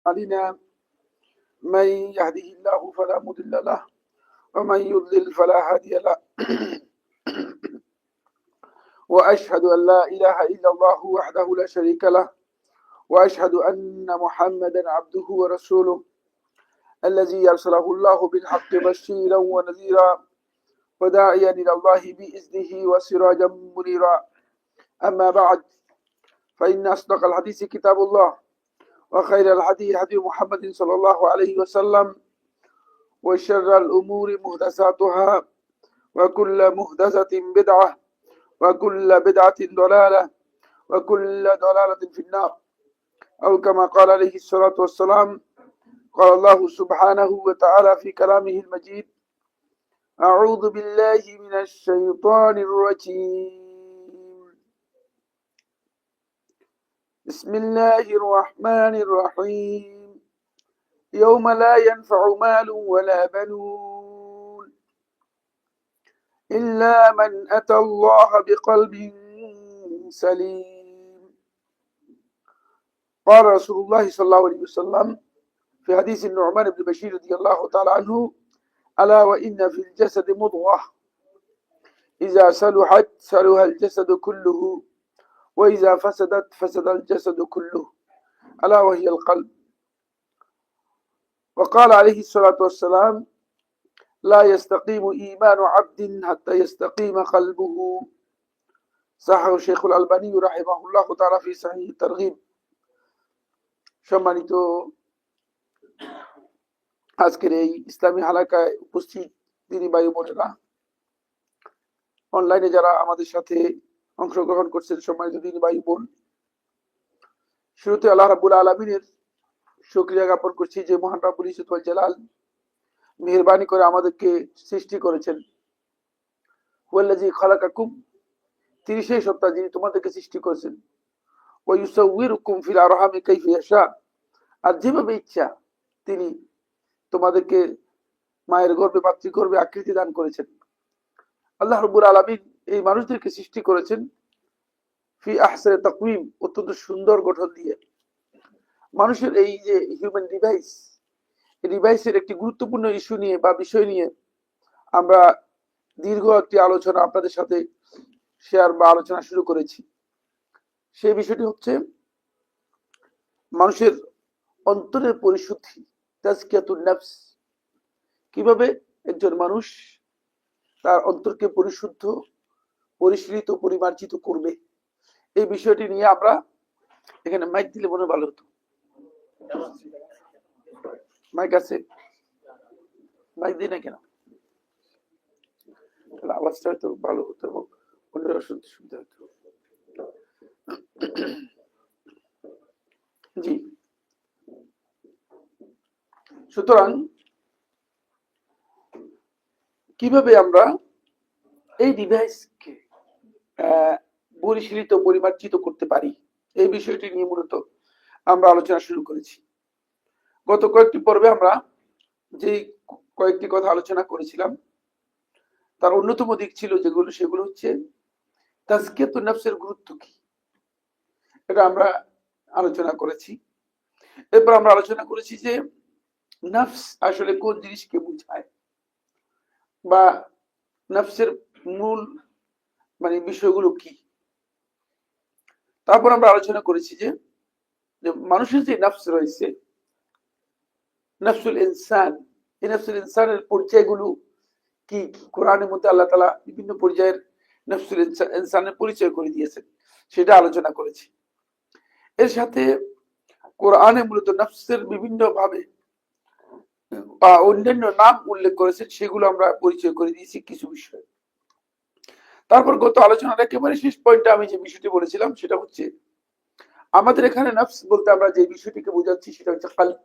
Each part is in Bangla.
علينا من يهده الله فلا مضل له ومن يضلل فلا هادي له وأشهد أن لا إله إلا الله وحده لا شريك له وأشهد أن محمدا عبده ورسوله الذي أرسله الله بالحق بشيرا ونذيرا وداعيا إلى الله بإذنه وسراجا منيرا. أما بعد، فإن أصدق الحديث كتاب الله، وخير الهدي هدي محمد صلى الله عليه وسلم، وشر الأمور محدثاتها، وكل محدثة بدعة، وكل بدعة ضلالة، وكل ضلالة في النار، أو كما قال عليه الصلاة والسلام. قال الله سبحانه وتعالى في كلامه المجيد: أعوذ بالله من الشيطان الرجيم، بسم الله الرحمن الرحيم. يوم لا ينفع مال ولا بنون إلا من أتى الله بقلب سليم. قال رسول الله صلى الله عليه وسلم في حديث النعمان بن بشير رضي الله تعالى عنه: ألا وإن في الجسد مضغة إذا صلحت صلح الجسد كله، وإذا فسدت فسد الجسد كله، ألا وهي القلب. وقال عليه الصلاة والسلام: لا يستقيم إيمان عبد حتى يستقيم قلبه. صححه الشيخ الألباني رحمه الله تعالى في صحيح الترغيب। সম্মানিত আজকের এই ইসলামী হালাকায় উপস্থিত দিনী ভাই বোনেরা, অনলাইনে যারা আমাদের সাথে অংশগ্রহণ করছেন, সম্মানিত দিনী ভাই বোন, শুরুতে আল্লাহ রাব্বুল আলামিনের শুকরিয়া জ্ঞাপন করছি যে মহান রব্বুল ইজ্জত ওয়াল জালাল মেহেরবানি করে আমাদেরকে সৃষ্টি করেছেন। ওয়াল্লাযী খালাকাকুম, তিনি সেই সত্তা যিনি তোমাদেরকে সৃষ্টি করেছেন। ওয়া ইউসাউয়িরুকুম ফিল আরহামি কাইফা ইয়াশা, আর যেভাবে ইচ্ছা তিনি তোমাদেরকে মায়ের গর্ভে মাতৃগর্ভে আকৃতি দান করেছেন। আল্লাহ রাব্বুল আলামিন এই মানুষদেরকে সৃষ্টি করেছেন ফি আহসানি তাকওয়িম, অত্যন্ত সুন্দর গঠন দিয়ে। মানুষের এই যে হিউম্যান ডিভাইস, এই ডিভাইসের একটি গুরুত্বপূর্ণ ইস্যু নিয়ে বা বিষয় নিয়ে আমরা দীর্ঘ একটি আলোচনা আপনাদের সাথে শেয়ার বা আলোচনা শুরু করেছি। সেই বিষয়টি হচ্ছে মানুষের অন্তরের পরিশুদ্ধি, তাজকিয়াতুন নফস। কিভাবে একজন মানুষ তার অন্তরকে পরিশুদ্ধ, পরিশীলিত, পরিমার্জিত করবে, এই বিষয়টি নিয়ে আমরা এখানে মাইক দিলে মনে ভালো হতো। মাইক আছে? মাইক দিই না কেন? আওয়াজটা হয়তো ভালো হতো এবং অন্যরা শুনতে শুনতে হতো। জি, সুতরাং কিভাবে আমরা এই ডিভাইসকে পরিশীলিত, পরিমার্জিত করতে পারি, এই বিষয়টি নিয়ে মূলত আমরা আলোচনা শুরু করেছি। গত কয়েকটি পর্বে আমরা যে কয়েকটি কথা আলোচনা করেছিলাম তার অন্যতম দিক ছিল সেগুলো হচ্ছে তাজকিয়াতুন নফসের গুরুত্ব কি, এটা আমরা আলোচনা করেছি। এরপর আমরা আলোচনা করেছি যে নফস আসলে কোন জিনিসকে বোঝায় বা নফসের মূল বিষয়গুলো কি। তারপর আমরা আলোচনা করেছি যে মানুষের যে নফস রয়েছে, নফসুল ইনসান, এই নফসুল ইনসানের পর্যায়গুলো কি কি। কোরআনের মধ্যে আল্লাহ তাআলা বিভিন্ন পর্যায়ের নফসুল ইনসানের পরিচয় করে দিয়েছেন, সেটা আলোচনা করেছি। এর সাথে কোরআনে মূলত নফসের বিভিন্ন ভাবে বা অন্যান্য নাম উল্লেখ করেছেন, সেগুলো আমরা পরিচয় করে দিয়েছি কিছু বিষয়। তারপর গত আলোচনার একেবারে শেষ পয়েন্টে আমি যে বিষয়টি বলেছিলাম সেটা হচ্ছে আমাদের এখানে নফস বলতে আমরা যে বিষয়টিকে বোঝাচ্ছি সেটা হচ্ছে কলব,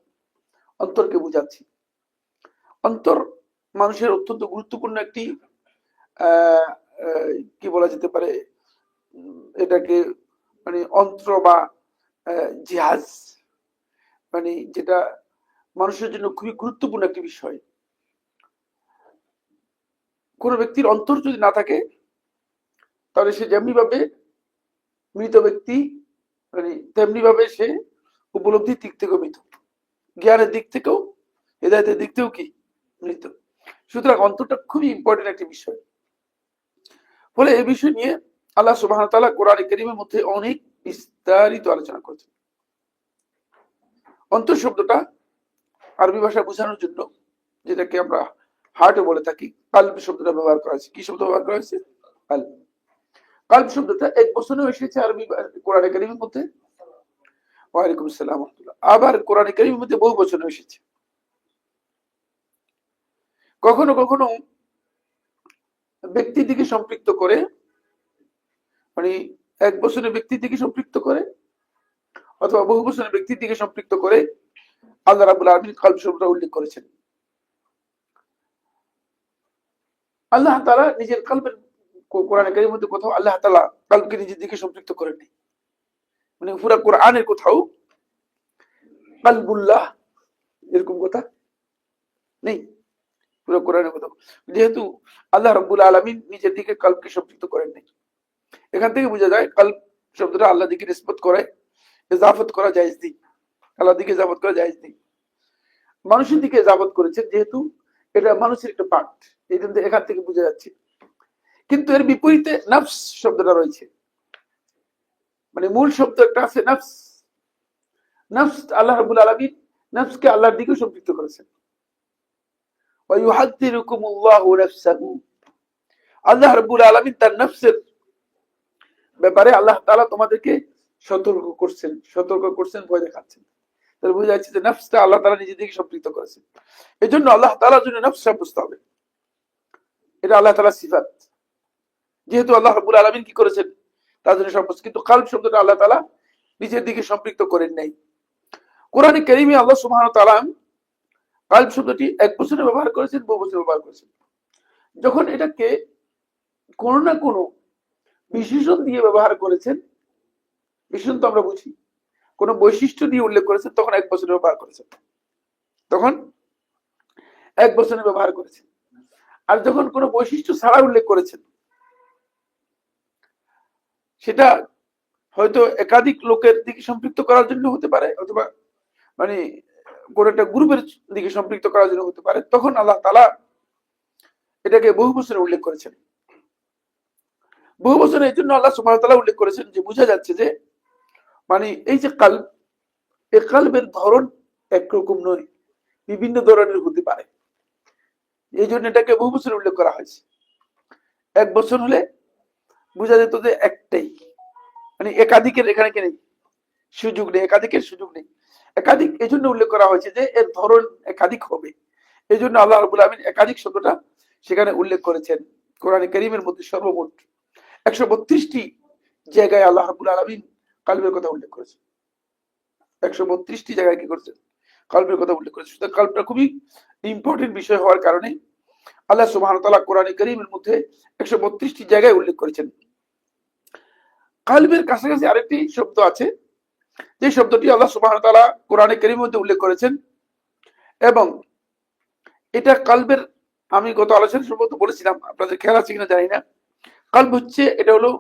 অন্তরকে বোঝাচ্ছি। অন্তর মানুষের অত্যন্ত গুরুত্বপূর্ণ একটি কি বলা যেতে পারে, এটাকে অন্ত্র বা জিহাজ, যেটা মানুষের জন্য খুবই গুরুত্বপূর্ণ একটি বিষয়। কোন ব্যক্তির অন্তর যদি না থাকে তাহলে সে যেমনি ভাবে মৃত ব্যক্তি, তেমনি ভাবে সে উপলব্ধির দিক থেকে মৃত। জ্ঞানের দিক থেকেও হেদায়েতের দিক থেকেও কি মৃত। সুতরাং অন্তরটা খুবই ইম্পর্টেন্ট একটি বিষয়। ফলে এই বিষয় নিয়ে আল্লাহ সুবহানাহু ওয়া তাআলা কোরআনে কারীমের মধ্যে অনেক বিস্তারিত আলোচনা করেছেন। অন্তর শব্দটা আরবি ভাষা বোঝানোর জন্য, যেটাকে আমরা হার্টও বলে থাকি, কালব শব্দটা ব্যবহার করা হয়েছে। কি শব্দ ব্যবহার করা হয়েছে? কালব। কালব শব্দটা এক বছরেও এসেছে আরবি কোরআনে কারীমের মধ্যে। ওয়ালাইকুম আসসালাম ওয়া রাহমাতুল্লাহ। আবার কোরআনে কারীমের মধ্যে বহু বচনেও এসেছে। কখনো কখনো ব্যক্তির দিকে সম্পৃক্ত করে, মানে এক বছরের ব্যক্তির দিকে সম্পৃক্ত করে অথবা বহু বছরের ব্যক্তির দিকে সম্পৃক্ত করে আল্লাহ রাব্বুল আলামিন কলব শব্দটা উল্লেখ করেছেন। আল্লাহ তাআলা নিজের কলবের কোরআনে কারীমের মধ্যে কোথাও আল্লাহ তাআলা কলবকে নিজের দিকে সম্পৃক্ত করেননি। মানে পুরো কোরআনের কোথাও কলবুল্লাহ এরকম কথা নেই পুরো কোরআনের কোথাও, যেহেতু আল্লাহ রাব্বুল আলামিন নিজের দিকে কলবকে সম্পৃক্ত করেননি। এখান থেকে বোঝা যায় কলব শব্দটা আল্লাহ দিকে নিসবত করে ইজাফত করা জায়েজ নেই, আল্লাহ দিকে ইজাফত করা জায়েজ নেই। মানুষের দিকে ইজাফত করেছেন যেহেতু এটা মানুষের একটা পার্ট, এই জন্য এখান থেকে বোঝা যাচ্ছে। কিন্তু এর বিপরীতে নফস শব্দটা রয়েছে, মানে মূল শব্দ একটা আছে নফস। নফস আল্লাহ রাব্বুল আলামিন নফসকে আল্লাহর দিকে সম্পৃক্ত করেছেন। ওয়া ইউহাদ্দিরুকুমুল্লাহু নাফসাহু, আল্লাহ রাব্বুল আলামিন তার নফসের ব্যাপারে আল্লাহ তাআলা তোমাদেরকে সতর্ক করছেন, ভয় দেখাচ্ছেন। তাহলে বোঝা যাচ্ছে যে নফসটা আল্লাহ তাআলা নিজের দিকে সম্পৃক্ত করেছেন। এজন্য আল্লাহ তাআলার জন্য নফস সাব্যস্ত হবে, এটা আল্লাহ তাআলার সিফাত। যেহেতু আল্লাহ রাব্বুল আলামিন কি করেছেন তার জন্য সাব্যস্ত, কিন্তু কলব শব্দটা আল্লাহ তাআলা নিজের দিকে সম্পৃক্ত করেন নাই। কোরআনে কারীমে আল্লাহ সুবহানাহু ওয়া তাআলা কলব শব্দটি এক বছরে ব্যবহার করেছেন, বহু বছরে ব্যবহার করেছেন। যখন এটাকে কোনো না কোনো বিশেষণ দিয়ে ব্যবহার করেছেন, বিশেষণ তো আমরা বুঝি, কোন বৈশিষ্ট্য দিয়ে উল্লেখ করেছেন, তখন এক বছরে ব্যবহার করেছেন, তখন এক বছরে ব্যবহার করেছেন। আর যখন কোনো বৈশিষ্ট্য ছাড়া উল্লেখ করেছেন, সেটা হয়তো একাধিক লোকের দিকে সম্পৃক্ত করার জন্য হতে পারে, অথবা মানে কোন একটা গ্রুপের দিকে সম্পৃক্ত করার জন্য হতে পারে, তখন আল্লাহ তাআলা এটাকে বহু বছরে উল্লেখ করেছেন। বহু বছরে এই জন্য আল্লাহ সুবহানাহু ওয়া তাআলা উল্লেখ করেছেন যে বোঝা যাচ্ছে যে মানে এই যে কলব, এই কলবের ধরন একরকম নয়, বিভিন্ন ধরনের হতে পারে। এই জন্য এটাকে বহু বছর উল্লেখ করা হয়েছে। এক বছর হলে বোঝা যেত যে একটাই, মানে একাধিকের এখানে কি নেই, সুযোগ নেই, একাধিকের সুযোগ নেই, একাধিক এই জন্য উল্লেখ করা হয়েছে যে এর ধরন একাধিক হবে। এই জন্য আল্লাহ রাব্বুল আলামিন একাধিক শব্দটা সেখানে উল্লেখ করেছেন। কোরআনে কারীমের মধ্যে সর্বমোট 132টি জায়গায় আল্লাহ রাব্বুল আলামিন কলবের কথা উল্লেখ করেছেন। 132টি জায়গায় কি করেছেন, কলবের কথা উল্লেখ করেছেন। সুতরাং কলবটা খুবই ইম্পর্টেন্ট বিষয় হওয়ার কারণে আল্লাহ সুবহানাহু ওয়া তাআলা কোরআনে কারীমের মধ্যে 132টি জায়গায় উল্লেখ করেছেন। কলবের কাছাকাছি আরেকটি শব্দ আছে, যে শব্দটি আল্লাহ সুবহানাহু ওয়া তাআলা কোরআনে কারীমের মধ্যে উল্লেখ করেছেন, এবং এটা কলবের, আমি গত আলোচনা সম্ভবত বলেছিলাম, আপনাদের খেয়াল আছে কিনা জানি না। কলব হচ্ছে, এটা হলো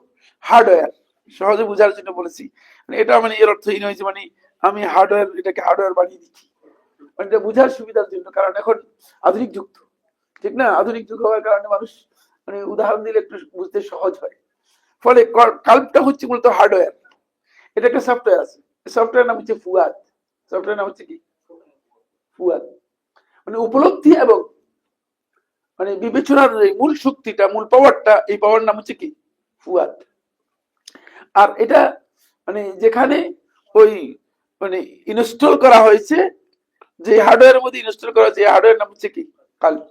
হার্ডওয়্যার, সহজে বোঝার জন্য বলেছি। মানে এটা মানে এর অর্থ এই নয় যে মানে আমি হার্ডওয়্যার, এটাকে হার্ডওয়্যার বানিয়ে দিচ্ছি, মানে এটা বোঝার সুবিধার জন্য। কারণ এখন আধুনিক যুগ, ঠিক না, আধুনিক যুগ হওয়ার কারণে মানুষ মানে উদাহরণ দিলে একটু বুঝতে সহজ হয়। ফলে কলবটা হচ্ছে মূলত হার্ডওয়্যার, এটা একটা সফটওয়্যার আছে, সফটওয়্যার নাম হচ্ছে ফুয়াদ। সফটওয়্যার নাম হচ্ছে কি? ফুয়াদ। মানে উপলব্ধি এবং মানে বিবেচনার মূল শক্তিটা, মূল পাওয়ারটা, এই পাওয়ার নাম হচ্ছে কি? ফুয়াদ। আর এটা মানে যেখানে ওই মানে ইনস্টল করা হয়েছে, যে হার্ডওয়্যারের মধ্যে ইনস্টল করা হয়েছে, এই হার্ডওয়্যার নাম হচ্ছে কি? কলব।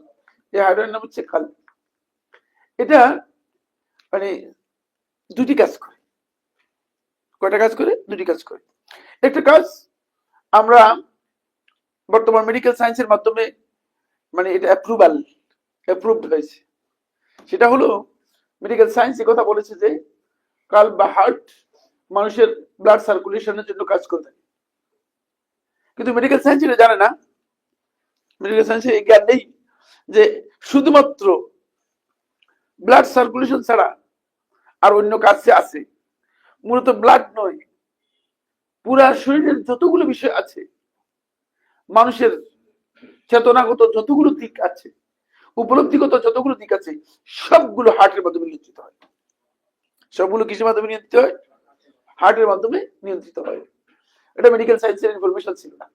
এই হার্ডওয়্যার নাম হচ্ছে কলব। এটা মানে দুটি কাজ করে। কয়টা কাজ করে? দুটি কাজ করে। একটা কাজ আমরা বর্তমান মেডিকেল সায়েন্সের মাধ্যমে মানে এটা অ্যাপ্রুভড হয়েছে। সেটা হলো মেডিকেল সায়েন্স কথা বলেছে যে কলব বা হার্ট মানুষের ব্লাড সার্কুলেশনের জন্য কাজ করে থাকে। কিন্তু মেডিকেল সায়েন্স এটা জানে না, মেডিকেল সায়েন্সের এই জ্ঞান নেই যে শুধুমাত্র ব্লাড সার্কুলেশন ছাড়া আর অন্য কাজ আছে। মূলত ব্লাড নয়, পুরা শরীরের যতগুলো বিষয় আছে, মানুষের চেতনাগত যতগুলো দিক আছে, উপলব্ধিগত যতগুলো দিক আছে, সবগুলো হার্টের মাধ্যমে নিয়ন্ত্রিত হয়। সবগুলো কিসের মাধ্যমে নিয়ন্ত্রিত হয়? হার্টের মাধ্যমে নিয়ন্ত্রিত হয়। এটা মেডিকেল সায়েন্সের ইনফরমেশন ছিল না।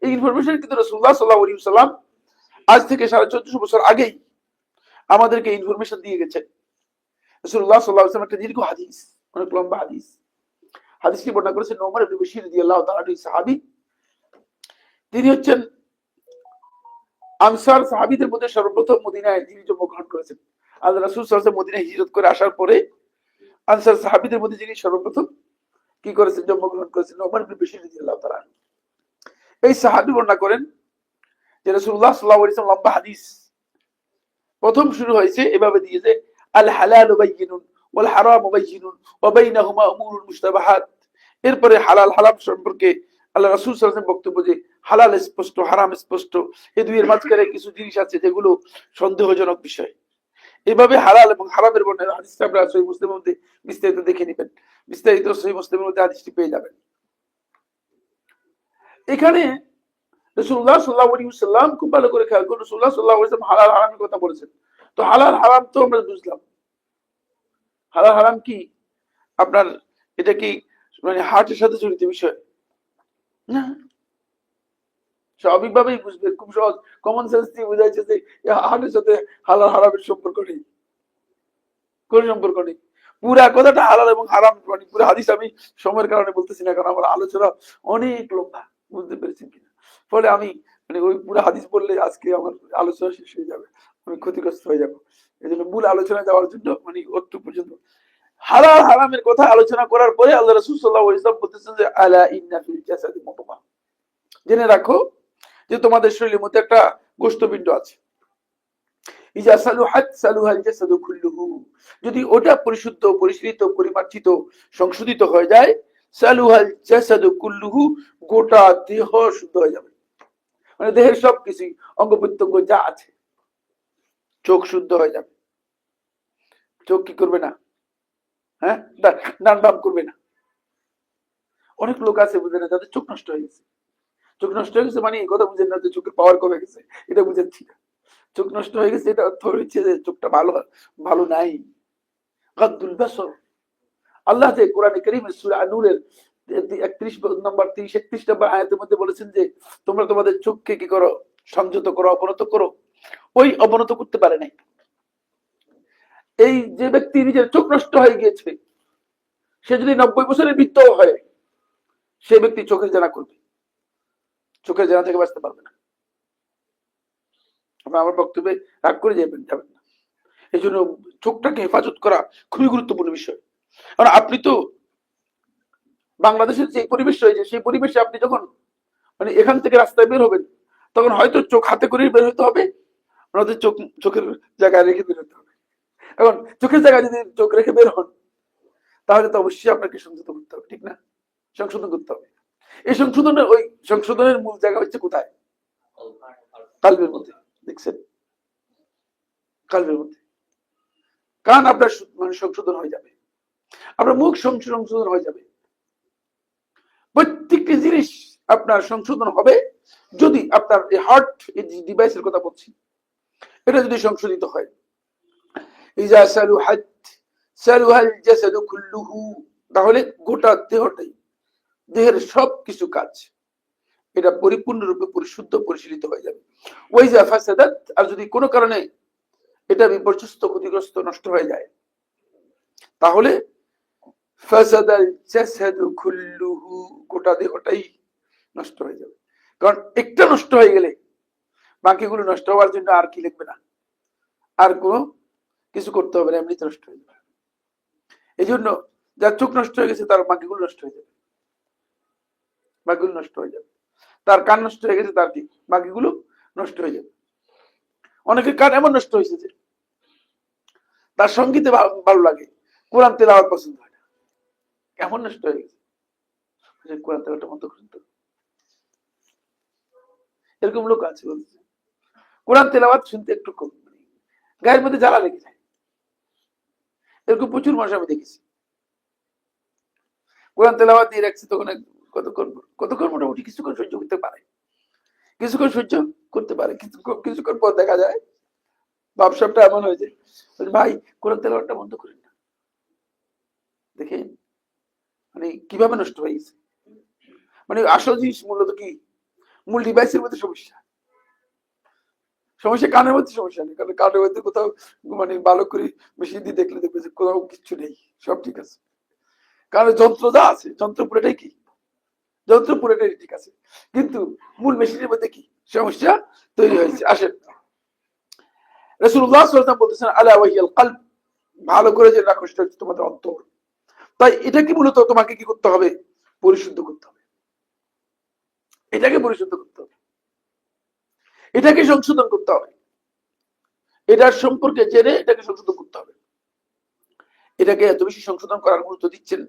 এই ইনফরমেশন কিন্তু রাসূলুল্লাহ সাল্লাল্লাহু আলাইহি ওয়াসাল্লাম আজ থেকে 1450 বছর আগেই আমাদেরকে ইনফরমেশন দিয়ে গেছেন। রাসূলুল্লাহ সাল্লাল্লাহু আলাইহি ওয়াসাল্লাম একটা দীর্ঘ হাদিস, অনেক লম্বা হাদিস, হাদিসটি বর্ণনা করেছেন ওমর ইবনে বশির রাদিয়াল্লাহু তাআলা আনহু, সাহাবী। তিনি হচ্ছেন আনসার সাহাবীদের মধ্যে সর্বপ্রথম মদিনায় যিনি জন্মগ্রহণ করেছেন। আল্লাহ রাসূল সাল্লাল্লাহু আলাইহি ওয়াসাল্লাম মদিনায় হিজরত করে আসার পরে আনসার সাহাবীদের মধ্যে যিনি সর্বপ্রথম কি করেছেন, জন্মগ্রহণ করেছেন, ওমর ইবনে বশির রাদিয়াল্লাহু তাআলা আনহু। এই সাহাবী বর্ণনা করেন যে রাসূলুল্লাহ সাল্লাল্লাহু আলাইহি ওয়াসাল্লাম লম্বা হাদিস প্রথম শুরু হয়েছে এভাবে দিয়ে যে আল হালালু বাইয়িনুন ওয়াল হারামু বাইয়িনুন ওয়া বাইনাহুমা উমুরুল মুশতাবাহাত। এরপরে হালাল হারাম সম্পর্কে আল্লাহ রাসূল সাল্লাল্লাহু আলাইহি ওয়াসাল্লাম বক্তব্য যে হালাল স্পষ্ট, হারাম স্পষ্ট, এই দুইয়ের মাঝখানে কিছু জিনিস আছে যেগুলো সন্দেহজনক বিষয়। এভাবে হালাল এবং হারামের বর্ণনা হাদিসটা আমরা সহিহ মুসলিমের মধ্যে বিস্তারিত দেখে নেবেন, বিস্তারিত সহিহ মুসলিমের মধ্যে হাদিসটি পেয়ে যাবেন। এখানে রাসূলুল্লাহ সাল্লাল্লাহু আলাইহি ওয়াসাল্লাম খুব ভালো করে খেয়াল করুন, রাসূলুল্লাহ সাল্লাল্লাহু আলাইহি ওয়াসাল্লাম হালাল হারামের কথা বলেছেন। তো হালাল হারাম তো আমরা বুঝলাম, হালাল হারাম কি আপনার এটা কি মানে হার্টের সাথে জড়িত বিষয় না, স্বাভাবিকভাবেই বুঝবেন, খুব সহজ কমন সেন্স দিয়ে বোঝাইছে যে হার্টের সাথে হালাল হারামের সম্পর্ক নেই, কোন সম্পর্ক নেই। পুরা কথাটা হালাল এবং হারাম মানে পুরো হাদিস আমি সময়ের কারণে বলতেছি না, কারণ আমার আলোচনা অনেক লম্বা, বুঝতে পেরেছেন কিনা। ফলে আমি মানে ওই পুরো হাদিস বললে আজকে আমার আলোচনা শেষ হয়ে যাবে, আমি ক্ষতিগ্রস্ত হয়ে যাবো। এই জন্য মূল আলোচনা যাওয়ার জন্য মানে অতটুকু পর্যন্ত হালাল হারামের কথা আলোচনা করার পরে আল্লাহ রাসূল সাল্লাল্লাহু আলাইহি ওয়াসাল্লাম বলতেছেন যে আলা ইন্না ফিল জাসাদি মুদগা, জেনে রাখো যে তোমাদের শরীরের মধ্যে একটা গোশতপিণ্ড আছে। ইজা সালুহাত সালুহাল জাসাদু কুল্লুহু, যদি ওটা পরিশুদ্ধ, পরিশীলিত, পরিমার্জিত, সংশোধিত হয়ে যায়, সালুহাল জাসাদু কুল্লুহু, গোটা দেহ শুদ্ধ হয়ে যাবে। মানে দেহের সবকিছু অঙ্গ প্রত্যঙ্গ যা আছে, চোখ শুদ্ধ হয়ে যাবে। চোখ কি করবে না? হ্যাঁ, ডান বাম করবে না। অনেক লোক আছে বুঝে না, যাদের চোখ নষ্ট হয়ে গেছে। চোখ নষ্ট হয়ে গেছে মানে এই কথা বুঝেন না যে চোখের পাওয়ার কমে গেছে, এটা বুঝাচ্ছি না। চোখ নষ্ট হয়ে গেছে এটা অর্থ হচ্ছে যে চোখটা ভালো ভালো নাই। গাদ্দুল বাসর, আল্লাহ যে কোরআনে কারীমের সূরা নূরের 31 নম্বর 31 নম্বর আয়াতের মধ্যে বলেছেন যে তোমরা তোমাদের চোখকে কি করো, সংযত করো, অবনত করো। ওই অবনত করতে পারে নাই। এই যে ব্যক্তি নিজের চোখ নষ্ট হয়ে গিয়েছে, সে যদি 90 বছরের বৃদ্ধ হয়, সে ব্যক্তি চোখের জানা করবে, চোখের জানা থেকে বাঁচতে পারবে না। আমার বক্তব্যে রাগ করে যাবেন না। এই জন্য চোখটাকে হেফাজত করা খুবই গুরুত্বপূর্ণ বিষয়। কারণ আপনি তো বাংলাদেশের যে পরিবেশ রয়েছে, সেই পরিবেশে আপনি যখন মানে এখান থেকে রাস্তায় বের হবেন, তখন হয়তো চোখ হাতে করে বের হতে হবে, আমাদের চোখের জায়গায় রেখে বের হতে হবে। এখন চোখের জায়গায় যদি চোখ রেখে বের হন, তাহলে তো অবশ্যই আপনাকে সংশোধন করতে হবে, ঠিক না? সংশোধন করতে হবে। এই সংশোধনের মূল জায়গা হচ্ছে কোথায়? কালবের মধ্যে। দেখছেন, কালবের মধ্যে। কান আপনার মানে সংশোধন হয়ে যাবে, আপনার মুখ সংশোধন হয়ে যাবে, প্রত্যেকটি জিনিস আপনার সংশোধন হবে যদি আপনার এই হার্ট, এই ডিভাইসের কথা বলছি, এটা যদি সংশোধিত হয়। ইজা সালুহাত সালুহাল জাসাদু কুল্লুহু, তাহলে গোটা দেহটাই, দেহের সব কিছু কাজ এটা পরিপূর্ণরূপে পরিশুদ্ধ, পরিশীলিত হয়ে যাবে। ওয়াইজা ফাসাদাত, আর যদি কোনো কারণে এটা বিপর্যস্ত, ক্ষতিগ্রস্ত, নষ্ট হয়ে যায়, তাহলে ফাসাদাল জাসাদু কুল্লুহু, গোটা দেহটাই নষ্ট হয়ে যাবে। কারণ একটা নষ্ট হয়ে গেলে বাকিগুলো নষ্ট হওয়ার জন্য আর কি লাগবে না, আর কোনো কিছু করতে হবে না, এমনিতে নষ্ট হয়ে যাবে। এই জন্য যার চোখ নষ্ট হয়ে গেছে তার বাকিগুলো নষ্ট হয়ে যাবে, বাকিগুলো নষ্ট হয়ে যাবে। তার কান নষ্ট হয়ে গেছে, তার কি বাকিগুলো নষ্ট হয়ে যাবে। অনেকের কান এমন নষ্ট হয়েছে যে তার সঙ্গীতে ভালো লাগে, কোরআন তেলাওয়াত পছন্দ হয় না, এমন নষ্ট হয়ে গেছে। কোরআন তেলাওয়াতটা বন্ধ করুন তো, এরকম লোক আছে। বলছে কোরআন তেলাওয়াত শুনতে একটু কম, গায়ের মধ্যে জ্বালা লেগে যায়। এরকম প্রচুর মানুষ আমি দেখেছি। কোরআন তেলাওয়াত দিয়ে রাখছে, তখন কতক্ষণ মোটামুটি কিছুক্ষণ সহ্য করতে পারে, কিছুক্ষণ সহ্য করতে পারে, কিছুক্ষণ পর দেখা যায় ভাবসাবটা এমন হয়ে যায়, ভাই কোরআন তেলাওয়াতটা বন্ধ করেন না। দেখেন মানে কিভাবে নষ্ট হয়ে গেছে। মানে আসল জিনিস মূলত কি, মূল ডিভাইসের মধ্যে সমস্যা। সমস্যা কানের মধ্যে সমস্যা নেই, কারণ কানের মধ্যে কোথাও মানে ভালো করে মেশিন দিয়ে দেখলে দেখবে যে কোথাও কিছু নেই, সব ঠিক আছে। কারণ যন্ত্র যা আছে, যন্ত্র পুরোটাই কি, যন্ত্র পুরোটাই ঠিক আছে, কিন্তু মূল মেশিনের মধ্যে কি সমস্যা তৈরি হয়েছে। আসেন, রাসূলুল্লাহ সাল্লাল্লাহু আলাইহি ওয়াসাল্লাম বলতেছেন আলা ওয়াহিয়াল কলব, ভালো করে যে রাখো সেটা হচ্ছে তোমাদের অন্তর। তাই এটাকে মূলত তোমাকে কি করতে হবে, পরিশুদ্ধ করতে হবে, এটাকে পরিশুদ্ধ করতে হবে, এটাকে সংশোধন করতে হবে, এটার সম্পর্কে জেনে এটাকে সংশোধন করতে হবে। এটাকে এত বেশি সংশোধন করার গুরুত্ব দিচ্ছেন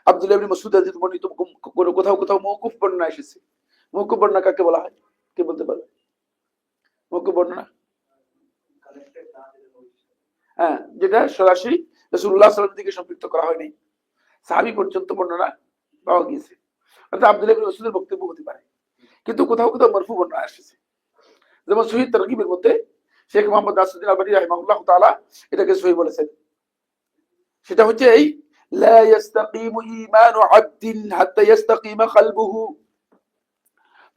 আব্দুল্লাহ ইবনে মাসউদ রাদিয়াল্লাহু আনহু বর্ণিত কোথাও কোথাও মওকুফ বর্ণনা এসেছে। মওকুফ বর্ণনা কাকে বলা হয়, কে বলতে পারবে? মওকুফ বর্ণনা, হ্যাঁ, যেটা সরাসরি রাসূলুল্লাহ সাল্লাল্লাহু আলাইহি ওয়াসাল্লাম থেকে সম্পৃক্ত করা হয়নি, সাহাবী পর্যন্ত বর্ণনা পাওয়া গিয়েছে। অর্থাৎ আব্দুল্লাহ ইবনে মাসউদের বক্তব্য হতে পারে, কিন্তু কোথাও কোথাও মারফু বর্ণনা এসেছে। যেমন সহিহ তারগিবের মধ্যে শেখ মোহাম্মদ নাসিরুদ্দিন আলবানী রাহিমাহুল্লাহ তাআলা এটাকে সহিহ বলেছেন। সেটা হচ্ছে এই লা ইস্তাকিমু ঈমানু আবদিন হাত্তা ইস্তাকিমা কলবুহু,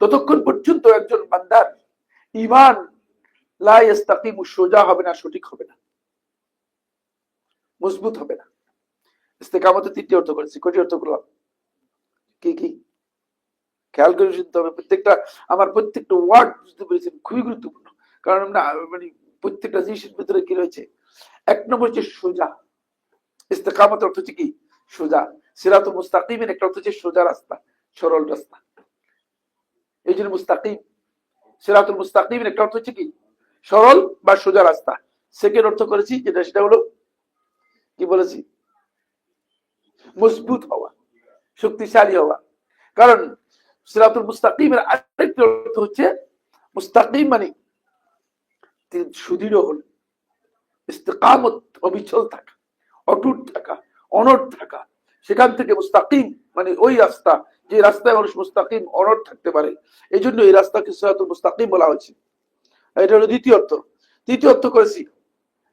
ততক্ষণ পর্যন্ত একজন বান্দার ঈমান লা ইস্তাকিমু, সোজা হবে না, সঠিক হবে না, মজবুত হবে না। ইস্তেকামতের তিনটি অর্থ করেছি, কয়টি অর্থ করলাম, কি কি খেয়াল করে শুনতে হবে। প্রত্যেকটা আমার প্রত্যেকটা ওয়ার্ড বুঝতে পেরেছেন, খুবই গুরুত্বপূর্ণ। কারণ না মানে প্রত্যেকটা জিনিসের ভিতরে কি রয়েছে। এক নম্বর হচ্ছে সোজা, ইস্তেকামত অর্থ হচ্ছে কি সোজা। সিরাতুল মুস্তাকিমের একটা অর্থ হচ্ছে সোজা রাস্তা, সরল রাস্তা, এই জন্য মুস্তাকিম। সিরাতুল মুস্তাকিমের একটা অর্থ হচ্ছে কি সরল বা সোজা রাস্তা। সেকেন্ড অর্থ করেছি যেটা, সেটা হলো কি বলেছি, মজবুত হওয়া, শক্তিশালী হওয়া। কারণ সিরাতুল মুস্তাকিমের আরেকটা অর্থ হচ্ছে মুস্তাকিম মানে সুদৃঢ় হল, ইস্তেকামত অবিচল থাকা, অটুট থাকা, অনড় থাকা। সেখান থেকে মুস্তাকিম মানে ওই রাস্তা, যে রাস্তায় মানুষ মুস্তাকিম অনড় থাকতে পারে, এই জন্য এই রাস্তাকে সিরাতুল মুস্তাকিম বলা হয়েছে। এটা হলো দ্বিতীয় অর্থ। তৃতীয় অর্থ করেছি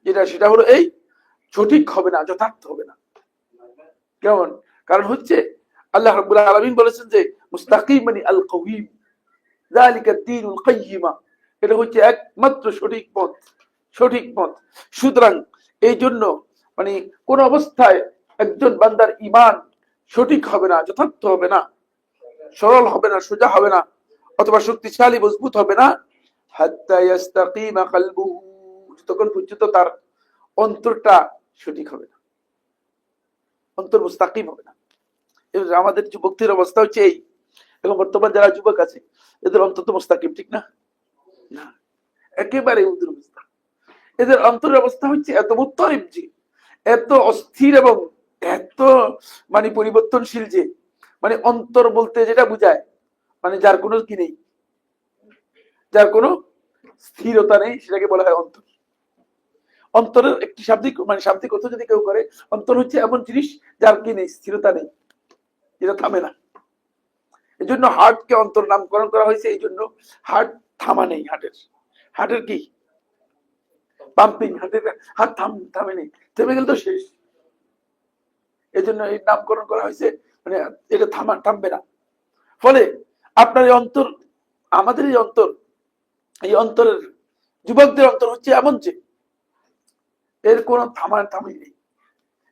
যেটা, সেটা হলো এই সঠিক হবে না, যথার্থ হবে না। কেমন? কারণ হচ্ছে আল্লাহ রাব্বুল আলামিন বলেছেন যে মুস্তাকিম মানে আল কওয়িম, যালিকা দ্বীনুল কাইয়িমা, এটা হচ্ছে একমাত্র সঠিক পথ, সঠিক পথ। সুতরাং এই জন্য মানে কোন অবস্থায় একজন বান্দার ঈমান সঠিক হবে না, যথার্থ হবে না, সরল হবে না, সোজা হবে না, অথবা শক্তিশালী মজবুত হবে না হাত্তা ইস্তাকিমা কলবুহু, যতক্ষণ পর্যন্ত তার অন্তরটা সঠিক হবে না, অন্তর মুস্তাকিম হবে না। আমাদের যুবকদের অবস্থা হচ্ছে এই, এখন বর্তমান যারা যুবক আছে এদের অন্তর তো মুস্তাকিম, ঠিক না? না, একেবারে ওদের অবস্থা, এদের অন্তরের অবস্থা হচ্ছে এত মুত্তারিব, যে এত অস্থির এবং এত মানে পরিবর্তনশীল, যে মানে অন্তর বলতে যেটা বুঝায় মানে যার কোনো কি নেই, যার কোনো স্থিরতা নেই, সেটাকে বলা হয় অন্তর। অন্তরের একটি শাব্দিক মানে শাব্দিক অর্থ যদি কেউ করে, অন্তর হচ্ছে এমন জিনিস যার কি নেই, স্থিরতা নেই, যেটা থামে না। এই জন্য হার্টকে অন্তর নামকরণ করা হয়েছে। এই জন্য হার্ট থামা নেই, হার্টের কি পাম্পিং, হার্ট থামে নেই, থেমে গেলে তো শেষ। এই জন্য এই নামকরণ করা হয়েছে, মানে এটা থামবে না। ফলে আপনার এই অন্তর, আমাদের এই অন্তর, এই অন্তরের যুবকদের অন্তর হচ্ছে এমন যে এর কোনো থামি নেই,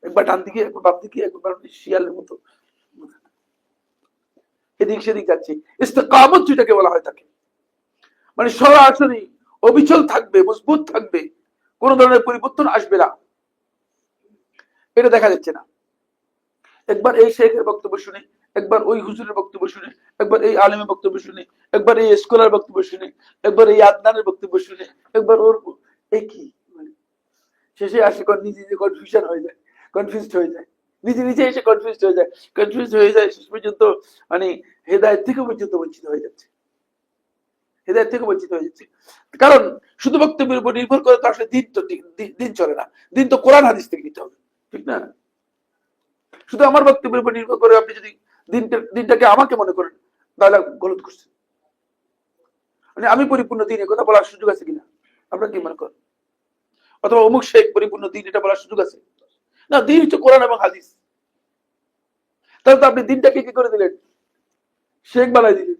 একবার ডান দিকে একবার বাম দিকে, একবার শিয়ালের মতো এদিক সেদিক যাচ্ছে। ইস্তেকামত যেটাকে বলা হয় তাকে মানে সরাসরি অবিচল থাকবে, মজবুত থাকবে, কোন ধরনের পরিবর্তন আসবে না, এটা দেখা যাচ্ছে না। একবার এই শেখের বক্তব্য শুনে, একবার ওই হুজুরের বক্তব্য শুনে, একবার এই আলেমের বক্তব্য শুনে, একবার এই স্কলার বক্তব্য শুনে, একবার এই আদনানের বক্তব্য শুনে, একবার ওর একই মানে শেষে আসে নিজে নিজে কনফিউশন হয়ে যায়, কনফিউজড হয়ে যায়, নিজে নিজে এসে কনফিউজড হয়ে যায়, কনফিউজড হয়ে যায়, শেষ পর্যন্ত মানে হেদায়েত থেকে পর্যন্ত বঞ্চিত হয়ে যাচ্ছে, হেদায়েত থেকে বঞ্চিত হয়ে যাচ্ছে। কারণ শুধু বক্তব্যের উপর নির্ভর করে তো আসলে দিন তো দিন চলে না, দিন তো কোরআন হাদিস থেকে নিতে হবে, ঠিক না? শুধু আমার বক্তব্যের উপর নির্ভর করে আপনি যদি দিনটাকে আমাকে মনে করেন, তাহলে গলত করছেন। মানে আমি পরিপূর্ণ দিন, এ কথা বলার সুযোগ আছে কিনা? আপনারা কি মনে করেন? অথবা অমুক শেখ পরিপূর্ণ দিন, এটা বলার সুযোগ আছে? না, দিন হচ্ছে কোরআন এবং হাদিস। তাহলে তো আপনি দিনটাকে কি করে দিলেন? শেখ বানাই দিলেন।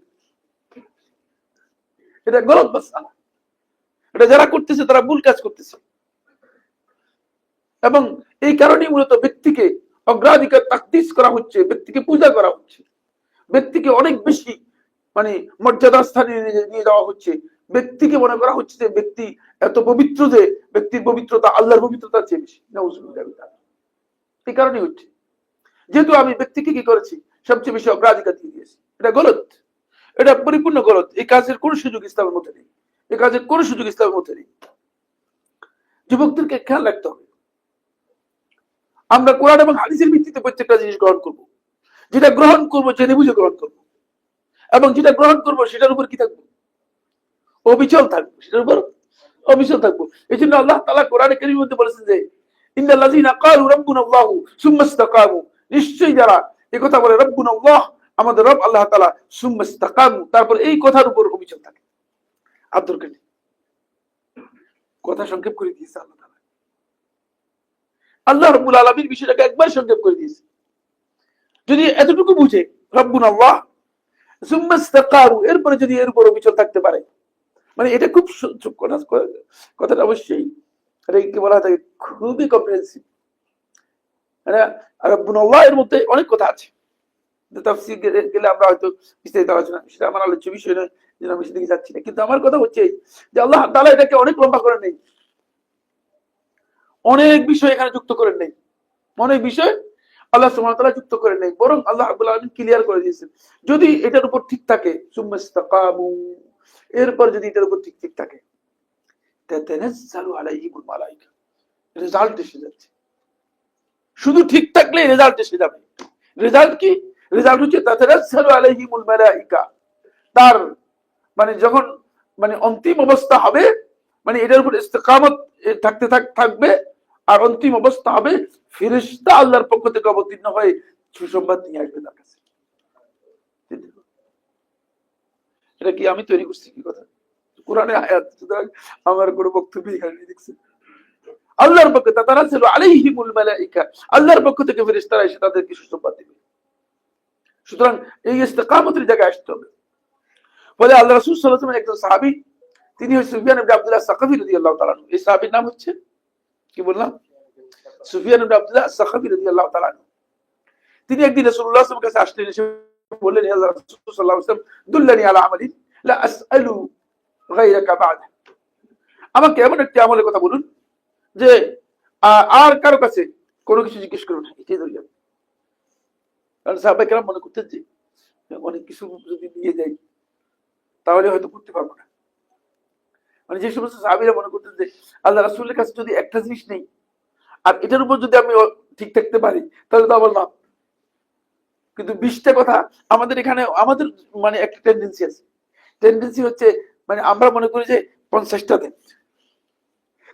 এটা গলত মাসআলা। এটা যারা করতেছে তারা ভুল কাজ করতেছে। এবং এই কারণেই মূলত ব্যক্তিকে অগ্রাধিকার তাকদিস করা হচ্ছে, ব্যক্তিকে পূজা করা হচ্ছে, ব্যক্তিকে অনেক বেশি মানে মর্যাদার স্থানে নিয়ে যাওয়া হচ্ছে। ব্যক্তিকে মনে করা হচ্ছে যে ব্যক্তি এত পবিত্র যে ব্যক্তির পবিত্রতা আল্লাহর পবিত্রতার চেয়ে বেশি। নাউযুবিল্লাহ। এই কারণেই হচ্ছে, যেহেতু আমি ব্যক্তিকে কি করেছি, সবচেয়ে বেশি অগ্রাধিকার দিয়ে দিয়েছি। এটা গলত, এটা পরিপূর্ণ গলত। এই কাজের কোন সুযোগ ইসলামের মধ্যে নেই, এই কাজের কোন সুযোগ ইসলামের মধ্যে নেই। যুবকদেরকে খেয়াল রাখতে হবে, আমরা কোরআন এবং হাদিসের ভিত্তিতে প্রত্যেকটা জিনিস গ্রহণ করব। যেটা গ্রহণ করবো জেনে বুঝে গ্রহণ করবো, এবং যেটা গ্রহণ করবো সেটার উপর কি থাকবো? অবিচল থাকবো, সেটার উপর অবিচল থাকবো। এই জন্য আল্লাহ তাআলা কোরআনে কারীমের মধ্যে বলেছেন যে ইন্নাল্লাযীনা ক্বালু রাব্বুনাল্লাহু সুম্মা ইসতাকামু, নিশ্চয়ই যারা এই কথা বলে রাব্বুনাল্লাহ, আমাদের রব আল্লাহ তাআলা, সুম্মা ইসতাকামু, তারপর এই কথার উপর অবিচল থাকে। আব্দুল কানি কথা সংক্ষেপ করে দিয়েছে আল্লাহ তাআলা। আল্লাহ রাব্বুল আলামিন বিষয়টাকে একবার সংক্ষেপ করে দিয়েছে। যদি এতটুকু বুঝে রাব্বুনাল্লাহ সুম্মা ইসতাকামু, এরপরে যদি এর উপর অবিচল থাকতে পারে, মানে এটা খুব কথাটা অবশ্যই এটা কি বলা থাকে, খুবই কম্প্রিহেনসিভ। রাব্বুনাল্লাহ এর মধ্যে অনেক কথা আছে, তাফসীর গেলে আমরা হয়তো বিস্তারিত আলোচনা, সেটা আমার আলোচ্য বিষয় নয়, যেন আমি সেদিকে যাচ্ছি না। কিন্তু আমার কথা হচ্ছে যে আল্লাহ তাআলা এটাকে অনেক লম্বা করে নেই, অনেক বিষয় এখানে যুক্ত করেন নেই, অনেক বিষয় আল্লাহ সুবহানাহু ওয়া তাআলা যুক্ত করেন নাই, বরং আল্লাহ রাব্বুল আলামিন ক্লিয়ার করে দিয়েছেন। যদি এটার উপর ঠিক থাকে, সুম্মা ইসতাকামু, এরপর যদি এটার উপর ঠিক ঠিক থাকে, তাতানাজ্জালু আলাইহিমুল মালায়েকা, রেজাল্ট এসে যাচ্ছে। শুধু ঠিক থাকলে রেজাল্ট এসে যাবে। রেজাল্ট কি? রেজাল্ট হচ্ছে তাতানাজ্জালু আলাইহিমুল মালায়েকা, তার মানে যখন মানে অন্তিম অবস্থা হবে, মানে এটার উপর ইস্তেকামত থাকতে থাকবে, আর অন্তিম অবস্থা হবে ফেরেশতা আল্লাহর পক্ষ থেকে অবতীর্ণ হয়ে সুসংবাদ নিয়ে আসবে তার কাছে। এটা কি আমি তৈরি করছি কি কথা? কোরআনে আয়াত, সুতরাং আমার কোনো বক্তব্য এখানে নেই। দেখছেন, আল্লাহর পক্ষ থেকে তাতানাজ্জালু আলাইহিমুল মালায়েকা, আল্লাহর পক্ষ থেকে ফেরেশতারা এসে তাদেরকে সুসংবাদ দিবে। সুতরাং এই ইস্তেকামতের জায়গায় আসতে হবে। বলে আল্লাহ রাসূল সাল্লাল্লাহু আলাইহি ওয়াসাল্লাম একজন সাহাবী, তিনি হচ্ছে সুফিয়ান ইবনে আব্দুল্লাহ সাকাফি রাদিয়াল্লাহু তাআলা। এই সাহাবীর নাম হচ্ছে কি বললাম? সুফিয়ান ইবনে আব্দুল্লাহ সাকাফি রাদিয়াল্লাহু তাআলা। তিনি একদিন রাসূলুল্লাহ সাল্লাল্লাহু আলাইহি ওয়াসাল্লামের কাছে আসলেন, এসে বললেন, হে আল্লাহর রাসূল সাল্লাল্লাহু আলাইহি ওয়াসাল্লাম, দুল্লানি আলা আমালিন লা আসআলু গায়রাকা বা'দ, আমাকে এমন একটি আমলের কথা বলুন যে আর কারো কাছে কোনো কিছু জিজ্ঞেস করুন না, এটাই ধরে যাবে। কারণ সাহাবায়ে কেরাম মনে করতেন যে অনেক কিছু যদি নিয়ে যাই তাহলে হয়তো করতে পারবো না। মানে যে সমস্ত সাহাবীরা মনে করতেন যে আল্লাহ রাসূলের কাছে যদি একটা জিনিস নেই আর এটার উপর যদি আমি ঠিক থাকতে পারি তাহলে তো আমার লাভ। কিন্তু 20টা কথা আমাদের এখানে, আমাদের মানে একটা টেন্ডেন্সি হচ্ছে মানে আমরা মনে করি যে 50টা দেন।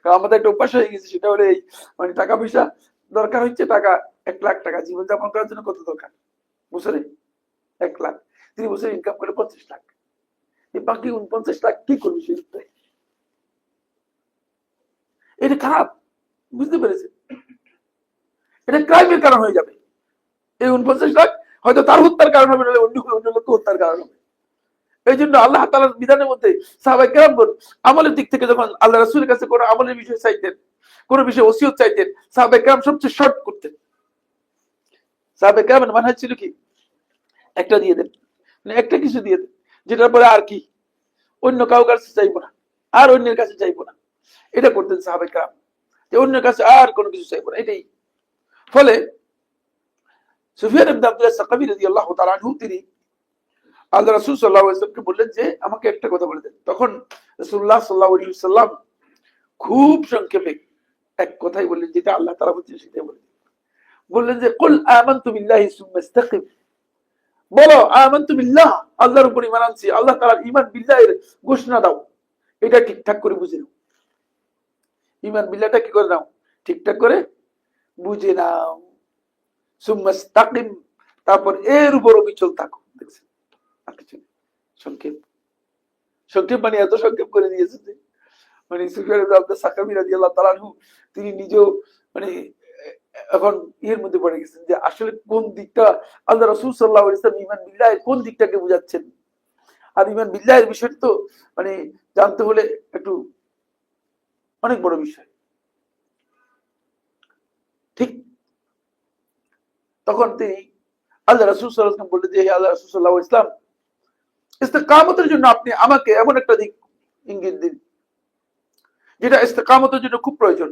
কারণ আমাদের একটা অভ্যাস হয়ে গেছে, সেটা হলে এই মানে টাকা পয়সা দরকার হচ্ছে, টাকা 1 লাখ টাকা জীবনযাপন করার জন্য কত দরকার বছরে? 1 লাখ। 3 বছর ইনকাম করে 50 লাখ, এই বাকি 49 লাখ কি করবি সেই? এটা খারাপ, বুঝতে পেরেছে? এটা ক্রাইমের কারণ হয়ে যাবে। এই 49 লাখ হয়তো তার হত্যার কারণ হবে, নাহলে অন্য লোক হত্যার কারণ হবে। এই জন্য আল্লাহ তাআলার বিধানের মধ্যে সাহাবায়ে কেরামগণ আমলের দিক থেকে যখন আল্লাহ রাসূলের কাছে কোনো আমলের বিষয় চাইতেন, কোনো বিষয়ে ওসিয়ত চাইতেন, সাহাবায়ে কেরাম সবচেয়ে শর্ট করতেন। সাহাবায়ে কেরামের মানহাজ ছিল কি? একটা দিয়ে দেন, মানে একটা কিছু দিয়ে দেন, যেটার পরে আর কি অন্য কারো কাছে চাইবো না, আর অন্যের কাছে চাইবো না। এটা করতেন সাহাবায়ে কেরাম, যে অন্যের কাছে আর কোনো কিছু চাইবো না, এটাই। ফলে সুফিয়ান ইবনে আব্দুল্লাহ সাকাফি রাদিয়াল্লাহু তাআলা আনহু, তিনি আল্লাহ রাসূল সাল্লাল্লাহু আলাইহি ওয়াসাল্লামকে বললেন যে আমাকে একটা কথা বলে দেন। তখন রাসূলুল্লাহ সাল্লাল্লাহু আলাইহি ওয়াসাল্লাম খুব সংক্ষেপে এক কথাই বললেন, যেটা আল্লাহ তাআলা বলছেন সেটাই বললেন যে কুল আমানতু বিল্লাহি সুম্মা ইসতাকিম, বলো আমানতু বিল্লাহ, আল্লাহর উপর ঈমান আনছি, আল্লাহ তাআলার ঈমান বিল্লাহের ঘোষণা দাও, এটা ঠিকঠাক করে বুঝে নাও। ঈমান বিল্লাহটা কি করে নাও? ঠিকঠাক করে বুঝে নাও। সুম্মা ইসতাকিম, তারপর এর উপর অবিচল থাকো। দেখছেন, আর কিছু সংক্ষেপ সংক্ষেপ মানে এত সংক্ষেপ করে দিয়েছে যে মানে সুফিয়ান ইবনে আব্দুস সাকাফি রাদিয়াল্লাহু তাআলা আনহু তিনি নিজেও মানে এখন এর মধ্যে পড়ে গেছেন যে আসলে কোন দিকটা আল্লাহ রাসূল সাল্লাল্লাহু আলাইহি ওয়াসাল্লাম ঈমান বিল্লাহ কোন দিকটাকে বোঝাচ্ছেন। আর ঈমান বিল্লাহের বিষয়টা তো মানে জানতে হলে একটু অনেক বড় বিষয়। ঠিক তখন তিনি আল্লাহ রাসূল সাল্লাল্লাহু আলাইহি ওয়াসাল্লাম বললেন যে হে আল্লাহ রাসূল সাল্লাল্লাহু আলাইহি ওয়াসাল্লাম, ইস্তেকামতের জন্য আপনি আমাকে এমন একটা দিক ইঙ্গিত দিন যেটা ইস্তেকামতের জন্য খুব প্রয়োজন।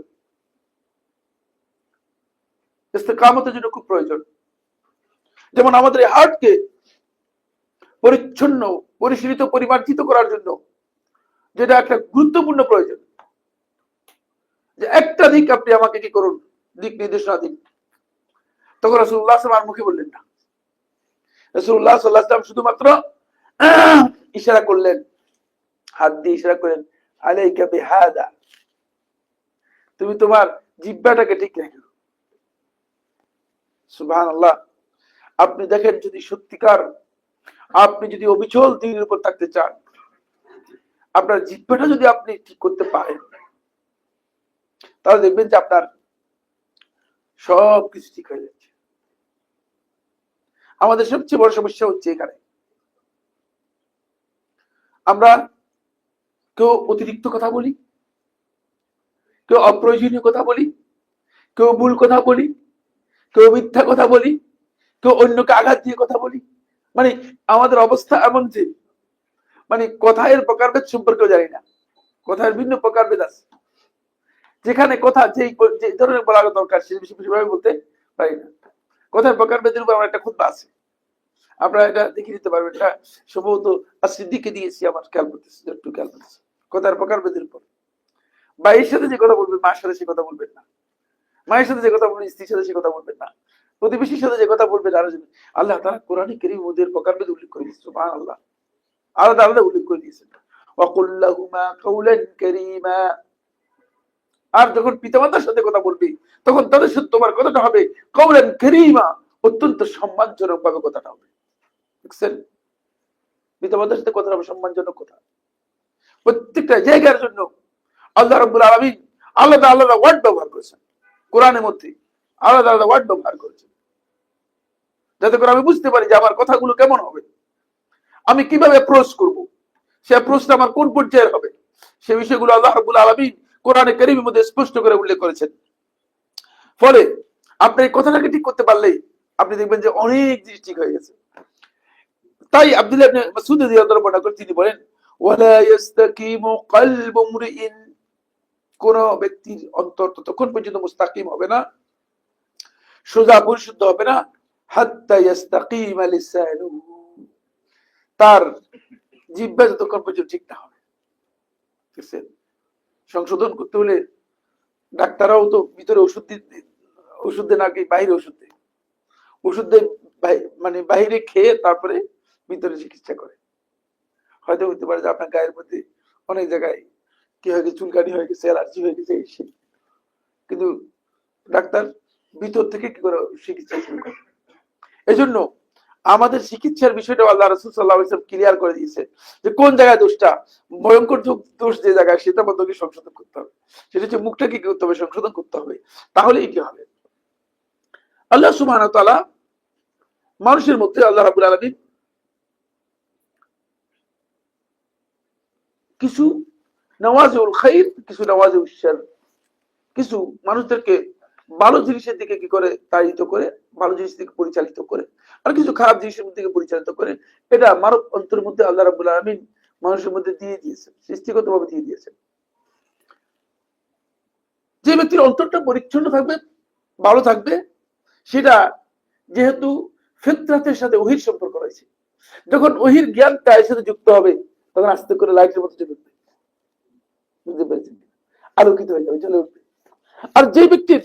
ইস্তেকামতের জন্য খুব প্রয়োজন। যেমন আমাদের হার্টকে পরিচ্ছন্ন, পরিশীলিত, পরিমার্জিত করার জন্য যেটা একটা গুরুত্বপূর্ণ প্রয়োজন, যে একটা দিক আপনি আমাকে কি করুন, দিক নির্দেশনা দিন। তখন রাসূলুল্লাহ সাল্লাল্লাহু আলাইহি ওয়াসাল্লাম মুখে বললেন না। রাসূলুল্লাহ সাল্লাল্লাহু আলাইহি ওয়াসাল্লাম শুধুমাত্র ইশারা করলেন, হাত দিয়ে ইশারা করেন, আলাইকা বিহাদা, তুমি তোমার জিহ্বাটাকে ঠিক রাখো। সুবহানাল্লাহ। আপনি দেখেন যদি সত্যিকার আপনি যদি অবিচল দিনের উপর থাকতে চান, আপনার জিহ্বাটা যদি আপনি ঠিক করতে পারেন, তাহলে দেখবেন যে আপনার সব কিছু ঠিক হয়ে যাচ্ছে। আমাদের সবচেয়ে বড় সমস্যা হচ্ছে এখানে আমরা কেউ অতিরিক্ত কথা বলি, কেউ অপ্রয়োজনীয় কথা বলি, কেউ ভুল কথা বলি, কেউ মিথ্যা কথা বলি, কেউ অন্যকে আঘাত দিয়ে কথা বলি। মানে আমাদের অবস্থা এমন যে মানে কথার প্রকারভেদ সম্পর্কেও জানি না। কথার ভিন্ন প্রকারভেদ আছে, যেখানে কথা যে ধরনের বলা দরকার সেভাবে বলতে পারি না। কথার প্রকারভেদের উপর আমার একটা খুতবা আছে, আপনারা এটা দেখে দিতে পারবেন। এটা সম্ভবত সিদ্দিককে দিয়েছি, আমার খেয়াল করতেছি, একটু খেয়াল করতেছি। কথার প্রকারভেদের উপর ভাইয়ের সাথে যে কথা বলবেন মায়ের সাথে সে কথা বলবেন না, মায়ের সাথে যে কথা বলবেন স্ত্রীর সাথে সে কথা বলবেন না, প্রতিবেশীর সাথে যে কথা বলবেন আরো। আল্লাহ তাআলা কোরআনে কারীমের মধ্যে প্রকারভেদ উল্লেখ করে দিয়েছেন। সুবহানাল্লাহ, আলাদা আলাদা উল্লেখ করে দিয়েছেন। ওয়াকুল লাহুমা কাওলান কারীমা। আর যখন পিতামাতার সাথে কথা বলবি তখন তাদের সাথে তোমার কথাটা হবে কাওলান কারীমা, অত্যন্ত সম্মানজনক ভাবে কথাটা হবে। দেখছেন, পিতামাতার সাথে কথা হবে সম্মানজনক কথা। প্রত্যেকটা জায়গার জন্য আল্লাহ রাব্বুল আলামিন আলাদা আলাদা ওয়ার্ড ব্যবহার করেছেন কোরআনের মধ্যে, আলাদা আলাদা ওয়ার্ড ব্যবহার করেছেন, যাতে করে আমি বুঝতে পারি যে আমার কথাগুলো কেমন হবে, আমি কিভাবে অ্যাপ্রোচ করব, সে অ্যাপ্রোচটা আমার কোন পর্যায়ের হবে, সে বিষয়গুলো আল্লাহ রাব্বুল আলামিন কোরআনে কারীমের মধ্যে স্পষ্ট করে উল্লেখ করেছেন। ফলে আপনি এই কথাটাকে ঠিক করতে পারলেই আপনি দেখবেন যে অনেক জিনিস ঠিক হয়ে গেছে। তাই আব্দুল্লাহ ইবনে মাসউদ রাদিয়াল্লাহু আনহু বর্ণনা করে তিনি বলেন, ওয়ালা ইস্তাকিমু কলবু মুরইন, কোন ব্যক্তির অন্তর ততক্ষণ পর্যন্ত মুস্তাকিম হবে না, সোজা পরিশুদ্ধ হবে না, হাত্তা ইস্তাকিমা লিসানুহু, তার জিহ্বা যতক্ষণ পর্যন্ত ঠিক না হবে। সংশোধন করতে হলে ডাক্তাররাও তো ভিতরে ওষুধ দেয় নাকি বাইরে ওষুধ দেয়, ওষুধ দেয় মানে বাইরে খেয়ে তারপরে ভিতরে চিকিৎসা করে। হয়তো হতে পারে যে আপনার গায়ের মধ্যে অনেক জায়গায় কি হয়ে গেছে, চুলকানি হয়ে গেছে, অ্যালার্জি হয়ে গেছে, কিন্তু ডাক্তার ভিতর থেকে কি করে চিকিৎসা শুরু করে। এই জন্য আমাদের চিকিৎসার বিষয়টা আল্লাহ রাসূল সাল্লাল্লাহু আলাইহি ওয়াসাল্লাম ক্লিয়ার করে দিয়েছে যে কোন জায়গায় দোষটা, ভয়ঙ্কর দোষ যে জায়গায়, সেটা মধ্যে সংশোধন করতে হবে। সেটা হচ্ছে মুখটাকে কি করতে হবে, সংশোধন করতে হবে, তাহলেই কি হবে। আল্লাহ সুবহানাহু ওয়া তাআলা মানুষের মধ্যে আল্লাহ রাব্বুল আলামিন কিছু নওয়াজিউল খাইর, কিছু নওয়াজিউল শার, কিছু মানুষদেরকে ভালো জিনিসের দিকে কি করে তাড়িত করে, ভালো জিনিসের দিকে পরিচালিত করে, আর কিছু খারাপ জিনিসের দিকে পরিচালিত করে। এটা মানব অন্তরের মধ্যে আল্লাহ রাব্বুল আলামিন মানুষের মধ্যে দিয়ে দিয়েছেন, সৃষ্টিগতভাবে দিয়ে দিয়েছেন। যে ব্যক্তির অন্তরটা পরিচ্ছন্ন থাকবে, ভালো থাকবে, সেটা যেহেতু ফিতরাতের সাথে ওহীর সম্পর্ক রয়েছে, যখন ওহীর জ্ঞানটা এর সাথে যুক্ত হবে তখন আস্তে করে লাইটের মতো জ্বলে উঠবে, বুঝতে পেরেছেন, আলোকিত হয়ে যাবে, জ্বলে উঠবে। আর যে ব্যক্তির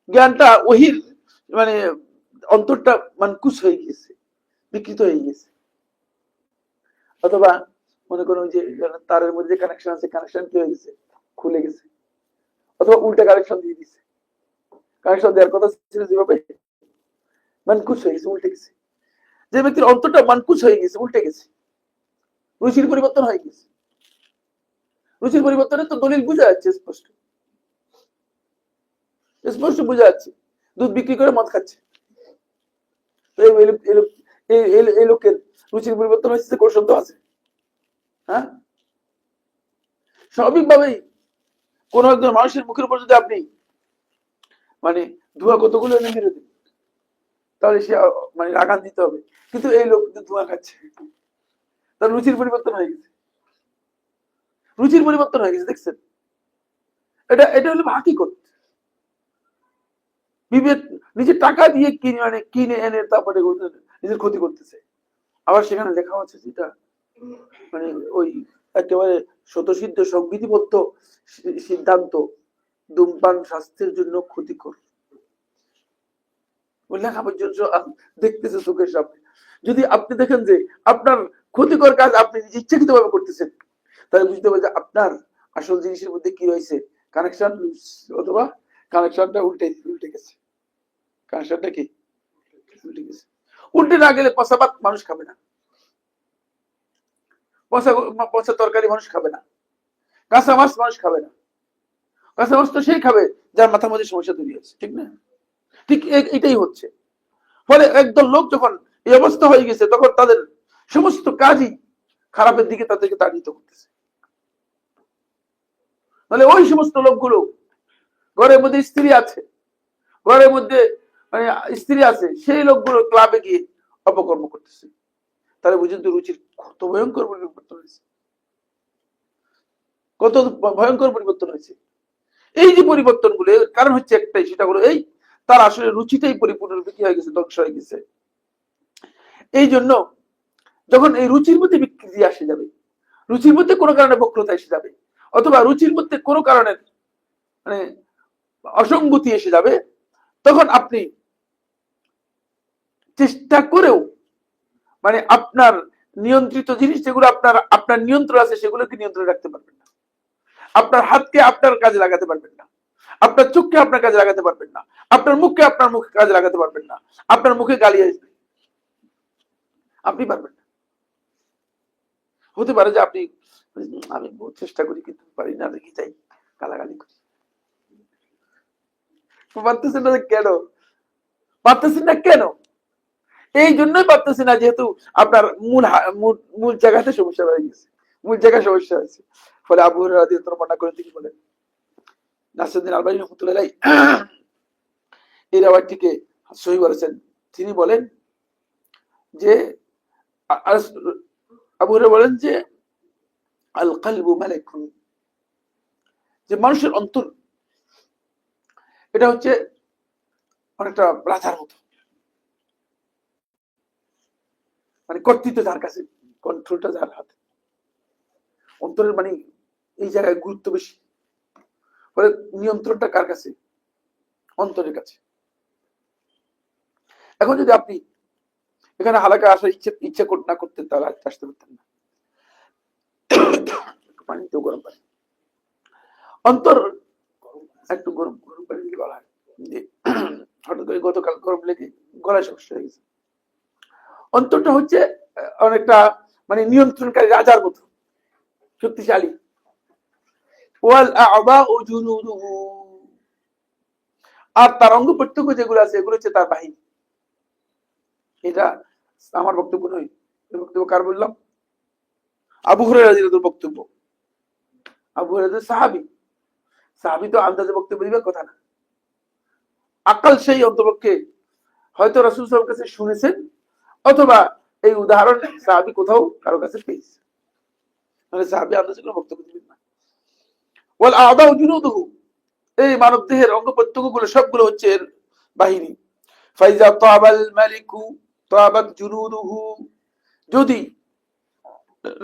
জ্ঞানটা ওহীর মানে অন্তরটা মানকুস হয়ে গিয়েছে, বিকৃত হয়ে গিয়েছে, অথবা মনে করুন যে তারের মধ্যে কানেকশন আছে, কানেকশন কি হয়ে গেছে, খুলে গেছে, অথবা উল্টা কানেকশন দিয়ে দিচ্ছে, কানেকশন দেওয়ার কথা ছিল যেভাবে মানকুস হয়ে গেছে, উল্টে গেছে। যে ব্যক্তির অন্তরটা মানকুস হয়ে গেছে, উল্টে গেছে, রুচির পরিবর্তন হয়ে গেছে। রুচির পরিবর্তনে তো দলিল বোঝা যাচ্ছে, স্পষ্ট স্পষ্ট বোঝা যাচ্ছে। দুধ বিক্রি করে মদ খাচ্ছে, এই লোকের রুচির পরিবর্তন হচ্ছে, কৌশল তো আছে। হ্যাঁ, স্বাভাবিকভাবেই কোন একজন মানুষের মুখের উপর যদি আপনি মানে ধোঁয়া কতগুলো এনে মেরে দিন, তাহলে সে মানে রাগান দিতে হবে। কিন্তু এই লোক ধোঁয়া খাচ্ছে, তার রুচির পরিবর্তন হয়ে গেছে। রুচির পরিবর্তন হয়ে গেছে, দেখছেন? এটা এটা হলো হাকিকত। বিবেক নিজের টাকা দিয়ে কিনে এনে তারপরে নিজের ক্ষতি করতেছে। আবার সেখানে লেখা হচ্ছে যেটা মানে ওই একেবারে স্বতঃসিদ্ধ সংবিধিবদ্ধ সিদ্ধান্ত, ধূমপান স্বাস্থ্যের জন্য ক্ষতিকর। ওই লেখা পর্যন্ত দেখতেছে চোখের সামনে। যদি আপনি দেখেন যে আপনার ক্ষতিকর কাজ আপনি ইচ্ছাকৃত ভাবে করতেছেন, তাহলে বুঝতে হবে যে আপনার আসল জিনিসের মধ্যে কি রয়েছে, কানেকশন লুজ, অথবা কানেকশনটা উল্টে গেছে। কানেকশনটা কি উল্টে গেছে। উল্টে না গেলে পচা ভাত মানুষ খাবে না, পচা তরকারি মানুষ খাবে না, কাঁচা মাছ মানুষ খাবে না। কাঁচা মাছ তো সেই খাবে যার মাথার মধ্যে সমস্যা তৈরি হচ্ছে, ঠিক না? ঠিক এটাই হচ্ছে। ফলে একদল লোক যখন এই অবস্থা হয়ে গেছে, তখন তাদের সমস্ত কাজই খারাপের দিকে তাদেরকে তাড়িত করতেছে। তাহলে ওই সমস্ত লোকগুলো, ঘরের মধ্যে স্ত্রী আছে, ঘরের মধ্যে মানে স্ত্রী আছে, সেই লোকগুলো ক্লাবে গিয়ে অপকর্ম করতেছে। তাহলে বুঝুন তো রুচির কত ভয়ঙ্কর পরিবর্তন হয়েছে, কত ভয়ঙ্কর পরিবর্তন হয়েছে। এই যে পরিবর্তন গুলো, কারণ হচ্ছে একটাই, সেটা হলো এই, তার আসলে রুচিটাই পরিপূর্ণরূপে কি হয়ে গেছে, ধ্বংস হয়ে গেছে। এই জন্য যখন এই রুচির মধ্যে বিকৃতি আসে যাবে, রুচির মধ্যে কোনো কারণে বক্রতা এসে যাবে, অথবা রুচির মধ্যে কোনো কারণে মানে অসঙ্গতি এসে যাবে, তখন আপনি চেষ্টা করেও মানে আপনার নিয়ন্ত্রিত জিনিস যেগুলো আপনার নিয়ন্ত্রণ আছে, সেগুলোকে নিয়ন্ত্রণে রাখতে পারবেন না। আপনার হাতকে আপনার কাজে লাগাতে পারবেন না, আপনার চোখকে আপনার কাজে লাগাতে পারবেন না, আপনার মুখকে আপনার মুখে কাজে লাগাতে পারবেন না। আপনার মুখে গালি আসবে, আপনি পারবেন না। হতে পারে যে আপনি, আমি বহুত চেষ্টা করি কিন্তু পারি না, দেখি যাই গালাগালি করি। পারতেছেন না কেন? পারতেছেন না কেন? এই জন্যই পারতেছি না, যেহেতু আপনার মূল জায়গাতে সমস্যা হয়ে গেছে, মূল জায়গায় সমস্যা হয়েছে। ফলে আবু হুরায়রা রাদিয়াল্লাহু আনহু মনে করেন, তিনি বলেন, নাসিরউদ্দিন আলবানী রাহমাতুল্লাহ এই রাওয়ায়াতটিকে সহিহ বলেছেন। তিনি বলেন যে আবু হুরায়রা বলেন যে আল কলবু মালাকুন, যে মানুষের অন্তর এটা হচ্ছে অনেকটা রাজার মতো, মানে কর্তৃত্ব যার কাছে, কন্ট্রোলটা যার হাতে। অন্তরের মানে এই জায়গায় গুরুত্ব বেশি, ফলে নিয়ন্ত্রণটা কার কাছে? অন্তরের কাছে। এখন যদি আপনি এখানে হালাকা আসার ইচ্ছা না করতেন, তাহলে আসতে পারতেন না। পানিতেও গরম পানি, অন্তর একটু গরম গরম পানি দিলে গলায়, হঠাৎ করে গতকাল গরম লেগে গলায় সমস্যা হয়ে গেছে। অন্তরটা হচ্ছে অনেকটা মানে নিয়ন্ত্রণকারী রাজার মতো শক্তিশালী। আর তার অঙ্গ প্রত্যঙ্গ যেগুলো আছে, এগুলো হচ্ছে তার বাহিনী। এটা আমার বক্তব্য নয়, বক্তব্য কার বললাম? আবু হুরায়রা রাদিয়াল্লাহু বক্তব্য। আবু হুরায়রা সাহাবী, সাহাবী তো আন্দাজে বক্তব্য দিবার কথা না। আকাল সেই অন্তপক্ষে হয়তো রাসূল সাল্লাল্লাহু আলাইহি ওয়াসাল্লামের কাছে শুনেছেন, অথবা এই উদাহরণ সাহাবী কোথাও কারো কাছে পেয়েছে, মানে সাহাবী আন্দাজে কোনো বক্তব্য দিবেন না। ওয়াল আ'দাউ জুনুদুহু, এই মানব দেহের অঙ্গ প্রত্যঙ্গগুলো সবগুলো হচ্ছে এর বাহিনী। ফাইজা তাবাল মালিকু তাবাত জুনুদুহু, যদি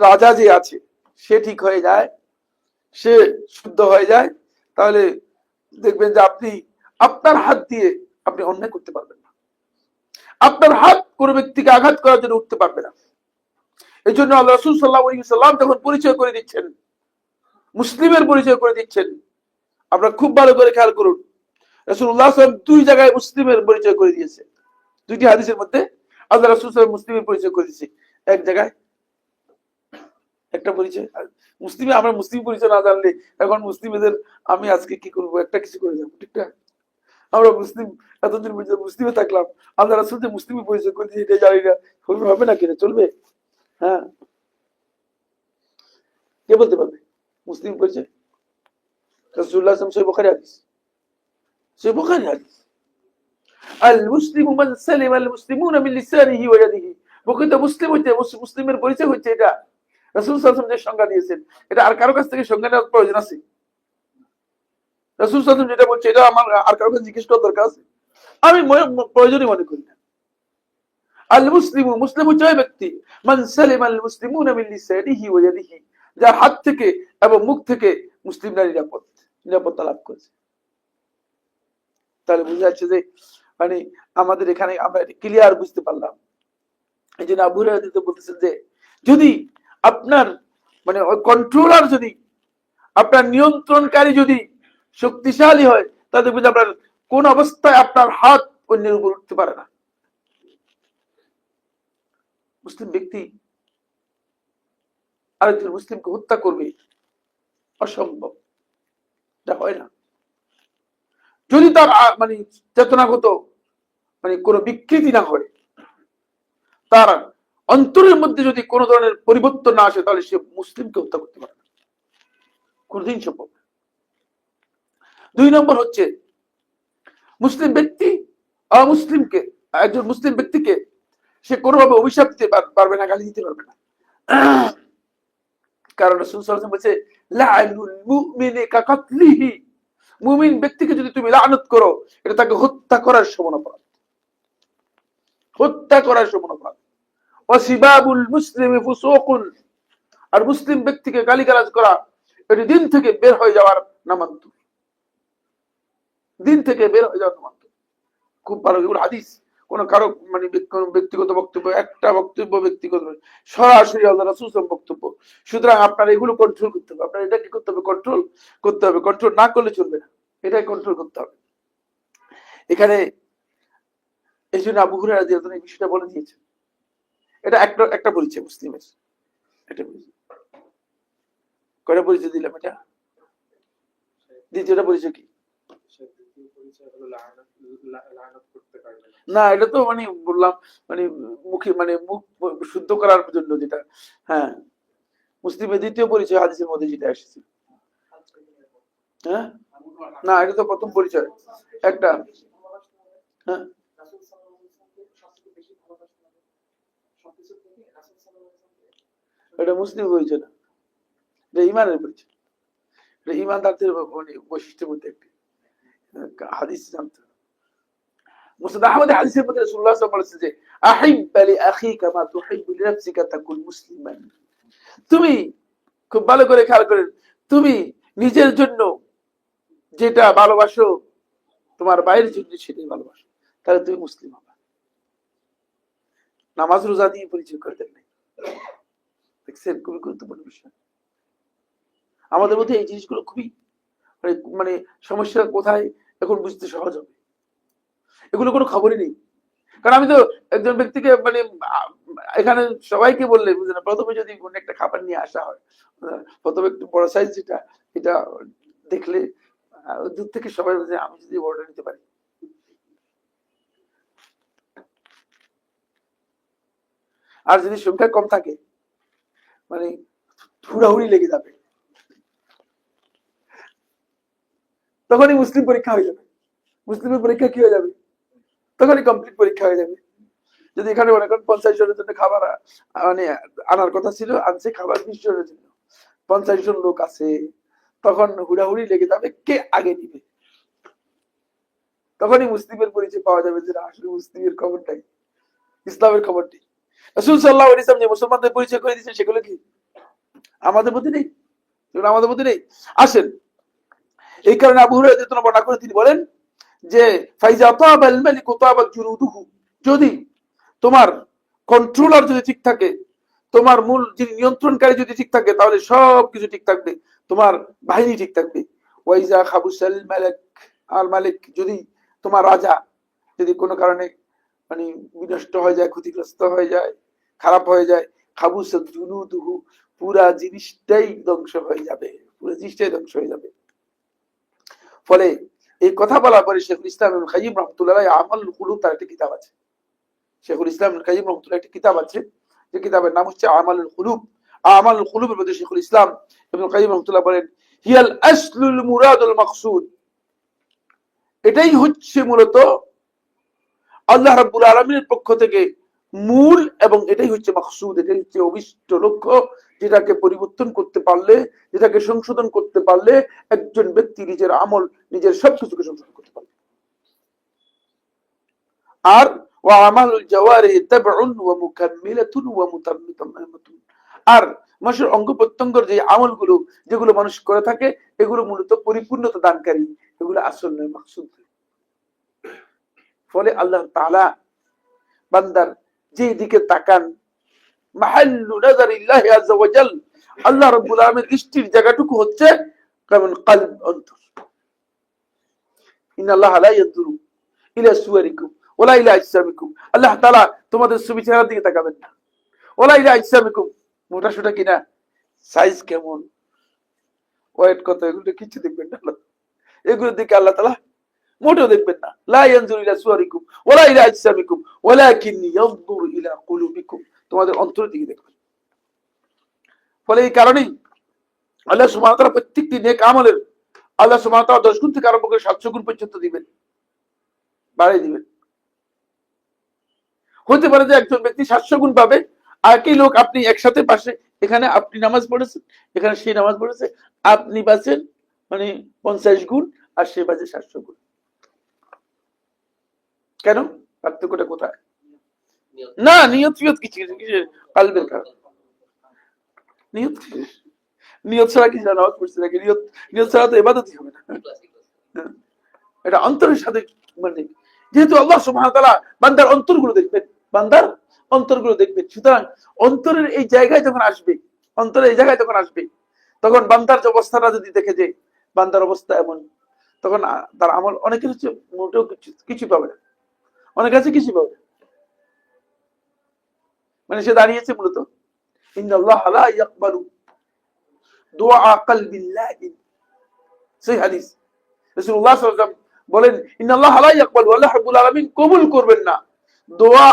রাজা যে আছে সে ঠিক হয়ে যায়, সে শুদ্ধ হয়ে যায়, তাহলে দেখবেন যে আপনি আপনার হাত দিয়ে আপনি অন্যায় করতে পারবেন না। আপনার হাত কোনো ব্যক্তিকে আঘাত করার জন্য উঠতে পারবে না। এই জন্য আল্লাহ রাসূল সাল্লাল্লাহু আলাইহি ওয়াসাল্লাম যখন পরিচয় করে দিচ্ছেন, মুসলিমের পরিচয় করে দিচ্ছেন, আপনারা খুব ভালো করে খেয়াল করুন, রাসূলুল্লাহ সাল্লাল্লাহু আলাইহি ওয়াসাল্লাম দুই জায়গায় মুসলিমের পরিচয় করে দিয়েছে। দুইটি হাদিসের মধ্যে আল্লাহ রাসূল সাল্লাল্লাহু আলাইহি ওয়াসাল্লাম মুসলিমের পরিচয় করে দিয়েছে। এক জায়গায় একটা পরিচয়। মুসলিমে আমরা মুসলিম পরিচয় না জানলে এখন মুসলিমদের আমি আজকে কি করবো, একটা কিছু করে যাবো, ঠিক না? আমরা মুসলিম এতদিন পর্যন্ত মুসলিমে থাকলাম, আল্লাহ রাসূল যে মুসলিমে পরিচয় করে দিয়ে এটা জানি না, হবে না কিনা চলবে? হ্যাঁ, কে বলতে পারবে মুসলিম পরিচয়? রাসূলুল্লাহ সাল্লাল্লাহু আলাইহি ওয়াসাল্লাম, সহিহ বুখারী হাদিস, সহিহ বুখারী হাদিস, আল মুসলিমু মান সালিমা আল মুসলিমুনা মিন লিসানিহি ওয়া ইয়াদিহি। প্রকৃত মুসলিম হইতে মুসলিমের পরিচয় হচ্ছে এটা। রাসূল সাল্লাল্লাহু আলাইহি ওয়াসাল্লাম যে সংজ্ঞা দিয়েছেন, এটা আর কারো কাছ থেকে সংজ্ঞা নেওয়ার প্রয়োজন আছে? রাসূল সাল্লাল্লাহু আলাইহি ওয়াসাল্লাম যেটা বলছে এটা আমার আর কারো কাছে জিজ্ঞেস করার দরকার আছে? আমি প্রয়োজনই মনে করি না। আল মুসলিমু, মুসলিম হচ্ছে ওই ব্যক্তি, মান সালিমা আল মুসলিমুনা মিন লিসানিহি ওয়া ইয়াদিহি, যার হাত থেকে এবং মুখ থেকে মুসলিমরা নিরাপত্তা লাভ করেছে। তাহলে বুঝা যাচ্ছে যে মানে আমাদের এখানে আমরা ক্লিয়ার বুঝতে পারলাম। এই জন্য আবু হুরায়রা বলতেছেন যে যদি আপনার মানে কন্ট্রোলার, যদি আপনার নিয়ন্ত্রণকারী যদি শক্তিশালী হয়, তাহলে বুঝে আপনার কোন অবস্থায় আপনার হাত অন্যের উপর উঠতে পারে না। মুসলিম ব্যক্তি আরেকজন মুসলিমকে হত্যা করবে, অসম্ভব, এটা হয় না। যদি তার মানে চেতনাগত মানে কোনো বিকৃতি না হয়, তার অন্তরের মধ্যে যদি কোনো ধরনের পরিবর্তন না আসে, তাহলে সে মুসলিমকে হত্যা করতে পারে না, কোনদিন সম্ভব না। 2 নম্বর হচ্ছে মুসলিম ব্যক্তি অমুসলিমকে, একজন মুসলিম ব্যক্তিকে সে কোনোভাবে অভিশাপ দিতে পারবে না, গালি দিতে পারবে না। কারণ রাসূল সাল্লাল্লাহু আলাইহি ওয়াসাল্লাম বলেছে লা'নুল মুমিনি কাকাতলিহি, মুমিন ব্যক্তিকে যদি তুমি লানত করো, এটা তাকে হত্যা করার সমান অপরাধ, হত্যা করার সমান অপরাধ। ওয়াসিবাবুল মুসলিমি ফুসুকুন, আর মুসলিম ব্যক্তিকে গালিগালাজ করা এটি দিন থেকে বের হয়ে যাওয়ার নামান্তর, দিন থেকে বের হয়ে যাওয়ার নামান্তর। খুব ভালো, এগুলো হাদিস, কোন কারো মানে ব্যক্তিগত বক্তব্য, একটা বক্তব্য ব্যক্তিগত, সরাসরি আল্লাহ রাসূল বক্তব্য। সুতরাং আপনার এগুলো কন্ট্রোল করতে হবে, আপনার এটা কি করতে হবে, কন্ট্রোল করতে হবে। কন্ট্রোল না করলে চলবে না, এটাই কন্ট্রোল করতে হবে। এখানে এই জন্য আবু হুরায়রা রাদিয়াল্লাহু আনহু এই বিষয়টা বলে দিয়েছেন। এটা একটা পরিচয় মুসলিমের, এটা কয়টা পরিচয় দিলাম? এটা দ্বিতীয়টা পরিচয় কি? না, এটা তো মানে বললাম মানে মুখে মানে মুখ শুদ্ধ করার জন্য যেটা। হ্যাঁ, মুসলিমের দ্বিতীয় পরিচয় হাদিসের মধ্যে যেটা এসেছে। হ্যাঁ, না, এটা তো প্রথম পরিচয় একটা। হ্যাঁ, এটা মুসলিম পরিচয় না, এটা ইমানের পরিচয়। এটা ইমানদারদের মানে বৈশিষ্ট্যের মধ্যে একটি হাদিস জানতে। মুসনাদ আহমদ হাদিসের মধ্যে রাসূলুল্লাহ সাল্লাল্লাহু আলাইহি ওয়াসাল্লাম বলেছেন যে আহিব্বা লিআখিকা মা তুহিব্বু লিনাফসিকা তাকুন মুসলিমান। তুমি খুব ভালো করে খেয়াল করেন, তুমি নিজের জন্য যেটা ভালোবাসো, তোমার ভাইয়ের জন্য সেটাই ভালোবাসো, তাহলে তুমি মুসলিম হবে। নামাজ রোজা দিয়ে পরিচয় করে দেন নাই, দেখছেন? খুবই গুরুত্বপূর্ণ বিষয়। আমাদের মধ্যে এই জিনিসগুলো খুবই মানে সমস্যা কোথায় এখন বুঝতে সহজ হবে। এগুলো কোনো খবরই নেই। কারণ আমি তো একজন ব্যক্তিকে মানে এখানে সবাইকে বললে বুঝে না, প্রথমে যদি কোনো একটা খাবার নিয়ে আসা হয়, প্রথমে একটু বড় সাইজ যেটা, এটা দেখলে দূর থেকে সবাই বলছে আমি যদি বড়টা নিতে পারি। আর যদি সংখ্যা কম থাকে মানে হুড়াহুড়ি লেগে যাবে, তখনই মুসলিম পরীক্ষা হয়ে যাবে। মুসলিমের পরীক্ষা কি হয়ে যাবে? তখনই কমপ্লিট পরীক্ষা হয়ে যাবে। যদি এখানে মনে করেন 50 জনের জন্য খাবার মানে আনার কথা ছিল, আনছে খাবার 20 জনের জন্য, 50 জন লোক আছে, তখন হুড়াহুড়ি লেগে যাবে কে আগে নিবে। তখনই মুসলিমের পরিচয় পাওয়া যাবে যে আসলে মুসলিমের খবরটাই, ইসলামের খবরটি। রাসূল সাল্লাল্লাহু আলাইহি ওয়াসাল্লাম যে মুসলমানদের পরিচয় করে দিয়েছেন, সেগুলো কি আমাদের মধ্যে নেই? সেগুলো আমাদের মধ্যে নেই। আসেন, এই কারণে আবু হুরায়রা রাদিয়াল্লাহু আনহু বর্ণনা করে তিনি বলেন যে ফাইজা তাবাল মালিকু তাবাত জুনুদুহু, যদি তোমার কন্ট্রোলার যদি ঠিক থাকে, তোমার মূল যিনি নিয়ন্ত্রণকারী যদি ঠিক থাকে, তাহলে সবকিছু ঠিক থাকবে, তোমার বাহিনী ঠিক থাকবে। ওয়াইজা খাবুসাল মালিক, আর মালিক যদি তোমার রাজা যদি কোনো কারণে মানে বিনষ্ট হয়ে যায়, ক্ষতিগ্রস্ত হয়ে যায়, খারাপ হয়ে যায়, খাবুসাল জুনুদুহু, পুরা জিনিসটাই ধ্বংস হয়ে যাবে, পুরো জিনিসটাই ধ্বংস হয়ে যাবে। ফলে এই কথা বলার পরে শেখুল ইসলাম ইবনুল কাইয়্যিম রাহমাতুল্লাহ আলাইহি আমালুল কুলুব তার একটা কিতাব আছে। শেখুল ইসলাম ইবনুল কাইয়্যিম রাহমাতুল্লাহ একটা কিতাব আছে, যে কিতাবের নাম হচ্ছে আমালুল কুলুব। আমালুল কুলুবের মধ্যে শেখুল ইসলাম ইবনুল কাইয়্যিম রাহমাতুল্লাহ বলেন, হিয়াল আসলুল মুরাদুল মাকসুদ, এটাই হচ্ছে মূলত আল্লাহ রাব্বুল আলামিনের পক্ষ থেকে মূল, এবং এটাই হচ্ছে মাকসুদ, এটাই হচ্ছে অভিষ্ট লক্ষ্য, যেটাকে পরিবর্তন করতে পারলে, যেটাকে সংশোধন করতে পারলে একজন ব্যক্তি নিজের আমল, নিজের সবকিছুকে সংশোধন করতে পারবে। আর ওয়া আমালুল জাওয়ারিহি তাবউন ওয়া মুকাম্মিলাতুন ওয়া মুতাম্মিমাতুন, আর মানুষের অঙ্গ প্রত্যঙ্গের যে আমলগুলো যেগুলো মানুষ করে থাকে, এগুলো মূলত পরিপূর্ণতা দানকারী, এগুলো আসল নয়, মাকসুদ। ফলে আল্লাহ তাআলা বান্দার যে দিকে তাকান, মাহাল্লু নাযারিল্লাহি আযজা ওয়া জাল, আল্লাহ রাব্বুল আলামিনের দৃষ্টির জায়গাটুকু হচ্ছে কেমন কলব, অন্তর। ইন্নাল্লাহা লা ইয়ানজুরু ইলা সুওয়ারিকুম ওয়ালা ইলা আজসামিকুম, আল্লাহ তাআলা তোমাদের ছবি চেহারার দিকে তাকাবেন না, ওয়ালা ইলা আজসামিকুম, মোটা সোটা কিনা, সাইজ কেমন, ওয়েট কত, এগুলো কিছু দেখবেন না। এগুলোর দিকে আল্লাহ তাআলা মোটেও দেখবেন না। লা ইয়ানজুরু ইলা সুওয়ারিকুম ওয়ালা ইলা আজসামিকুম ওয়ালাকিন ইয়ানজুরু ইলা কুলুবিকুম, তোমাদের অন্তরের দিকে দেখবেন। ফলে এই কারণেই আল্লাহ সুবহানাহু ওয়া তাআলা প্রত্যেকটি নেক আমলের আল্লাহ সুবহানাহু ওয়া তাআলা 10 গুণ থেকে আরম্ভ করে 700 গুণ পর্যন্ত দিবেন, বাড়িয়ে দিবেন। হতে পারে যে একজন ব্যক্তি 700 গুণ পাবে, একই লোক আপনি একসাথে পাশে, এখানে আপনি নামাজ পড়েছেন, এখানে সে নামাজ পড়েছে, আপনি পাচ্ছেন মানে 50 গুণ, আর সে পাচ্ছে 700 গুণ। কেন? পার্থক্যটা কোথায়? না, নিয়ত ফিয়ত কিছু কালবের কারণ। নিয়ত নিয়ত ছাড়া কি নামাজ পড়ছে নাকি? নিয়ত নিয়ত ছাড়া তো ইবাদতই হবে না। এটা অন্তরের সাথে, মানে যেহেতু আল্লাহ সুবহানাহু ওয়া তাআলা বান্দার অন্তরগুলো দেখবেন, বান্দার অন্তরগুলো দেখবেন, সুতরাং অন্তরের এই জায়গায় যখন আসবে, অন্তরের এই জায়গায় যখন আসবে, তখন বান্দার যে অবস্থাটা যদি দেখে যে বান্দার অবস্থা এমন, তখন তার আমল অনেকের হচ্ছে মোটেও কিছু পাবে না, অনেক কাছে কিছু পাবে না। মানে সে দাঁড়িয়েছে মূলত ইন্নাল্লাহা লা ইয়াকবালু দুআ কলবিল্লাহি, সেই হাদিস রাসূলুল্লাহ সাল্লাল্লাহু আলাইহি ওয়াসাল্লাম বলেন, ইন্নাল্লাহা লা ইয়াকবালু, আল্লাহ রাব্বুল আলামিন কবুল করবেন না দুআ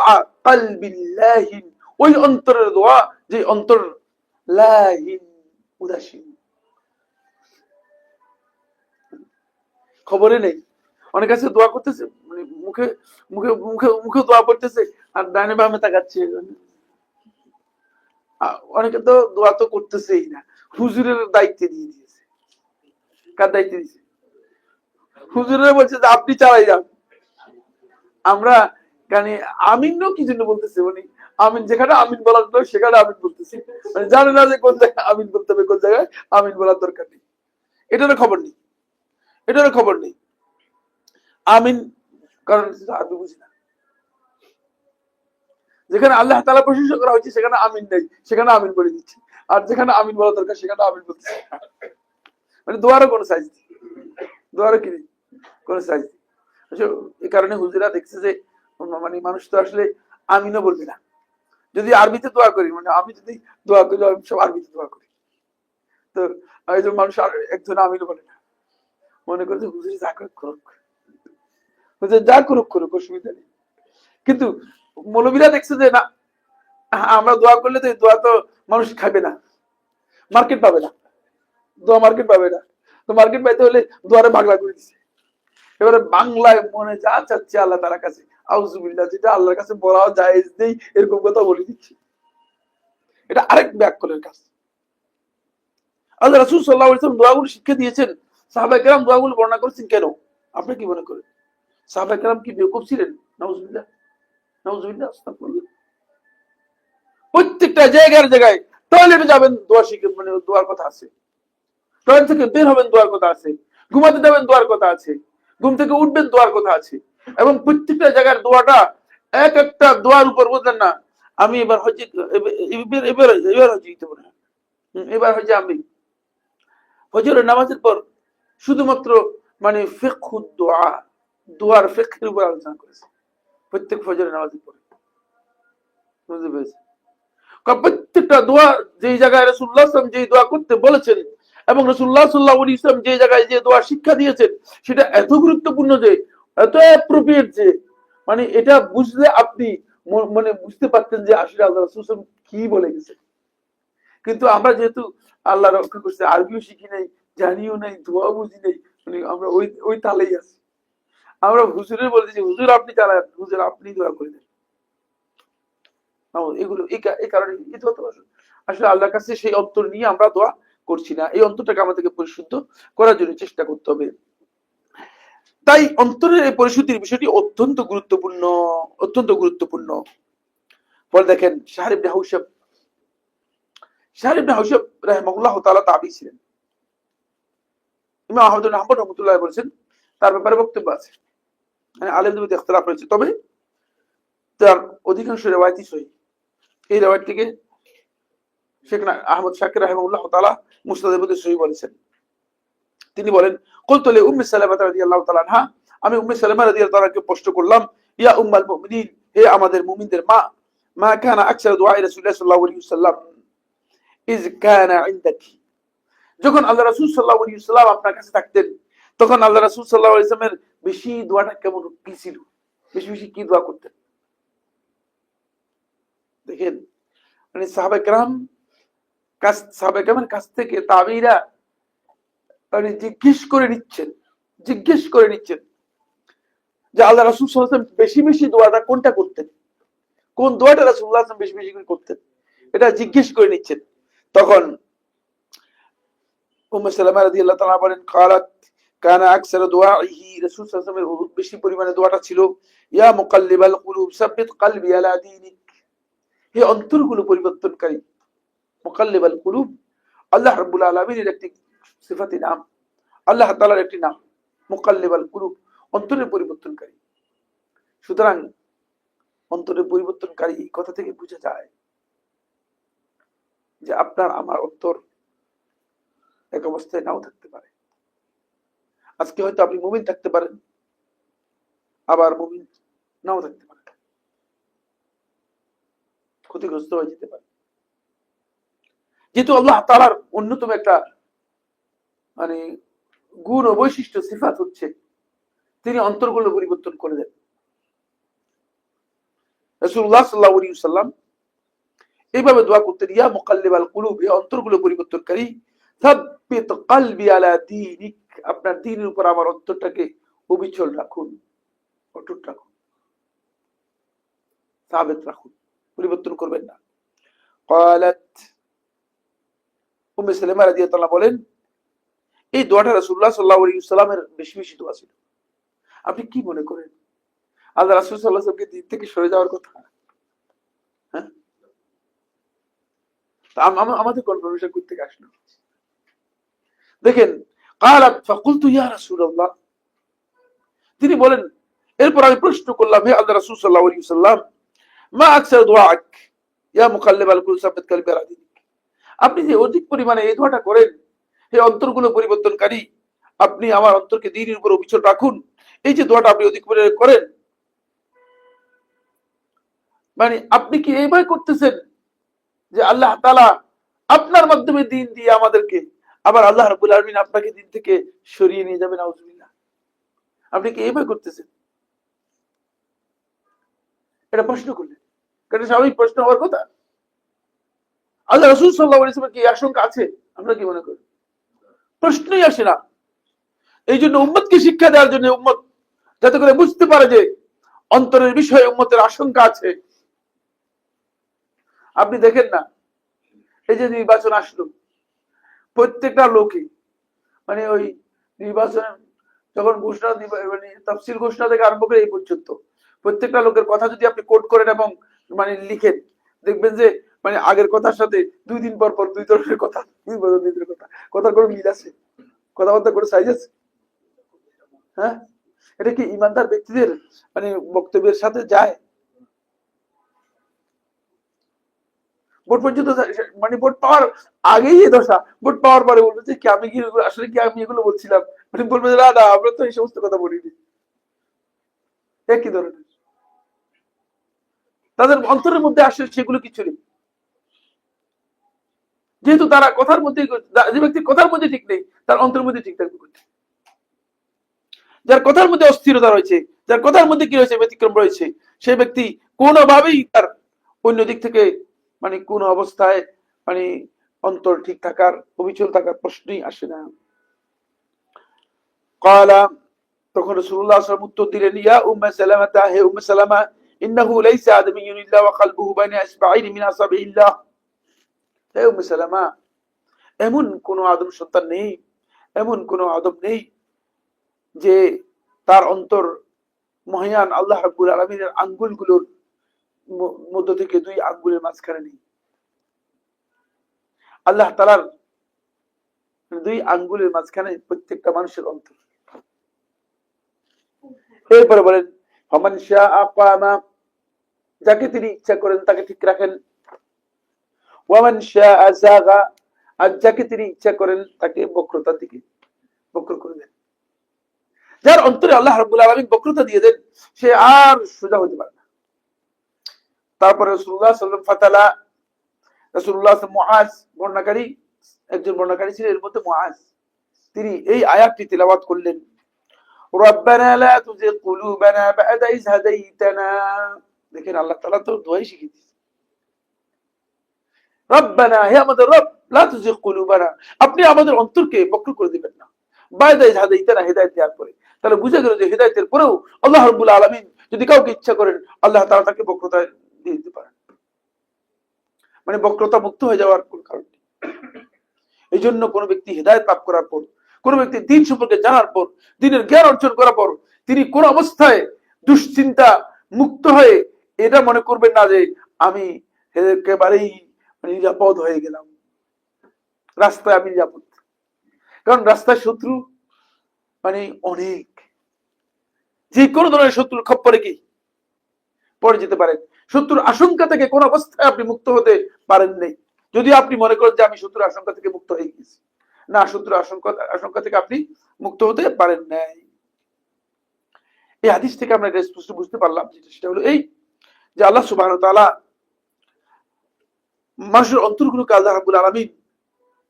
কলবিল্লাহি, ওই অন্তরের দোয়া যে অন্তর লাহিন, উদাসীন, খবরে নেই। অনেক কাছে দোয়া করতেছে, মানে মুখে মুখে মুখে মুখে দোয়া করতেছে, আর ডানে বামে তাকাচ্ছে। অনেকে তো দোয়া তো করতেছেই না, হুজুরের দায়িত্বে দিয়ে দিয়েছে। কার দায়িত্বে দিয়েছে? হুজুরের বলছে যে আপনি চালাই যান। আমরা মানে আমিনও কি জন্য বলতেছে, মানে আমিন যেখানে আমিন বলার দরকার সেখানে আমিন বলতেছি, মানে জানে না যে কোন জায়গায় আমিন বলতে হবে, কোন জায়গায় আমিন বলার দরকার নেই। এটারও খবর নেই, এটারও খবর নেই। আমিন কারণ আরবি বুঝি না। যেখানে আল্লাহ তাআলা প্রশংসা করা হয়েছে সেখানে আমিন নেই, সেখানে আমিন বলে দিচ্ছি, আর যেখানে আমিন বলা দরকার সেখানে আমিন বলতেছি। মানে দোয়ারও কোনো সাইজ নেই, দোয়ারও কি নেই, কোনো সাইজ নেই। এই কারণে হুজুরা দেখছে যে মানে মানুষ তো আসলে আমিনও বলবে না। যদি আরবিতে দোয়া করি, মানে আমি যদি দোয়া করি আমি সব আরবিতে দোয়া করি, তো একজন মানুষ একজন আমিনও বলে না, মনে করে যে হুজুর যা করুক করুক, হুজুর যা করুক করুক, অসুবিধা নেই। কিন্তু মৌলবীরা দেখছে যে না, আমরা দোয়া করলে তো দোয়া তো মানুষ খাবে না, মার্কেট পাবে না, দোয়া মার্কেট পাবে না, তো মার্কেট পাইতে হলে দোয়ারে বাংলা করে দিচ্ছে। এবারে বাংলায় মনে যা চাচ্ছে আল্লাহ তাআলার কাছে, আউযুবিল্লাহ, যেটা আল্লাহর কাছে বলা জায়েজ নেই এরকম কথা বলে দিচ্ছে। এটা আরেক ব্যাককলের কাজ। আল্লাহ রাসূল সাল্লাল্লাহু আলাইহি ওয়াসাল্লাম দোয়াগুলো শিক্ষা দিয়েছেন, সাহাবায়ে কেরাম দোয়াগুলো বর্ণনা করেছেন। কেন? আপনি কি মনে করেন সাহাবায়ে কেরাম কি বেওকুফ ছিলেন? নাউযুবিল্লাহ, নাউযুবিল্লাহ, আস্তাগফিরুল্লাহ। প্রত্যেকটা জায়গায় টয়লেটে যাবেন দোয়া শিখে, মানে দোয়ার কথা আছে। টয়লেট থেকে বের হবেন দোয়ার কথা আছে, ঘুমাতে যাবেন দোয়ার কথা আছে, ঘুম থেকে উঠবেন দোয়ার কথা আছে। এবং প্রত্যেকটা জায়গার দোয়াটা এক একটা দোয়ার উপর, বুঝলেন না? আমি এবার হচ্ছে এবার হচ্ছে দিতে পারি, এবার হচ্ছে আমি ফজরের নামাজের পর শুধুমাত্র মানে ফিকহুদ দোয়া, দোয়ার ফিকহের উপর আলোচনা করেছে প্রত্যেক ফজরের নামাজের পরে, বুঝতে পেরেছি? প্রত্যেকটা দোয়া যেই জায়গায় রাসূলুল্লাহ সাল্লাল্লাহু আলাইহি ওয়াসাল্লাম যেই দোয়া করতে বলেছেন এবং রাসূলুল্লাহ সাল্লাল্লাহু আলাইহি ওয়াসাল্লাম যে জায়গায় যে দোয়া শিক্ষা দিয়েছেন সেটা এত গুরুত্বপূর্ণ যে এত অ্যাপ্রোপ্রিয়েট যে মানে এটা বুঝলে আপনি মানে বুঝতে পারতেন যে আসলে আল্লাহ রাসূল সাল্লাল্লাহু আলাইহি ওয়াসাল্লাম কি বলে গেছেন। কিন্তু আমরা যেহেতু আল্লাহ রক্ষা করছে আরবিও শিখি নাই, জানিও নাই, দোয়া বুঝি নাই, মানে আমরা ওই ওই তালেই আছি। আমরা হুজুরের বলতেছি হুজুর আপনি চালান, হুজুর আপনি দোয়া করে দেন। এগুলো এই কারণে আসলে আল্লাহর কাছে সেই অন্তর নিয়ে আমরা দোয়া করছি না। এই অন্তরটাকে আমাদেরকে পরিশুদ্ধ করার জন্য চেষ্টা করতে হবে। তাই অন্তরের এই পরিশুদ্ধির বিষয়টি অত্যন্ত গুরুত্বপূর্ণ, অত্যন্ত গুরুত্বপূর্ণ। পরে দেখেন শাহর ইবনে হাওশাব রাহিমাহুল্লাহ তাআলা তাবী ছিলেন। ইমাম আহমদ বিন হাম্বল রাহমাতুল্লাহ বলেছেন তার ব্যাপারে বক্তব্য আছে, মানে আলেমদের মধ্যে ইখতিলাফ রয়েছে, তবে তার অধিকাংশ রিওয়ায়াতই সহিহ। এই রিওয়ায়াত থেকে শেখ আহমদ শাকির রাহিমাহুল্লাহ তাআলা মুসনাদের মধ্যে সহিহ বলেছেন। তিনি বলেন কুলতু লি উম্মি সালামা রাদিয়াল্লাহু তাআলা আনহা, আমি উম্মে সালামা রাদিয়াল্লাহু তাআলাকে প্রশ্ন করলাম, ইয়া উম্মাল মুমিনিন, হে আমাদের মুমিনদের মা, মা কানা আকসার দুআ রাসূলুল্লাহ সাল্লাল্লাহু আলাইহি ওয়াসাল্লাম ইজ কানা ইনদাকি, যখন আল্লাহ রাসূল সাল্লাল্লাহু আলাইহি ওয়াসাল্লাম আপনার কাছে থাকতেন তখন আল্লাহ রাসূল সাল্লাল্লাহু আলাইহি ওয়াসাল্লামের বেশি দোয়াটা কেমন কি ছিল, বেশি বেশি কি দোয়া করতেন? দেখেন মানে সাহাবায়ে কেরামের কাছ থেকে তাবেঈরা মানে জিজ্ঞেস করে নিচ্ছেন যে আল্লাহ রাসূল সাল্লাল্লাহু আলাইহি ওয়াসাল্লাম বেশি বেশি দোয়াটা কোনটা করতেন, কোন দোয়াটা রাসূলুল্লাহ সাল্লাল্লাহু আলাইহি ওয়াসাল্লাম বেশি বেশি করে করতেন, এটা জিজ্ঞেস করে নিচ্ছেন। তখন উম্মে সালামা রাদিয়াল্লাহু তাআলা বলেন قالت كان اكثر دعائه রাসূল সাল্লাল্লাহু আলাইহি ওয়াসাল্লামের বেশি পরিমাণে দোয়াটা ছিল ইয়া মুকাল্লিবাল কুলুব সাব্বিত কলবি আলা দীনিক, হে অন্তরগুলো পরিবর্তনকারী। মুকাল্লিবাল কুলুব আল্লাহ রাব্বুল আলামিনের একটি সিফাতি নাম, আল্লাহ তাআলার একটি নাম মুকাল্লিবাল কুলুব, অন্তরের পরিবর্তনকারী। সুতরাং অন্তরের পরিবর্তনকারী এই কথা থেকে বোঝা যায় যে আপনার আমার অন্তর এক অবস্থায় নাও থাকতে পারে। আজকে হয়তো আপনি মুমিন থাকতে পারেন, আবার মুমিন নাও থাকতে পারেন, ক্ষতিগ্রস্ত হয়ে যেতে পারে। যেহেতু আল্লাহ তাআলার অন্যতম একটা মানে গুণ ও বৈশিষ্ট্য সিফাত হচ্ছে তিনি অন্তরগুলো পরিবর্তন করে দেন। রাসূলুল্লাহ সাল্লাল্লাহু আলাইহি ওয়াসাল্লাম এইভাবে দোয়া করতেন, ইয়া মুকাল্লিবাল কুলুব, হে অন্তরগুলো পরিবর্তনকারী, সাব্বিত কলবি আলা দীনিক, আপনার দ্বীনের উপর আমার অন্তরটাকে অবিচল রাখুন, অটুট রাখুন, সাবিত রাখুন, পরিবর্তন করবেন না। ক্বালাত উম্মে সালামা রাদিয়াল্লাহু তাআলা বলেন এই দোয়াটা রাসূলুল্লাহ সাল্লাল্লাহু আলাইহি ওয়াসাল্লামের বেশি বেশি দোয়া ছিল। আপনি কি মনে করেন আল্লাহ রাসূল সাল্লাল্লাহু আলাইহি ওয়াসাল্লামকে দিন থেকে সরে যাওয়ার কথা? হ্যাঁ, আমাদের কনফার্মেশন করতে থেকে আসলো। দেখেন قالت فقلت يا رسول الله, তিনি বলেন এরপর আমি প্রশ্ন করলাম, হে আল্লাহ রাসূল সাল্লাল্লাহু আলাইহি ওয়াসাল্লাম, মা আকসার দুআক ইয়া মুকাল্লিবাল কুলুব সাব্বিত কলবি আলা দীনিক, আপনি যে অধিক পরিমাণে এই দোয়াটা করেন, হে অন্তরগুলো পরিবর্তনকারী, আপনি আমার অন্তরকে দ্বীনের উপর অবিচল রাখুন, এই যে দোয়াটা আপনি অধিক পরিমাণে করেন, মানে আপনি কি এইভাবে করতেছেন যে আল্লাহ তাআলা আপনার মাধ্যমে দ্বীন দিয়ে আমাদেরকে আবার আল্লাহ রাব্বুল আলামিন আপনাকে দ্বীন থেকে সরিয়ে নিয়ে যাবেন? আউযুবিল্লাহ, আপনি কি এইভাবে করতেছেন? এটা প্রশ্ন করলেন, এটা স্বাভাবিক প্রশ্ন হওয়ার কথা। আল্লাহ রাসূল সাল্লাল্লাহু আলাইহি ওয়াসাল্লাম কি আশঙ্কা আছে? আমরা কি মনে করি? প্রশ্নই আসে না। এই জন্য উম্মতকে শিক্ষা দেওয়ার জন্য, উম্মত যাতে করে বুঝতে পারে যে অন্তরের বিষয়ে উম্মতের আশঙ্কা আছে। আপনি দেখেন না এই যে নির্বাচন আসলো, প্রত্যেকটা লোকই মানে ওই নির্বাচন যখন ঘোষণা মানে তাফসীর ঘোষণা থেকে আরম্ভ করে এই পর্যন্ত প্রত্যেকটা লোকের কথা যদি আপনি কোট করেন এবং মানে লিখেন, দেখবেন যে মানে আগের কথার সাথে 2 দিন পর পর দুই ধরনের কথা, কথার কোনো মিল আছে? কথাবার্তা করে সাইজ আছে? হ্যাঁ, এটা কি ইমানদার ব্যক্তিদের মানে বক্তব্যের সাথে যায়? ভোট পর্যন্ত মানে ভোট পাওয়ার আগেই এই দশা, ভোট পাওয়ার পরে বলবে যে কি আমি কি আসলে কি আমি এগুলো বলছিলাম, মানে বলবে যে না আমরা তো এই সমস্ত কথা বলিনি। একই ধরনের তাদের অন্তরের মধ্যে আসলে সেগুলো কিছু নেই। যেহেতু তারা কথার মধ্যে, যে ব্যক্তির কথার মধ্যে ঠিক নেই তার অন্তরের মধ্যে ঠিক থাকবে। যার কথার মধ্যে অস্থিরতা রয়েছে, যার কথার মধ্যে কি রয়েছে, ব্যতিক্রম রয়েছে, সেই ব্যক্তি কোনোভাবেই তার অন্য দিক থেকে কোন অবস্থায় অন্তর ঠিক থাকার, অবিচল থাকার প্রশ্নই আসে না। ক্বালা, তখন রাসূলুল্লাহ সাল্লাল্লাহু আলাইহি ওয়াসাল্লাম উত্তর দিলেন, ইয়া উম্মে সালামা, হে উম্মে সালামা, ইন্নাহু লাইসা আদমিয়্যুন ইল্লা ওয়া কলবুহু বাইনা ইসবাঈনি মিন আসাবিল্লাহ। হে উম্মে সালামা, এমন কোন আদম সন্তান নেই, এমন কোন আদম নেই যে তার অন্তর মহান আল্লাহ রাব্বুল আলামিনের আঙ্গুলগুলোর মধ্য থেকে 2 আঙ্গুলের মাঝখানে নেই। আল্লাহ তাআলার 2 আঙ্গুলের মাঝখানে প্রত্যেকটা মানুষের অন্তর। এরপরে বলেন, ফামান শাআ কামা, যাকে তিনি ইচ্ছা করেন তাকে ঠিক রাখেন, ওয়ামান শাআ যাগা, আর যাকে তিনি ইচ্ছা করেন তাকে বক্রতার দিকে বক্র করে দেন। যার অন্তরে আল্লাহ রাব্বুল আলামিন বক্রতা দিয়ে দেন, সে আর সোজা হতে পারে না। তারপরে রাসূলুল্লাহ সাল্লাল্লাহু আলাইহি ওয়াসাল্লাম ফাতালা, রাসূলুল্লাহ মুআজ বর্ণনাকারী, একজন বর্ণনাকারী ছিলেন, এর মধ্যে মুআজ, তিনি এই আয়াতটি তেলাওয়াত করলেন, রব্বানা লা তুযিগ কুলুবানা বা'দা ইয হাদাইতানা। দেখেন আল্লাহ তাআলা তো দোয়াই শিখিয়ে দিয়েছেন, রব্বানা, হে আমাদের রব, লা তুযিগ কুলুবানা, আপনি আমাদের অন্তরকে বক্র করে দিবেন না, বা'দা ইয হাদাইতানা, হেদায়েত দেওয়ার পরে। তাহলে বুঝা গেল যে হেদায়েতের পরেও আল্লাহ রাব্বুল আলামিন যদি কাউকে ইচ্ছা করেন, আল্লাহ তাআলা তাকে বক্রতা দিয়ে দিতে পারেন, বক্রতা মুক্ত হয়ে যাওয়ার কোন কারণ নেই। এই জন্য কোন ব্যক্তি হেদায়েত লাভ করার পর, কোন ব্যক্তি দ্বীন সম্পর্কে জানার পর, দ্বীনের জ্ঞান অর্জন করার পর, তিনি কোন অবস্থায় দুশ্চিন্তা মুক্ত হয়ে এটা মনে করবেন না যে আমি একেবারেই নিরাপদ হয়ে গেলাম, রাস্তায় আমি নিরাপদ। কারণ রাস্তায় শত্রু অনেক, যে কোনো ধরনের শত্রুর খপ্পরে কি পড়ে যেতে পারেন। শত্রুর আশঙ্কা থেকে কোন অবস্থায় আপনি মুক্ত হতে পারেন নাই। যদি আপনি মনে করেন যে আমি শত্রুর আশঙ্কা থেকে মুক্ত হয়ে গেছি, না, শত্রুর আশঙ্কা থেকে আপনি মুক্ত হতে পারেন নাই। এই হাদিস থেকে আমরা স্পষ্ট বুঝতে পারলাম, সেটা হলো এই যে আল্লাহ সুবহানাহু ওয়া তাআলা মানুষের অন্তরগুলোকে আল্লাহ রাব্বুল আলামিন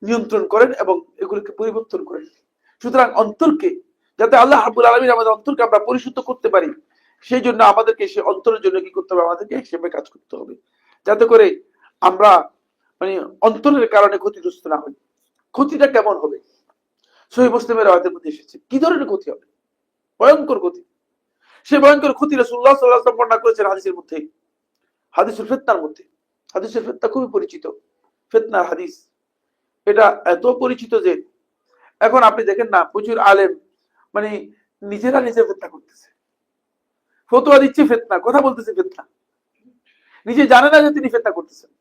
নিয়ন্ত্রণ করেন এবং এগুলোকে পরিবর্তন করেন। সুতরাং অন্তরকে যাতে আল্লাহ রাব্বুল আলামিন আমাদের অন্তরকে আমরা পরিশুদ্ধ করতে পারি, সেই জন্য আমাদেরকে সে অন্তরের জন্য কি করতে হবে, আমাদেরকে সেভাবে কাজ করতে হবে, যাতে করে আমরা অন্তরের কারণে ক্ষতিগ্রস্ত না হই। ক্ষতিটা কেমন হবে? সহিহ মুসলিমের রাওয়ায়াতের মধ্যে এসেছে কি ধরনের ক্ষতি হবে, ভয়ঙ্কর ক্ষতি। সেই ভয়ঙ্কর ক্ষতি রাসূলুল্লাহ সাল্লাল্লাহু আলাইহি ওয়াসাল্লাম বর্ণনা করেছেন হাদিসের মধ্যে, হাদিসুল ফিতনার মধ্যে। হাদিসের ফিতনা খুবই পরিচিত, ফিতনার হাদিস এটা এত পরিচিত যে এখন আপনি দেখেন না, প্রচুর আলেম নিজেরা নিজে ফিতনা করতেছে, ফতোয়া দিচ্ছে ফিতনা, কথা বলতেছে ফিতনা, নিজে জানে না যে তিনি ফিতনা করতেছেন।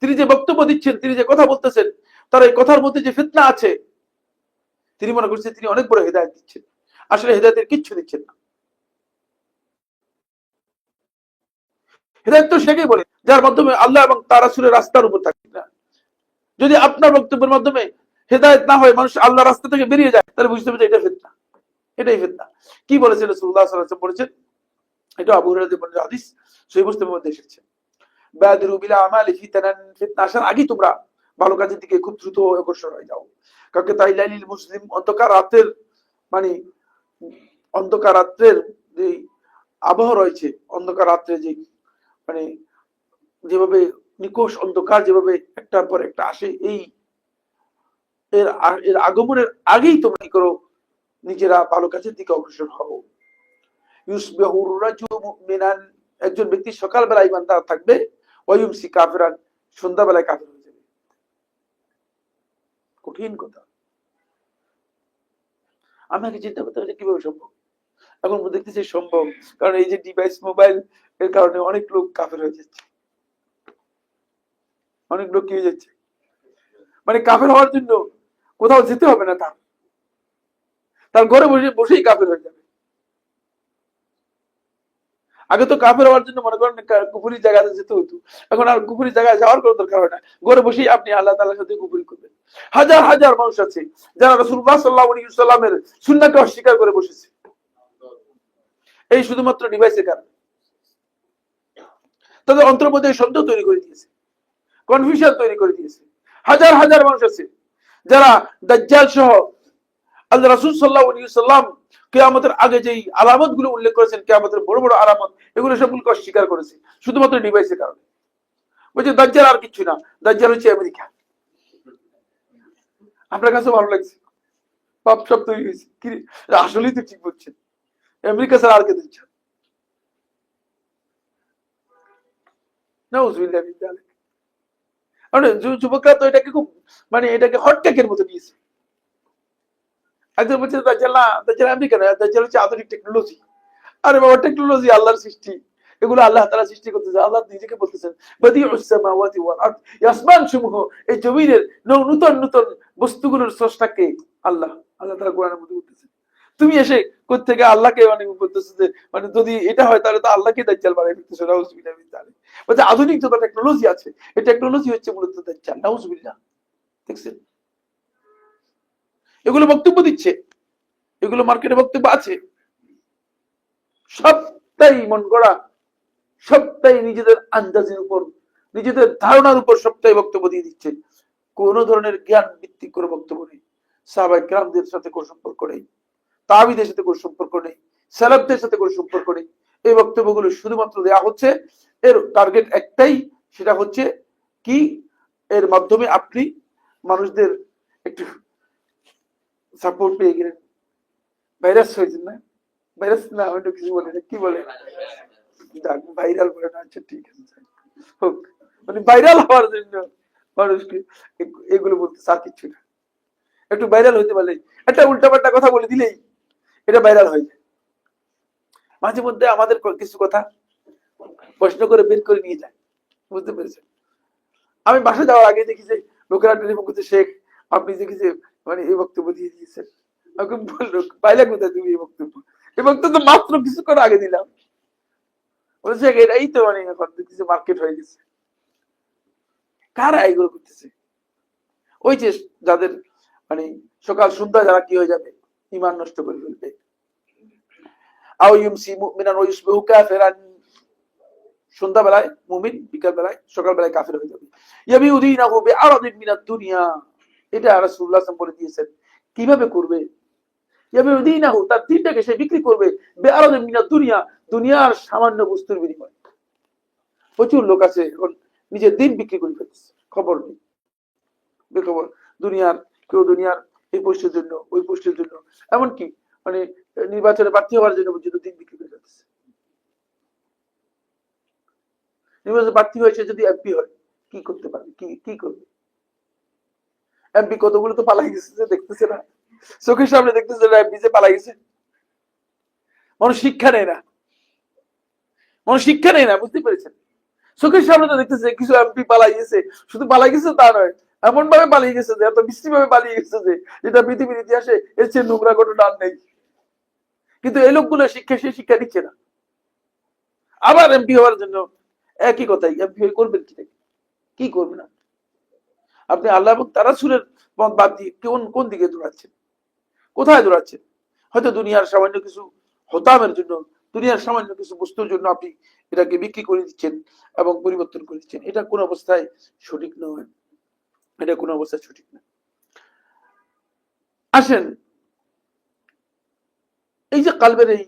তিনি যে বক্তব্য দিচ্ছেন, তিনি যে কথা বলতেছেন, তার এই কথার মধ্যে যে ফিতনা আছে, তিনি মনে করছেন তিনি অনেক বড় হেদায়েত দিচ্ছেন, আসলে হেদায়েতের কিচ্ছু দিচ্ছেন না। হেদায়েত তো সেটাই বলে যার মাধ্যমে আল্লাহ এবং তার রাসূলের রাস্তার উপর থাকে না। যদি আপনার বক্তব্যের মাধ্যমে হেদায়েত না হয়, মানুষ আল্লাহর রাস্তা থেকে বেরিয়ে যায়, তাহলে বুঝতে হবে যে এটা ফিতনা, এটাই ফিতনা। কি বলেছেন রাসূলুল্লাহ সাল্লাল্লাহু আলাইহি ওয়াসাল্লাম? বলেছেন, এটা আবু হুরায়রা বর্ণিত হাদিস, সহিহ মুসলিমের মধ্যে এসেছে, বাদিরু বিল আমালি ফিতানান, ফিতনা আসার আগেই তোমরা ভালো কাজের দিকে খুব দ্রুত অগ্রসর হয়ে যাও। কাকে তাইলাইলিল মুসলিম, অন্ধকার রাতের অন্ধকার রাত্রের যে আবহাওয়া রয়েছে, অন্ধকার রাত্রে যে যেভাবে নিকোষ অন্ধকার যেভাবে একটার পর একটা আসে, এর আগমনের আগেই তোমরা কি করো, নিজেরা ভালো কাজের দিকে অগ্রসর হও। ইউসবিহুর রাজুলু মুমিনান, একজন ব্যক্তি সকালবেলা ঈমানদার থাকবে, ওয়ায়ুমসি কাফিরান, সন্ধ্যাবেলায় কাফির হয়ে যাবে। কঠিন কথা। আমাকে চিন্তা করতে হবে কিভাবে সম্ভব। এখন দেখতেছি সম্ভব, কারণ এই যে ডিভাইস, মোবাইল, এর কারণে অনেক লোক কাফের হয়ে যাচ্ছে। অনেক লোক কি হয়ে যাচ্ছে, কাফের হওয়ার জন্য কোথাও যেতে হবে না, তার ঘরে বসেই কাফের হয়ে যাবে। আগে তো কাফের হওয়ার জন্য মনে করেন কুফরি জায়গাতে যেতে হতো, এখন আর কুফরি জায়গায় যাওয়ার কোনো দরকার হয় না, ঘরে বসেই আপনি আল্লাহ তাআলার সাথে কুফরি করবেন। হাজার হাজার মানুষ আছে যারা রাসূলুল্লাহ সাল্লাল্লাহু আলাইহি ওয়াসাল্লামের সুন্নাহকে অস্বীকার করে বসেছে, এই শুধুমাত্র ডিভাইসের কারণে। তাদের অন্তরের মধ্যে সন্দেহ তৈরি করে দিয়েছে। কনফিউশন তৈরি করে দিয়েছে। হাজার হাজার মানুষ আছে যারা দাজ্জাল সহ আল্লাহ রাসূল সাল্লাল্লাহু আলাইহি ওয়াসাল্লাম কিয়ামতের আগে যেই আলামত গুলো উল্লেখ করেছেন, কিয়ামতের বড় বড় আলামত, এগুলো সবগুলোকে অস্বীকার করেছে শুধুমাত্র ডিভাইসের কারণে। বলছে দাজ্জাল আর কিছু না, দাজ্জাল হচ্ছে আমেরিকা। আপনার কাছে ভালো লাগছে? পাপ সব তৈরি হয়েছে কি? আসলেই তো ঠিক বলছেন, আমেরিকা ছাড়া আর কে দিচ্ছে? যুবকরা তো এটাকে খুব এটাকে হটটেকের মতো নিয়েছে। একজন বলছে দাজ্জাল না, দাজ্জাল আমেরিকা না, দাজ্জাল হচ্ছে আধুনিক টেকনোলজি। আরে বাবা, টেকনোলজি আল্লাহর সৃষ্টি, এগুলো আল্লাহ তাআলা সৃষ্টি করতেছে। আল্লাহ নিজেকে বলতেছেন বাদিউস সামাওয়াতি ওয়াল আরদ, আসমান সমূহ, এই জমিনের নূতন নূতন বস্তুগুলোর স্রষ্টাকে আল্লাহ। আল্লাহ তাআলা কোরআনের মধ্যে বলতেছেন। তুমি এসে কোথা থেকে আল্লাহকে বলতেছো যে যদি এটা হয় তাহলে তো আল্লাহকে দাজ্জাল বানাই ফেলতেছো। নাউজুবিল্লাহ মিন যালিক। বলছে আধুনিক যত টেকনোলজি আছে, এই টেকনোলজি হচ্ছে মূলত দাজ্জাল। নাউজুবিল্লাহ। দেখছেন, এগুলো বক্তব্য দিচ্ছে, এগুলো মার্কেটে বক্তব্য আছে, সবটাই মন গড়া, সবটাই নিজেদের আন্দাজের উপর, নিজেদের ধারণার উপর সবটাই বক্তব্য দিয়ে দিচ্ছে। কোন ধরনের জ্ঞান ভিত্তিক করে বক্তব্য নেই। সাহাবায়ে কেরামদের সাথে কোনো সম্পর্ক নেই, তাবিদের সাথে কোনো সম্পর্ক নেই, সালাফদের সাথে কোনো সম্পর্ক নেই। এই বক্তব্যগুলো শুধুমাত্র দেয়া হচ্ছে, এর টার্গেট একটাই, সেটা হচ্ছে কি, এর মাধ্যমে আপনি মানুষদের একটু সাপোর্ট পেয়ে গেলেন, ভাইরাস হয়েছেন না, ভাইরাস না ওটা কিছু বলে না, কি বলে, ভাইরাল বলে না, আচ্ছা ঠিক আছে, হোক, ভাইরাল হওয়ার জন্য মানুষকে এগুলো বলতে আর কিছু না। একটু ভাইরাল হইতে পারলে, একটা উল্টাপাল্টা কথা বলে দিলেই এটা ভাইরাল হয়ে যায়। মাঝে মধ্যে আমাদের কিছু কথা প্রশ্ন করে বের করে নিয়ে যায়, বুঝতে পেরেছেন? আমি বাসা যাওয়ার আগে দেখি যে লোকেরা টেলিফোন করতে, শেখ আপনি দেখি যে এই বক্তব্য দিয়ে দিয়েছেন। আমাকে বললো পাইলা কোথায় তুমি এই বক্তব্য? এই বক্তব্য মাত্র কিছুক্ষণ আগে দিলাম। বলছে এটাই তো এখন কিছু মার্কেট হয়ে গেছে। কারা এগুলো করতেছে? ওই যে যাদের সকাল সন্ধ্যা যারা কি হয়ে যাবে, ঈমান নষ্ট করে ফেলবে। আও ইউমসি মুমিনান ওয়া ইউসবিহু কাফিরান, সন্ধ্যা বেলায় মুমিন, বিকাল বেলায় সকাল বেলায় কাফের হয়ে যাবে। ইয়াবিউদিনাহু বিআরাদিন মিনাদ দুনিয়া, এটা রাসূলুল্লাহ সাল্লাল্লাহু আলাইহি ওয়াসাল্লাম বলে দিয়েছেন। কিভাবে করবে? ইয়াবিউদিনাহু, তার দিনটাকে সে বিক্রি করবে, বিআরাদিন মিনাদ দুনিয়া, দুনিয়ার সামান্য বস্তুর বিনিময়ে। প্রচুর লোক আছে এখন নিজের দিন বিক্রি করে ফেলছে, খবর নেই, বেখবর। কেউ দুনিয়ার এই পোস্টের জন্য, ওই পোস্টের জন্য, এমনকি নির্বাচনে প্রার্থী হওয়ার জন্য পর্যন্ত দিন বিক্রি করে ফেলছে। নির্বাচনে প্রার্থী হয়েছে, যদি এমপি হয় কি করতে পারবে, কি করবে? এমপি কতগুলো তো পালাই গেছে, দেখতেছে না, চোখের সামনে দেখতেছে না এমপি যে পালাই গেছে। মানুষ শিক্ষা নেয় না, বুঝতে পেরেছেন? চোখের সামনে তো দেখতেছে কিছু এমপি পালাই গেছে, শুধু পালাই গেছে তা নয়, এমন ভাবে পালিয়ে গেছে যে, এত বিশ্রী ভাবে পালিয়ে গেছে যে, যেটা পৃথিবীর ইতিহাসে এর চেয়ে নোংরা ঘটনা আর নেই। কিন্তু এই লোকগুলো সে শিক্ষা দিচ্ছে না। আবার এমপি হওয়ার জন্য একই কথাই, এমপি হয়ে করবেন কি করবে না? আপনি আল্লাহ এবং তার রাসূলের পথ বাদ দিয়ে কোন দিকে দৌড়াচ্ছেন? কোথায় দৌড়াচ্ছেন? হয়তো দুনিয়ার সামান্য কিছু হতামের জন্য, দুনিয়ার সামান্য কিছু বস্তুর জন্য আপনি এটাকে বিক্রি করে দিচ্ছেন এবং পরিবর্তন করে দিচ্ছেন। এটা কোন অবস্থায় সঠিক নয়, এটা কোন অবস্থায় সঠিক না। আসেন, এই যে কালবের এই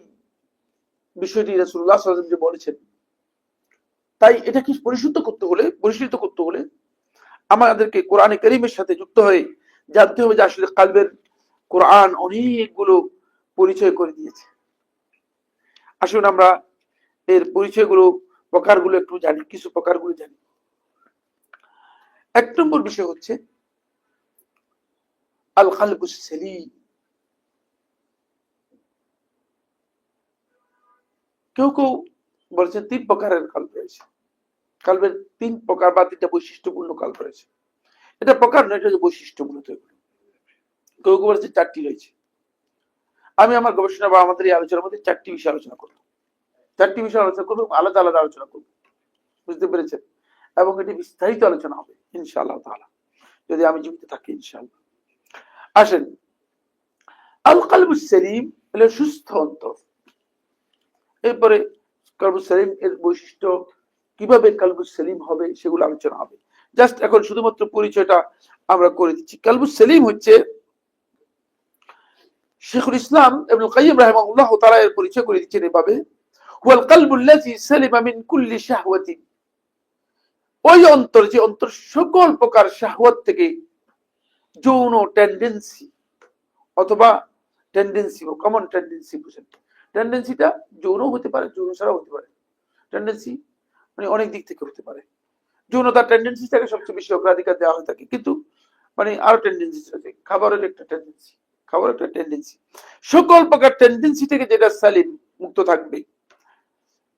বিষয়টি রাসূলুল্লাহ সাল্লাল্লাহু আলাইহি ওয়াসাল্লাম যে বলেছেন, তাই এটাকে পরিশুদ্ধ করতে হলে আমাদেরকে কোরআনে কারীমের সাথে যুক্ত হয়ে জানতে হবে যে আসলে কালবের কোরআন অনেকগুলো পরিচয় করে দিয়েছে। আসুন আমরা এর পরিচয়গুলো, প্রকারগুলো একটু জানি, কিছু প্রকারগুলো জানি। এক নম্বর বিষয় হচ্ছে আল কালবুস সালিম। কেউ বলছে 3 প্রকারের কালব রয়েছে। কালবের 3 প্রকার বা 3টা বৈশিষ্ট্যপূর্ণ কালব রয়েছে। এটা প্রকার নয়, এটা বৈশিষ্ট্য মূলত। কেউ বলছে 4টি রয়েছে। আমি আমার গবেষণা বা আমাদের এই আলোচনার মধ্যে 4টি বিষয় আলোচনা করব। 4টি বিষয় আলোচনা করব, আলাদা আলাদা আলোচনা করব, বুঝতে পেরেছেন? এবং এটি বিস্তারিত আলোচনা হবে ইনশাআল্লাহ তাআলা, যদি আমি জীবিত থাকি ইনশাআল্লাহ। আসেন, আল কালবুস সালিম হলো সুস্থ অন্তর। এরপরে কালবুস সালিম এর বৈশিষ্ট্য, কিভাবে কালবুস সালিম হবে সেগুলো আলোচনা হবে। জাস্ট এখন শুধুমাত্র পরিচয়টা আমরা করে দিচ্ছি। কালবুস সেলিম হচ্ছে শেখুল ইসলাম ইবনুল কাইয়িম রাহিমাহুল্লাহ তাআলা এর পরিচয় করে দিচ্ছেন এভাবে, হুয়াল কালবুল্লাযী সালিমা মিন কুল্লি শাহওয়াতিন, ওই অন্তর যে অন্তর সকল প্রকার শাহওয়াত থেকে, যৌন টেন্ডেন্সি অথবা টেন্ডেন্সি কমন টেন্ডেন্সি বুঝেন, টেন্ডেন্সিটা যৌন হতে পারে, যৌন ছাড়াও হতে পারে। টেন্ডেন্সি মানে অনেক দিক থেকে হতে পারে। যৌনতার টেন্ডেন্সিটাকে সবচেয়ে বেশি অগ্রাধিকার দেওয়া হয়ে থাকে, কিন্তু মানে আরো টেন্ডেন্সি আছে, খাবারের একটা টেন্ডেন্সি, খাবার একটা টেন্ডেন্সি, সকল প্রকার টেন্ডেন্সি থেকে যেটা সালিম মুক্ত থাকবে।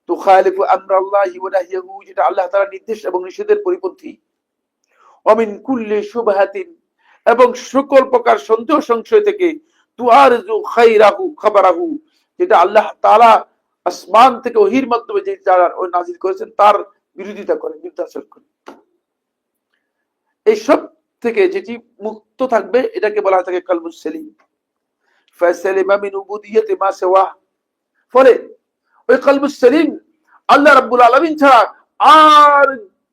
তুখালিফু আমরাল্লাহি ওয়া নাহইয়াহু, যেটা আল্লাহ তাআলার নির্দেশ এবং নিষেধের পরিপন্থী। ওয়া মিন কুল্লি শুবহাতিন, এবং সকল প্রকার সন্দেহ সংশয় থেকে। তুআরজু খায়রাহু খাবারাহু, যেটা আল্লাহ তাআলা আসমান থেকে ওহীর মাধ্যমে যে যারা ওই নাযিল করেছেন তার বিরোধিতা করে, বিরুদ্ধাচরণ করে। এই সব থেকে যেটি মুক্ত থাকবে এটাকে বলা হয় থাকে কালবুস সেলিম। ফাসালিমা মিন উবুদিয়্যাতি মা সিওয়া, ফলে ওই কালবুস সেলিম আল্লাহ রাব্বুল আলামিন ছাড়া আর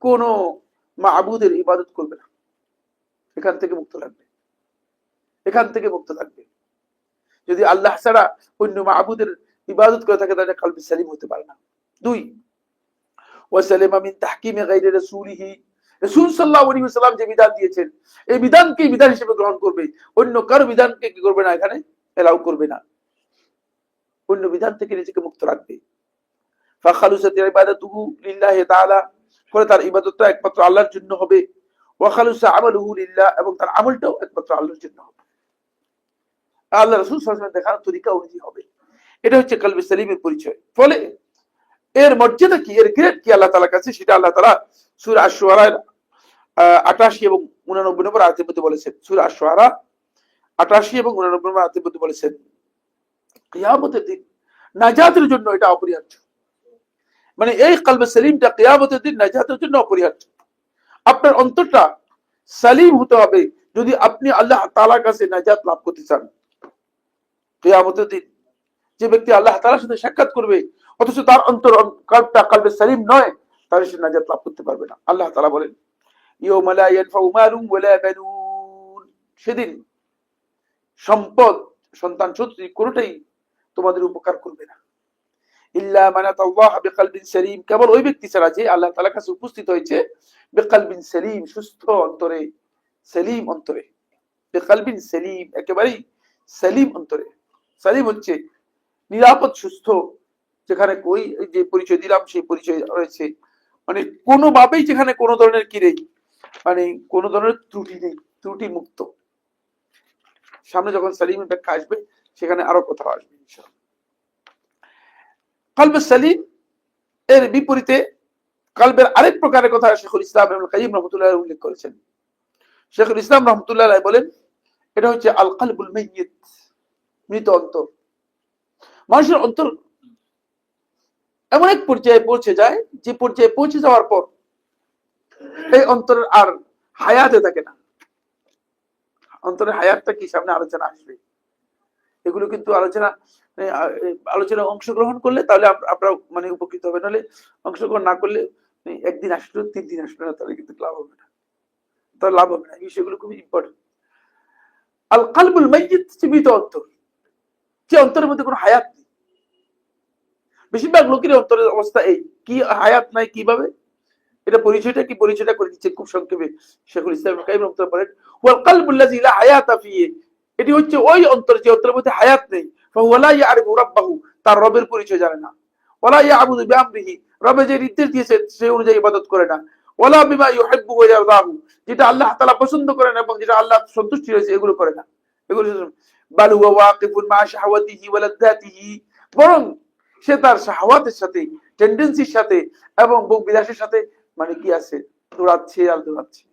কোন মাবুদের ইবাদত করবে না, এখান থেকে মুক্ত থাকবে, এখান থেকে মুক্ত থাকবে। যদি আল্লাহ ছাড়া অন্য মাবুদের ইবাদত করে থাকে তাহলে কালবুস সেলিম হতে পারে না। 2, ওয়াসালিমা মিন তাহকিমি গায়রি রাসূলিহি, রাসূল সাল্লাল্লাহু আলাইহি ওয়াসাল্লাম যে বিধান দিয়েছেন এই বিধানকে বিধান হিসেবে গ্রহণ করবে, অন্য কারো বিধানকে কি করবে না, এখানে এলাও করবে না, অন্য বিধান থেকে নিজেকে মুক্ত রাখবে। ফাখালুসাত ইবাদাতুহু লিল্লাহি তাআলা, করে তার ইবাদতটা একমাত্র আল্লাহর জন্য হবে। ওয়া খালুসা আমালুহু লিল্লাহ, এবং তার আমলটাও একমাত্র আল্লাহর জন্য হবে, আল্লাহ রাসূল সাল্লাল্লাহু আলাইহি ওয়াসাল্লাম দেখানোর তরিকা অনুযায়ী হবে। এটা হচ্ছে কলবে সেলিমের পরিচয়। ফলে এর মর্যাদা কি, এর গ্রেড কি আল্লাহ তাআলার কাছে, সেটা আল্লাহ তাআলা সূরা আশ-শুআরার 88 এবং 89 নম্বর আয়াতের মধ্যে বলেছেন। সূরা আশ-শুআরা 88 এবং 89 নম্বর আয়াতের মধ্যে বলেছেন, কিয়ামতের দিন নাজাতের জন্য এটা অপরিহার্য। মানে এই কলবে সেলিমটা কিয়ামতের দিন নাজাতের জন্য অপরিহার্য। আপনার অন্তরটা সালিম হতে হবে যদি আপনি আল্লাহ তাআলার কাছে নাজাত লাভ করতে চান। কিয়ামতের দিন যে ব্যক্তি আল্লাহ তাআলার সাথে সাক্ষাৎ করবে অথচ তার অন্তর কলবে সালিম নয়, তাহলে সে নাজাত লাভ করতে পারবে না। আল্লাহ তাআলা বলেন, ইয়াউমা লা ইয়ানফাউ মালুন ওয়া লা বানুন, সেদিন সম্পদ, সন্তান সন্ততি কোনটাই তোমাদের উপকার করবে না। ইল্লা মান আতাল্লাহ বিকলবিন সালিম, কেবল ওই ব্যক্তি ছাড়া যে আল্লাহ তাআলার কাছে উপস্থিত হয়েছে বিকলবিন সালিম, সুস্থ অন্তরে, সালিম অন্তরে। বিকলবিন সালিম, একেবারেই সালিম অন্তরে। সালিম হচ্ছে নিরাপদ, সুস্থ, যেখানে কই যে পরিচয় দিলাম সেই পরিচয় রয়েছে, মানে কোনোভাবেই যেখানে কোনো ধরনের কি নেই, মানে কোনো ধরনের ত্রুটি নেই, ত্রুটি মুক্ত। সামনে যখন সালিমের ব্যাখ্যা আসবে সেখানে আরো কথা আসবে ইনশাআল্লাহ। কলবে সালিম এর বিপরীতে কলবের আরেক প্রকারের কথা শেখুল ইসলাম ইবনুল কাইয়িম রাহমাতুল্লাহ আলাইহি উল্লেখ করেছেন। শেখুল ইসলাম রাহমাতুল্লাহ আলাইহি বলেন, এটা হচ্ছে আল কলবুল মাইয়িত, মৃত অন্তর। মানুষের অন্তর এমন এক পর্যায়ে পৌঁছে যায় যে পর্যায়ে পৌঁছে যাওয়ার পর এই অন্তরের আর হায়াতে থাকে না। অন্তরের হায়াতটা কি সামনে আলোচনা আসবে, এগুলো কিন্তু আলোচনা অংশগ্রহণ করলে তাহলে আপনারা মানে উপকৃত হবে, নাহলে অংশগ্রহণ না করলে একদিন আসলো 3 দিন আসলো না, তাহলে কিন্তু লাভ হবে না, তাহলে লাভ হবে না। এই বিষয়গুলো খুবই ইম্পর্টেন্ট। আল কলবুল মাইয়িত, মৃত অন্তর, যে অন্তরের মধ্যে কোনো হায়াত নেই। বেশিরভাগ লোকের অন্তরের অবস্থা এই, কি হায়াত নাই কিভাবে, এটা পরিচয়টা কি, পরিচয়টা করে দিচ্ছে খুব সংক্ষেপে শেখুল ইসলাম ইবনে কাইয়িম রাহমাতুল্লাহ বলেন, ওয়াল কলবুল্লাযী লা হায়াতা ফিহি, এটি হচ্ছে ওই অন্তর যে অন্তরের মধ্যে হায়াত নেই। ফাহুয়া লা ইয়ারিফু রাব্বাহু, তার রবের পরিচয় জানে না। ওয়ালা ইয়াবুদু বিআমরিহি, রবে যে নির্দেশ দিয়েছে সেই অনুযায়ী ইবাদত করে না। ওয়ালা বিমা ইউহিব্বু ওয়া ইয়ারদাহু, যেটা আল্লাহ তাআলা পছন্দ করেন এবং যেটা আল্লাহ সন্তুষ্টি হয়েছে এগুলো করে না। এগুলো বাল হুয়া ওয়াকিফুন মা শাহওয়াতিহি ওয়া লাযযাতিহি, বরং সে তার শাহওয়াতের সাথে, টেন্ডেন্সির সাথে এবং ভোগ বিলাসের সাথে মানে কি আছে, দৌড়াচ্ছে আর দৌড়াচ্ছে,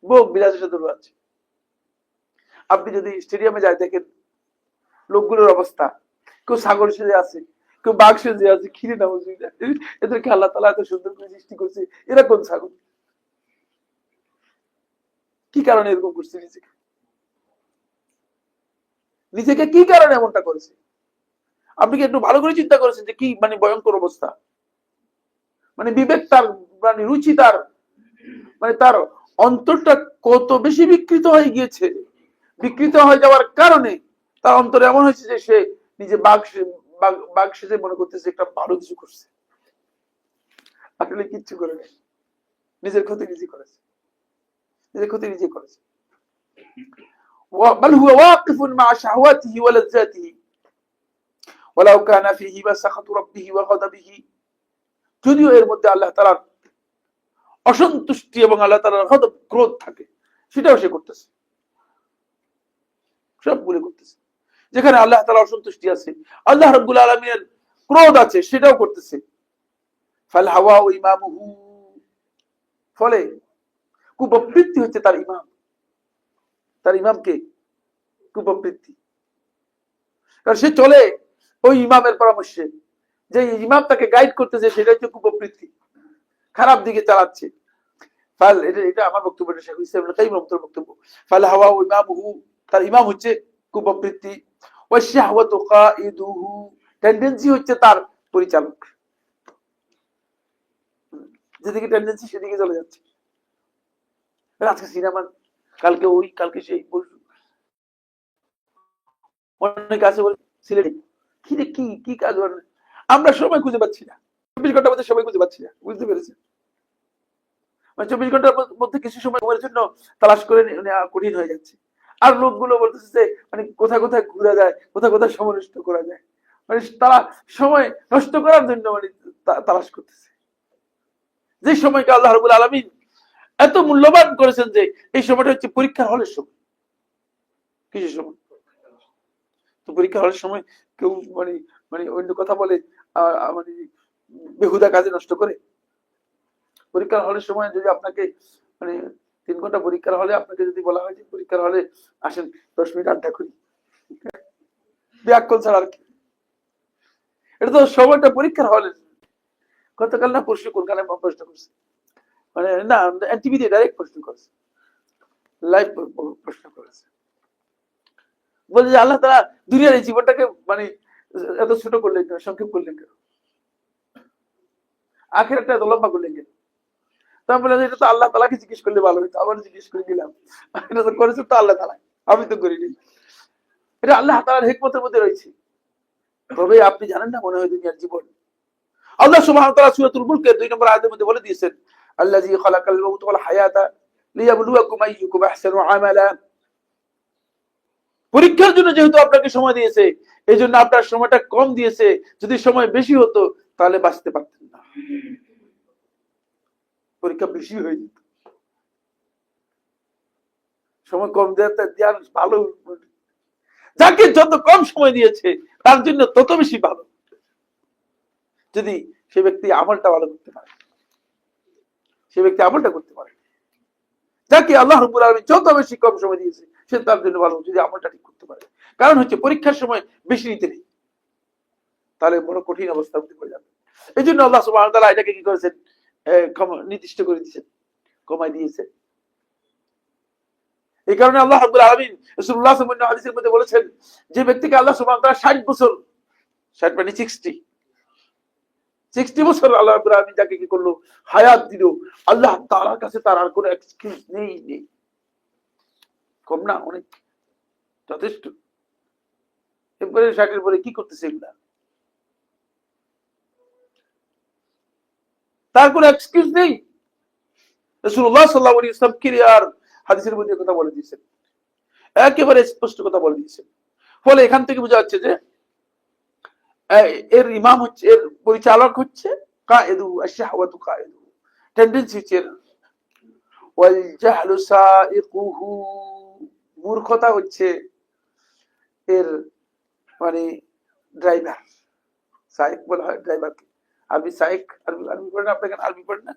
ভোগ বিলাসের সাথে দৌড়াচ্ছে। আপনি যদি স্টেডিয়ামে যাই দেখেন লোকগুলোর অবস্থা, কেউ ছাগল সেজে আছে, কেউ বাঘ সেজে আছে, খিরে না বসে, এদেরকে আল্লাহ তাআলা এত সুন্দর করে সৃষ্টি করছে, এরা কোন ছাগল, কি কারণে এরকম করছে, নিজেকে কি কারণে এমনটা করেছে? আপনি কি একটু ভালো করে চিন্তা করেছেন যে কি মানে ভয়ঙ্কর অবস্থা? মানে বিবেক তার, মানে রুচি তার মানে তার অন্তরটা কত বেশি বিকৃত হয়ে গিয়েছে, বিকৃত হয়ে যাওয়ার কারণে তার অন্তর এমন হয়েছে যে সে নিজে বাঘ সেজে মনে করতেছে একটা ভালো কিছু করছে, আসলে কিচ্ছু করে নেই, নিজের ক্ষতি নিজে করেছে, নিজের ক্ষতি নিজে করেছে। بل هو واقف مع شهواته ولذاته ولو كان فيه سخط ربه وغضبه, যদিও এর মধ্যে আল্লাহ তাআলার অসন্তুষ্টি এবং আল্লাহ তাআলার গজব ক্রোধ থাকে, সেটাও সে করতেছে, সবগুলো করতেছে। যেখানে আল্লাহ তাআলার অসন্তুষ্টি আছে, আল্লাহ রাব্বুল আলামিনের ক্রোধ আছে, সেটাও করতেছে। ফাল হাওয়া ইমামুহু, ফলে কুপ্রবৃত্তি হচ্ছে তার ইমাম, তার ইমামকে কুপ্রবৃত্তি, কারণ সে চলে ওই ইমামের পরামর্শে, যে ইমাম তাকে গাইড করতেছে সেটা হচ্ছে কুপ্রবৃত্তি, খারাপ দিকে চালাচ্ছে। ফাল, এটা আমার বক্তব্য, এটা শেখ ইসলাম ইবনে কাইয়িম রাহিমাহুল্লাহর বক্তব্য। ফাল হাওয়া ইমামুহু, তার ইমাম হচ্ছে কুপ্রবৃত্তি, ওয়া শাহওয়াতু কাইদুহু, টেন্ডেন্সি হচ্ছে তার পরিচালক, যেদিকে টেন্ডেন্সি সেদিকে চলে যাচ্ছে। আজকে সিনেমা, কালকে ওই, কালকে সেই, অনেক আছে সিলেটে, কি রে কি কি কাজ, আমরা সময় খুঁজে পাচ্ছি না, 24 ঘন্টার মধ্যে সময় খুঁজে পাচ্ছি না, বুঝতে পেরেছেন? মানে 24 ঘন্টার মধ্যে কিছু সময়ের জন্য তালাশ করে নেওয়া কঠিন হয়ে যাচ্ছে। আর লোকগুলো বলতেছে যে মানে কোথায় কোথায় ঘুরা যায়, কোথায় কোথায় সময় নষ্ট করা যায়, মানে তারা সময় নষ্ট করার জন্য মানে তালাশ করতেছে। যে সময়টা আল্লাহ রাব্বুল আলামিন এত মূল্যবান করেছেন, যে এই সময়টা হচ্ছে পরীক্ষার হলের সময়। কিসের সময়? তো পরীক্ষার হলের সময় কেউ মানে মানে অন্য কথা বলে, মানে বেহুদা কাজে নষ্ট করে। পরীক্ষার হলের সময় যদি আপনাকে মানে 3 ঘন্টা পরীক্ষার হলে আপনাকে যদি বলা হয় যে পরীক্ষার হলে আসেন 10 মিনিট আড্ডা করি, ব্যাকরণ ছাড়া আর কি, এটা তো সময়টা পরীক্ষার হলের। গতকাল না পরশু কোনখানে প্রশ্ন করছে, মানে না এনটিভি দিয়ে ডাইরেক্ট প্রশ্ন করেছে, লাইভ প্রশ্ন করেছে, বলছে যে আল্লাহ তাআলা দুনিয়ার এই জীবনটাকে মানে এত ছোট করলেন কেন, সংক্ষেপ করলেন কেন, আখিরাতটা এত লম্বা করলেন কেন? তারপরে এটা তো আল্লাহ তাআলাকে জিজ্ঞেস করলে ভালো হতো, আবার জিজ্ঞেস করে দিলাম, এটা তো করেছে তো আল্লাহ তাআলা, আমি তো করিনি। এটা আল্লাহ তাআলার হিকমতের মধ্যে রয়েছে। তবে আপনি জানেন না মনে হয় দুনিয়ার জীবন, আল্লাহ সুবহানাহু ওয়া তাআলা সূরাতুল মুলকের 2 নম্বর আয়াতের মধ্যে বলে দিয়েছেন, আল্লাযী খালাকাল মাউতা ওয়াল হায়াতা লিয়াবলুয়াকুম আইয়ুকুম আহসানু আমালা, পরীক্ষার জন্য যেহেতু আপনাকে সময় দিয়েছে, এই জন্য আপনার সময়টা কম দিয়েছে, যদি সময় বেশি হতো তাহলে বাঁচতে পারতেন না, পরীক্ষা বেশি হয়ে যেত। সময় কম দেওয়ার ভালো, যাকে যত কম সময় দিয়েছে তার জন্য তত বেশি ভালো, যদি সে ব্যক্তি আমলটা ভালো করতে পারে, সে ব্যক্তি আমলটা করতে পারে। যাকে আল্লাহ রাব্বুল আলামিন যত বেশি কম সময় দিয়েছে সে তার জন্য ভালো, যদি আমলটা ঠিক করতে পারে। কারণ হচ্ছে পরীক্ষার সময় বেশি নিতে নেই, তাহলে বড় কঠিন অবস্থা হতে পড়ে যাবে। এই জন্য আল্লাহ সুবহানাহু ওয়া তাআলা এটাকে কি করেছেন, নির্দিষ্ট করে দিয়েছেন, কমাই দিয়েছে। এই কারণে আল্লাহ রাব্বুল আলামিন রাসূলুল্লাহ সাল্লাল্লাহু আলাইহি ওয়াসাল্লাম হাদিসের মধ্যে বলেছেন, যে ব্যক্তিকে আল্লাহ সুবহানাহু ওয়া তাআলা 60 বছর, 60 মানে 60 বছর আল্লাহ রাব্বুল আলামিন যাকে কি করলো, হায়াত দিল, আল্লাহ তাআলার কাছে তার আর কোনো এক্সকিউজ নেই। কম না, অনেক, যথেষ্ট। এরপরে 60 এর পরে কি করতেছে এগুলা, তার কোনো এক্সকিউজ নেই। রাসূলুল্লাহ সাল্লাল্লাহু আলাইহি ওয়াসাল্লাম ক্লিয়ার হাদিসের মধ্যে কথা বলে দিয়েছেন, একেবারে স্পষ্ট কথা বলে দিয়েছেন। ফলে এখান থেকে বোঝা যাচ্ছে যে এর ইমাম হচ্ছে, এর পরিচালক হচ্ছে কায়েদু আশ-শাহওয়াতু কায়েদু, টেন্ডেন্সি হচ্ছে, ওয়াল জাহলু সাইকুহু, মূর্খতা হচ্ছে এর মানে ড্রাইভার। সাইক বলা হয় ড্রাইভারকে, আরবি সাইক, আরবি পড়েন আপনাকে, আরবি পড়েন না,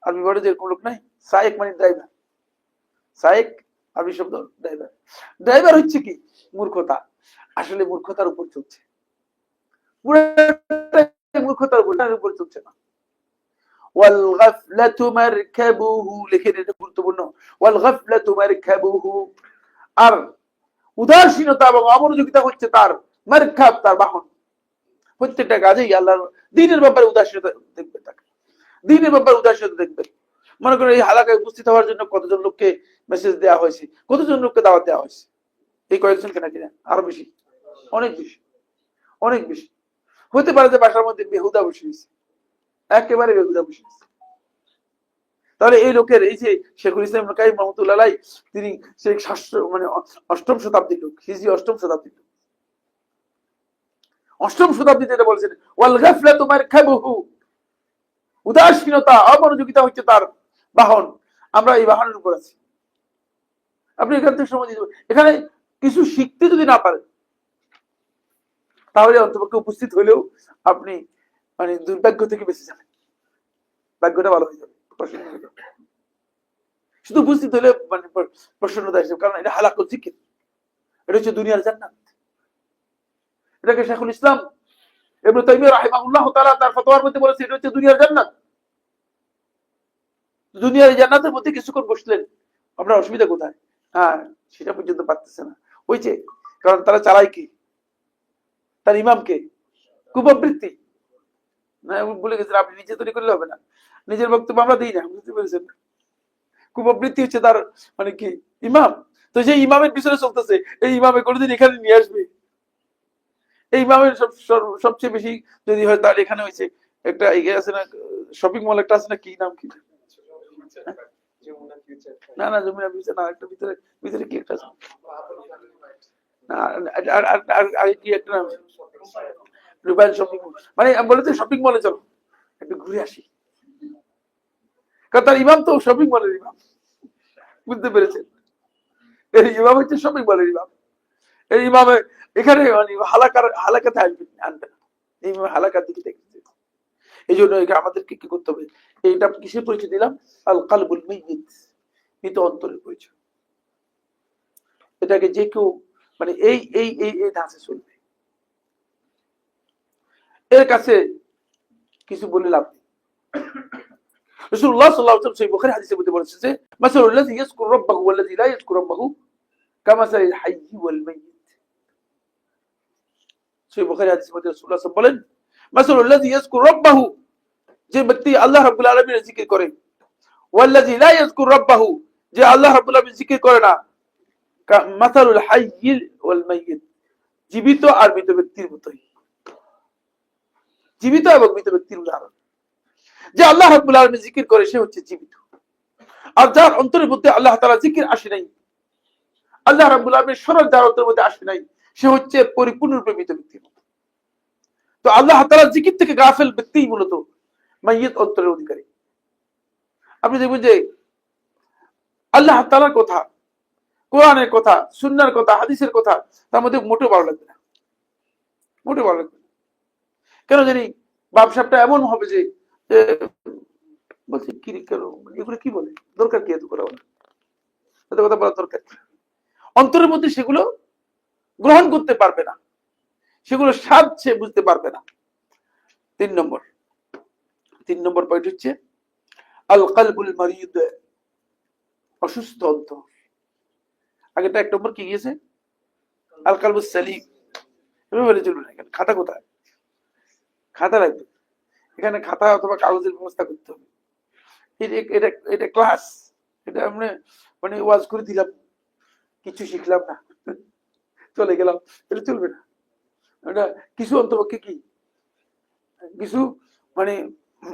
আরবি পড়ে যে কোনো লোক নাই, সাইক মানে ড্রাইভার, সাইক আরবি শব্দ ড্রাইভার। ড্রাইভার হচ্ছে কি মূর্খতা, আসলে মূর্খতার উপর চলছে, মূর্খতার উপর চলছে না। ওয়াল গাফলাতু মারকাবুহু, লিখে এটা গুরুত্বপূর্ণ, ওয়াল গাফলাতু মারকাবুহু, আর উদাসীনতা এবং অমনোযোগিতা হচ্ছে তার মারকাব, তার বাহন। প্রত্যেকটা কাজেই আল্লাহর দ্বীনের ব্যাপারে উদাসীনতা দেখবেন, তাকে দ্বীনের ব্যাপারে উদাসীনতা দেখবেন। মনে করেন এই হালাকায় উপস্থিত হওয়ার জন্য কতজন লোককে মেসেজ দেওয়া হয়েছে, কতজন লোককে দাওয়াত দেওয়া হয়েছে? এই কয়েকজন কেনা কিনা, আরো বেশি, অনেক বেশি, অনেক বেশি। হতে পারে যে বাসার মধ্যে বেহুদা বসে গেছে, একেবারে বেহুদা বসে গেছে। তাহলে এই লোকের, এই যে শেখুল ইসলাম ইবনে কাইয়িম রাহমাতুল্লাহ আলাইহি, তিনি সেই মানে অষ্টম শতাব্দীর লোক, হিজরি অষ্টম শতাব্দীর লোক। অষ্টম শতাব্দীতে এটা বলছেন, ওয়াল গাফলাতু মারকাবুহু, উদাসীনতা, অমনোযোগিতা হচ্ছে তার বাহন। আমরা এই বাহনের উপর আছি। আপনি এখান থেকে সময় দিতে, এখানে কিছু শিখতে যদি না পারেন, তাহলে অন্তপক্ষে উপস্থিত হলেও আপনি মানে দুর্ভাগ্য থেকে বেঁচে যাবেন, ভাগ্যটা ভালো হয়ে যাবে। শুধু উপস্থিত হলে মানে প্রসন্নতা হিসেবে, কারণ এটা হালাকুল জিকির, এটা হচ্ছে দুনিয়ার জান্নাত। এটাকে শেখুল ইসলাম ইবনে তাইমিয়া রাহিমাহুল্লাহ তাআলা তার ফতোয়ার মধ্যে বলেছে এটা হচ্ছে দুনিয়ার জান্নাত। দুনিয়ার জান্নাতের মধ্যে কিছুক্ষণ বসলেন, আপনার অসুবিধা কোথায়? হ্যাঁ, সেটা পর্যন্ত পারতেছে না। ওই যে, কারণ তারা চালায় কি? তার ইমামকে কুপ্রবৃত্তি। না, বলে গেছেন আপনি নিজে তৈরি করলে হবে না, নিজের বক্তব্য আমরা দিই না, বুঝতে পেরেছেন? কুপ্রবৃত্তি হচ্ছে তার মানে কি? ইমাম। তো সেই ইমামের পিছনে চলতেছে, এই ইমামে কোনোদিন এখানে নিয়ে আসবে? এই ইমামের সবচেয়ে বেশি যদি হয় তাহলে এখানে হয়েছে একটা ইয়ে আছে না, শপিং মল একটা আছে না, কি নাম কি? না না, যমুনা ফিউচার না, একটা ভিতরে, ভিতরে কি একটা আছে না, আর কি একটা নাম, রুবাইল শপিং মল। মানে বলেছে শপিং মলে চলো একটু ঘুরে আসি, কারণ তার ইমাম তো শপিং মলের ইমাম, বুঝতে পেরেছেন? এর ইমাম হচ্ছে শপিং মলের ইমাম। এই ইমামে এখানে মানে হালাকাতে আসবেন, আনবে না, এই ইমাম হালাকার দিকে দেখতে। এই জন্য আমাদেরকে কি করতে হবে? এইটা কিসের পরিচয় দিলাম? আল কালবুল মাইয়িত, মৃত অন্তরের পরিচয়। এটাকে যে কেউ মানে এই এই এই এই ধাঁচে চলবে, এর কাছে কিছু বলে লাভ নেই। রাসূলুল্লাহ সাল্লাল্লাহু আলাইহি ওয়াসাল্লাম সেই বুখারী হাদিসের মধ্যে বলেছেন যে মাসালুল লাযী ইয়াযকুরু রাব্বাহু ওয়াল লাযী লা ইয়াযকুরু রাব্বাহু কামাসালিল হাইয়্যি ওয়াল মাইয়িত। সেই বুখারী হাদিসের মধ্যে রাসূলুল্লাহ সাল্লাল্লাহু আলাইহি ওয়াসাল্লাম বলেন, মাসালুল লাযী ইয়াযকুরু রাব্বাহু, যে ব্যক্তি আল্লাহ রাব্বুল আলামিনের জিকির করে, ওয়াল লাযী লা ইয়াযকুরু রাব্বাহু, যে আল্লাহ রাব্বুল আলামিন জিকির করে না, মাসালুল হাইয়্যি ওয়াল মাইয়িত, জীবিত আর মৃত ব্যক্তির মতোই। জীবিত এবং মৃত ব্যক্তির উদাহরণ। যে আল্লাহ রাব্বুল আলামিন জিকির করে সে হচ্ছে জীবিত, আর যার অন্তরের মধ্যে আল্লাহ তাআলা জিকির আসে নাই, আল্লাহ রাব্বুল আলামিনের স্মরণ যার অন্তরের মধ্যে আসে নাই, সে হচ্ছে পরিপূর্ণরূপে মৃত ব্যক্তির মতো। তো আল্লাহ তাআলার জিকির থেকে গাফেল ব্যক্তি মূলত মাইয়িত অন্তরের অধিকারী। আপনি দেখবেন যে আল্লাহ তাআলার কথা, কোরআনের কথা, সুন্নাহর কথা, হাদিসের কথা তার মধ্যে মোটেও ভালো লাগবে না, মোটেও ভালো লাগবে না। কেন জানি ব্যবসাটা এমন হবে যে বলছি কি কেন এগুলো কি বলে, দরকার কি এত করা, এত কথা বলার দরকার? অন্তরের মধ্যে সেগুলো গ্রহণ করতে পারবে না, সেগুলো স্বাদ সে বুঝতে পারবে না। তিন নম্বর পয়েন্ট হচ্ছে আল কালবুল মারিদ, অসুস্থ অন্তর। আগেটা এক নম্বর কি গিয়েছে? আল কালবুস সালিম। এভাবে চলবে না। এখানে খাতা কোথায়? খাতা লাগবে, এখানে খাতা অথবা কাগজের ব্যবস্থা করতে হবে। এটা এটা ক্লাস, এটা আমরা মানে ওয়াজ করে দিলাম, কিছু শিখলাম না, চলে গেলাম, এটা চলবে না। এটা কিছু অন্তপক্ষে কি কিছু মানে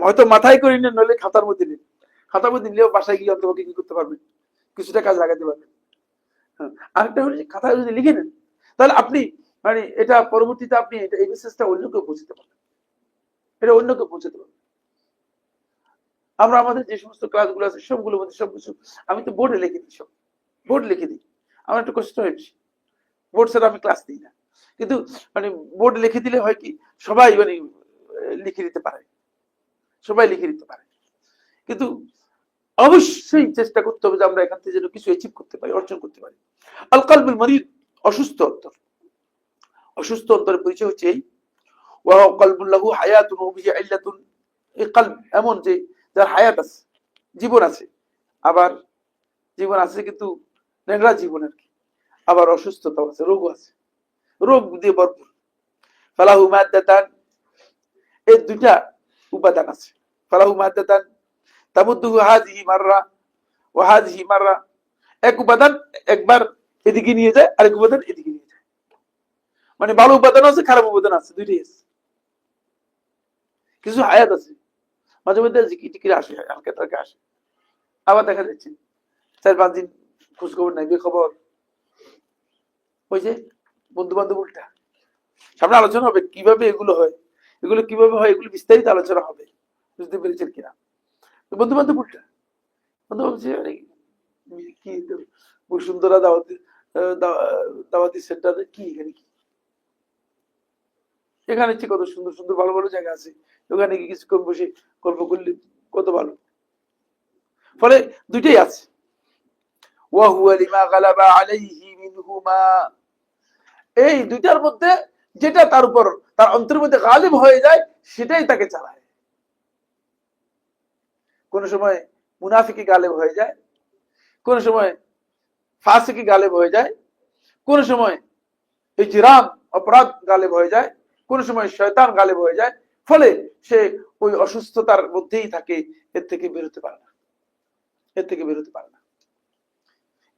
হয়তো মাথায় করে নিন, নইলে খাতার মধ্যে নিন। খাতার মধ্যে নিলেও বাসায় গিয়ে অন্তপক্ষে কি করতে পারবেন? কিছুটা কাজ লাগাতে পারবেন। আরেকটা হলো যে খাতায় যদি লিখে নেন, তাহলে আপনি মানে এটা পরবর্তীতে আপনি এটা এই মেসেজটা অন্যকে পৌঁছতে পারবেন, এটা অন্যকে পৌঁছতে পারবেন। আমরা আমাদের যে সমস্ত ক্লাসগুলো আছে সবগুলোর মধ্যে সবকিছু আমি তো বোর্ডে লিখে দিই, সব বোর্ড লিখে দিই। আমার একটু কষ্ট হয় বেশি, বোর্ড ছাড়া আমি ক্লাস দিই না। কিন্তু মানে বোর্ড লিখে দিলে হয় কি, সবাই মানে লিখে দিতে পারে, সবাই লিখে দিতে পারে। কিন্তু অবশ্যই চেষ্টা করতে হবে যে আমরা এখান থেকে যেন কিছু অ্যাচিভ করতে পারি, অর্জন করতে পারি। আল কালবুল মারিদ, অসুস্থ অন্তর। অসুস্থ অন্তরের পরিচয় হচ্ছে এই, ওয়া কালবুল লাহু হায়াতুন ওয়া বিহি ইল্লাতুন। এই কলব এমন যে যার হায়াত আছে, জীবন আছে, আবার জীবন আছে কিন্তু নেংড়া জীবন আর কি, আবার অসুস্থতা আছে, রোগ আছে, রোগ দিয়ে ভরপুর। ফালাহু মাদ্দাতান, এর দুইটা উপাদান আছে। ফালাহু মাদ্দাতান, তামুদ্দুহু হাযিহি মাররা ওয়া হাযিহি মাররা, এক উপাদান একবার এদিকে নিয়ে যায়, আরেক উপাদান এদিকে নিয়ে যায়। মানে ভালো উপাদান আছে, খারাপ উপাদান আছে, দুইটাই আছে। কিছু হায়াত আছে, মাঝে মধ্যে জিকির টিকির আসে, হালকা টালকা আসে, আবার দেখা যাচ্ছে 4-5 দিন খোঁজ খবর নাই, বেখবর। ওই যে বন্ধু বান্ধব উল্টা। সামনে আলোচনা হবে কিভাবে এগুলো হয়, এগুলো কিভাবে হয়, এগুলো বিস্তারিত আলোচনা হবে, বুঝতে পেরেছেন কিনা। বন্ধু বান্ধব উল্টা, বন্ধু ভাবছে কি বসুন্ধরা দাওয়াতি সেন্টারে কি, এখানে কি, এখানে হচ্ছে কত সুন্দর সুন্দর ভালো ভালো জায়গা আছে, ওখানে কি কিছুক্ষণ বসে গল্প করলে কত ভালো। ফলে দুইটাই আছে। এই দুইটার মধ্যে যেটা তার উপর, তার অন্তরের মধ্যে গালিব হয়ে যায়, সেটাই তাকে চালায়। কোন সময় মুনাফিকি গালেব হয়ে যায়, কোন সময় ফাসিকি গালেব হয়ে যায়, কোন সময় ইজরাম অপরাধ গালেব হয়ে যায়, কোন সময় শয়তান গালেব হয়ে যায়। ফলে সে ওই অসুস্থতার মধ্যেই থাকে, এর থেকে বেরোতে পারে না, এর থেকে বেরোতে পারে না,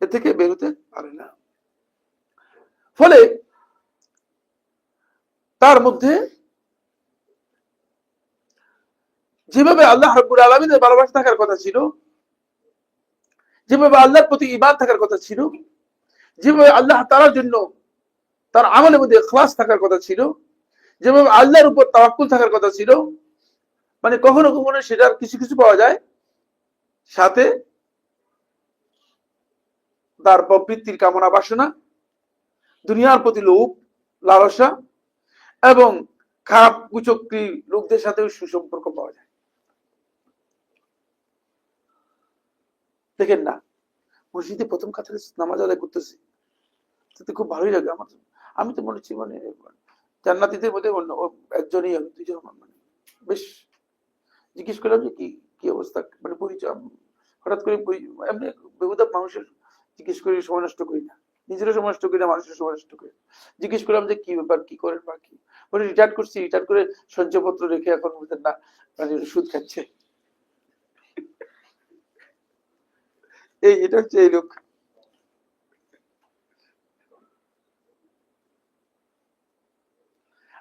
এর থেকে বেরোতে পারে না। ফলে তার মধ্যে যেভাবে আল্লাহ রাব্বুল আলামিনের ভালোবাসা থাকার কথা ছিল, যেভাবে আল্লাহর প্রতি ঈমান থাকার কথা ছিল, যেভাবে আল্লাহ তাআলার জন্য তার আমলের মধ্যে ইখলাস থাকার কথা ছিল, যেভাবে আল্লাহর উপর তাওয়াক্কুল থাকার কথা ছিল, মানে কখনো কখনো সেটার কিছু কিছু পাওয়া যায়, সাথে তার প্রবৃত্তির কামনা বাসনা, দুনিয়ার প্রতি লোভ লালসা এবং খারাপ কুচক্রী লোকদের সাথেও সুসম্পর্ক পাওয়া যায়। দেখেন না, মসজিদে প্রথম কাতারে নামাজ আদায় করতেছি, তাতে খুব ভালোই লাগে আমার। আমি তো মনে হচ্ছি মানে জান্নাতীদের মধ্যে একজনই হবে, দুইজন মানে বেশ। জিজ্ঞেস করলাম যে কি কি অবস্থা, মানে পরিচয় হঠাৎ করে এমনি বেহুদা মানুষের জিজ্ঞেস করি, সময় নষ্ট করি না, নিজেরও সময় নষ্ট করি না, মানুষের সময় নষ্ট করি। জিজ্ঞেস করলাম যে কি ব্যাপার, কি করেন বা কি, বলে রিটায়ার করছি, রিটায়ার করে সঞ্চয়পত্র রেখে এখন বলতেন না মানে সুদ খাচ্ছে। এটা হচ্ছে এই লোক।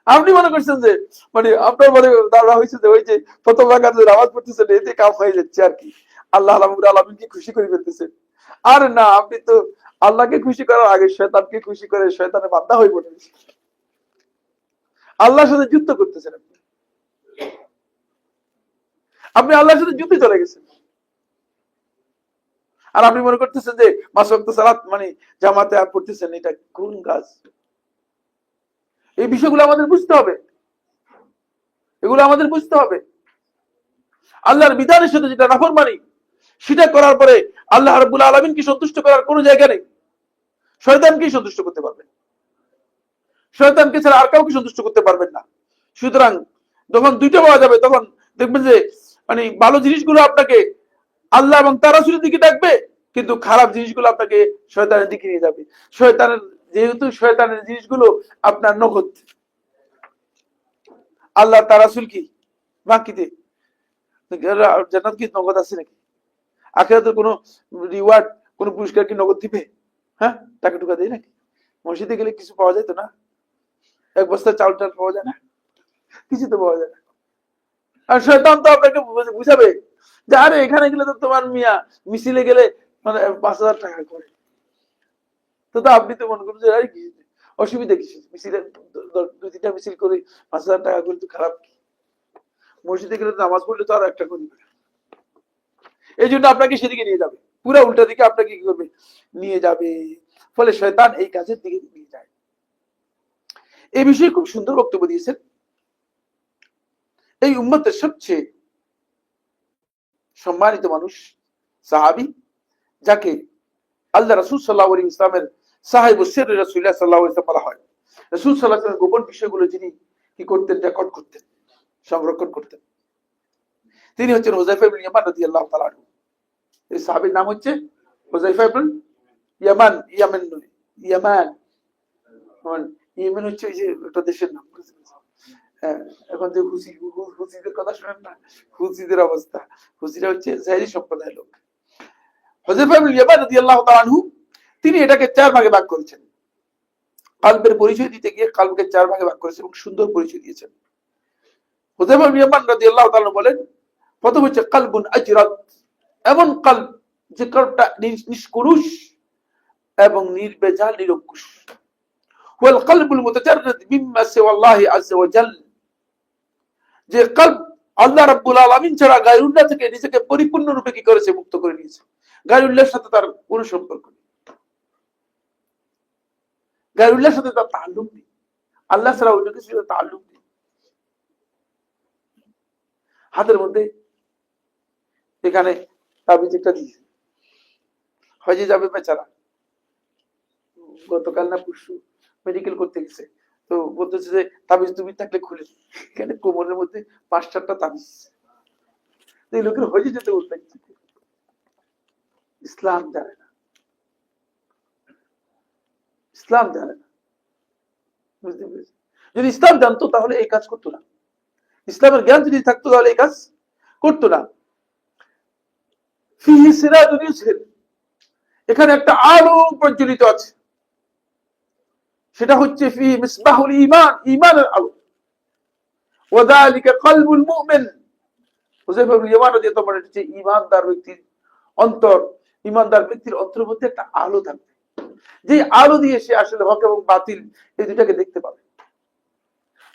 আপনি মনে করছেন যে মানে আপনার মনে ধারণা হয়েছে যে ওই যে প্রথম রাকাতে নামাজ পড়তেছেন এতে কাম হয়ে যাচ্ছে আর কি, আল্লাহ রাব্বুল আলামিনকে খুশি করে ফেলতেছেন। আর না, আপনি তো আল্লাহকে খুশি করার আগে শয়তানকে খুশি করে শয়তানের বান্দা হয়ে পড়েছেন, আল্লাহর সাথে যুদ্ধ করতেছেন। আপনি আল্লাহর সাথে যুদ্ধে চলে গেছেন। আর আপনি মনে করতেছেন যে 5 ওয়াক্ত সালাত মানে জামাতে পড়তেছেন, এটা কোন কাজ? এই বিষয়গুলো আমাদের বুঝতে হবে, এগুলো আমাদের বুঝতে হবে। আল্লাহর বিধানের সাথে যেটা নাফরমানি, সেটা করার পরে আল্লাহ রাব্বুল আলামিনকে সন্তুষ্ট করার কোনো জায়গা নেই। শয়তানকেই সন্তুষ্ট করতে পারবেন, শয়তানকে ছাড়া আর কাউকে সন্তুষ্ট করতে পারবেন না। সুতরাং যখন দুইটা পাওয়া যাবে, তখন দেখবেন যে মানে ভালো জিনিসগুলো আপনাকে আল্লাহ এবং তার রাসূলের দিকে ডাকবে, কিন্তু খারাপ জিনিসগুলো আপনাকে শয়তানের দিকে নিয়ে যাবে। শয়তানের, যেহেতু শয়তানের জিনিসগুলো আপনার নগদ, আল্লাহ তার রাসূল কি বাকিতে, জান্নাত কি নগদ আছে নাকি? আখিরাতের কোনো রিওয়ার্ড, কোনো পুরস্কার কি নগদ দিবে? হ্যাঁ, টাকা টুকা দেয় নাকি? মসজিদে গেলে কিছু পাওয়া যায় তো না, এক বস্তা চাল টাল পাওয়া যায় না, কিছু তো পাওয়া যায় না। আর শয়তান তো আপনাকে বুঝাবে যে আরে এখানে গেলে তো তোমার মিয়া মিছিলে গেলে মানে 5,000 টাকা করে, তো আপনি তো মনে করেন যে আরে কি অসুবিধা কি, মিছিলে 2-3টা মিছিল করে 5,000 টাকা করে তো খারাপ কি? মসজিদে গেলে নামাজ পড়লে তো আর একটা করে দিবে। এই জন্য আপনাকে সেদিকে নিয়ে যাবে, পুরো উল্টা দিকে আপনাকে কি করবে, নিয়ে যাবে। ফলে শয়তান এই কাজের দিকে নিয়ে যায়। এই বিষয়ে খুব সুন্দর বক্তব্য দিয়েছেন এই উম্মতের সবচেয়ে সম্মানিত মানুষ, সাহাবী, যাকে আল্লাহ রাসূল সাল্লাল্লাহু আলাইহি ওয়াসাল্লামের সাহিবুস সির রাসূলুল্লাহ সাল্লাল্লাহু আলাইহি ওয়াসাল্লাম বলা হয়। রাসূল সাল্লাল্লাহু আলাইহি ওয়াসাল্লাম গোপন বিষয়গুলো যিনি কি করতেন, রেকর্ড করতেন, সংরক্ষণ করতেন, তিনি হচ্ছেন হুযায়ফা ইবনে ইয়ামান রাদিয়াল্লাহু তাআলা আনহু। এই সাহাবীর নাম হচ্ছে হুযায়ফা ইবনে ইয়ামান, ইয়ামান নয়, ইয়ামান, ইয়েমেন হচ্ছে ওই যে একটা দেশের নাম, হ্যাঁ, এখন যে হুসিদের কথা শোনেন না, হুসিদের অবস্থা, হুসিরা হচ্ছে জাহেরি সম্প্রদায়ের লোক। হুযায়ফা ইবনে ইয়ামান রাদিয়াল্লাহু তাআলা আনহু তিনি এটাকে 4 ভাগে ভাগ করেছেন। কলবের পরিচয় দিতে গিয়ে কলবকে 4 ভাগে ভাগ করেছেন এবং সুন্দর পরিচয় দিয়েছেন। হুযায়ফা ইবনে ইয়ামান রাদিয়াল্লাহু তাআলা বলেন, প্রথম হচ্ছে কলবুন আজরাত, এমন কলব যে কলবটা নিষ্কলুষ এবং নির্বেজাল নিরঙ্কুশ। ওয়াল কলবুল মুতাজাররিদ মিম্মা সিওয়াল্লাহি আযজা ওয়া জাল, যে কলব আল্লাহ রাব্বুল আলামিন ছাড়া গায়রুল্লাহ থেকে নিজেকে পরিপূর্ণরূপে কি করেছে, মুক্ত করে নিয়েছে। গায়রুল্লাহর সাথে তার কোনো সম্পর্ক নেই, গায়রুল্লাহর সাথে তার তাআল্লুক নেই, আল্লাহ ছাড়া অন্য কিছুর সাথে তাআল্লুক নেই। হাতের মধ্যে এখানে তাবিজ একটা দিয়েছে, হজে যাবে বেচারা, গতকাল না পরশু মেডিকেল করতে গেছে, তো বলতেছে যে তাবিজ তুমি থাকলে খুলে, এখানে কোমরের মধ্যে 5-4টা তাবিজ। এই লোকের হজে যেতে বলতে, ইসলাম জানে না, ইসলাম জানে না, বুঝতে পেরেছি? যদি ইসলাম জানতো তাহলে এই কাজ করতো না, ইসলামের জ্ঞান যদি থাকতো তাহলে এই কাজ করতো না। ফিহি সিরাজুন ইউসহির, এখানে একটা আলো প্রজ্বলিত আছে, সেটা হচ্ছে ফিহি মিসবাহুল ঈমান, ঈমানের আলো। ওয়া যালিকা কলবুল মুমিন, হুযায়ফা ইবনে ইয়ামান রাদিয়াল্লাহু তাআলা বলেন, ঈমানদার ব্যক্তির অন্তর, ঈমানদার ব্যক্তির অন্তরের মধ্যে একটা আলো থাকবে, যে আলো দিয়ে সে আসলে হক এবং বাতিল এই দুটাকে দেখতে পাবে।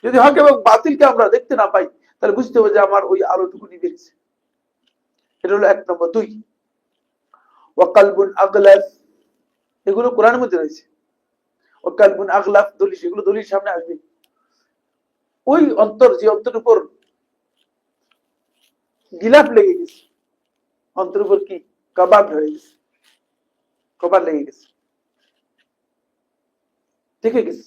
যদি হক এবং বাতিলকে আমরা দেখতে না পাই তাহলে বুঝতে হবে যে আমার ওই আলোটুকু নিভে গেছে। এটা হলো 1 নম্বর। 2, ওয়া কলবুন আগলাফ, এগুলো কোরআনের মধ্যে রয়েছে। ওয়া কলবুন আগলাফ দলিল, এগুলো দলিল সামনে আসবে। ওই অন্তর, যে অন্তরের উপর গিলাফ লেগে গেছে, অন্তরের উপর কি কবাব হয়ে গেছে, কভার লেগে গেছে, ঢেকে গেছে,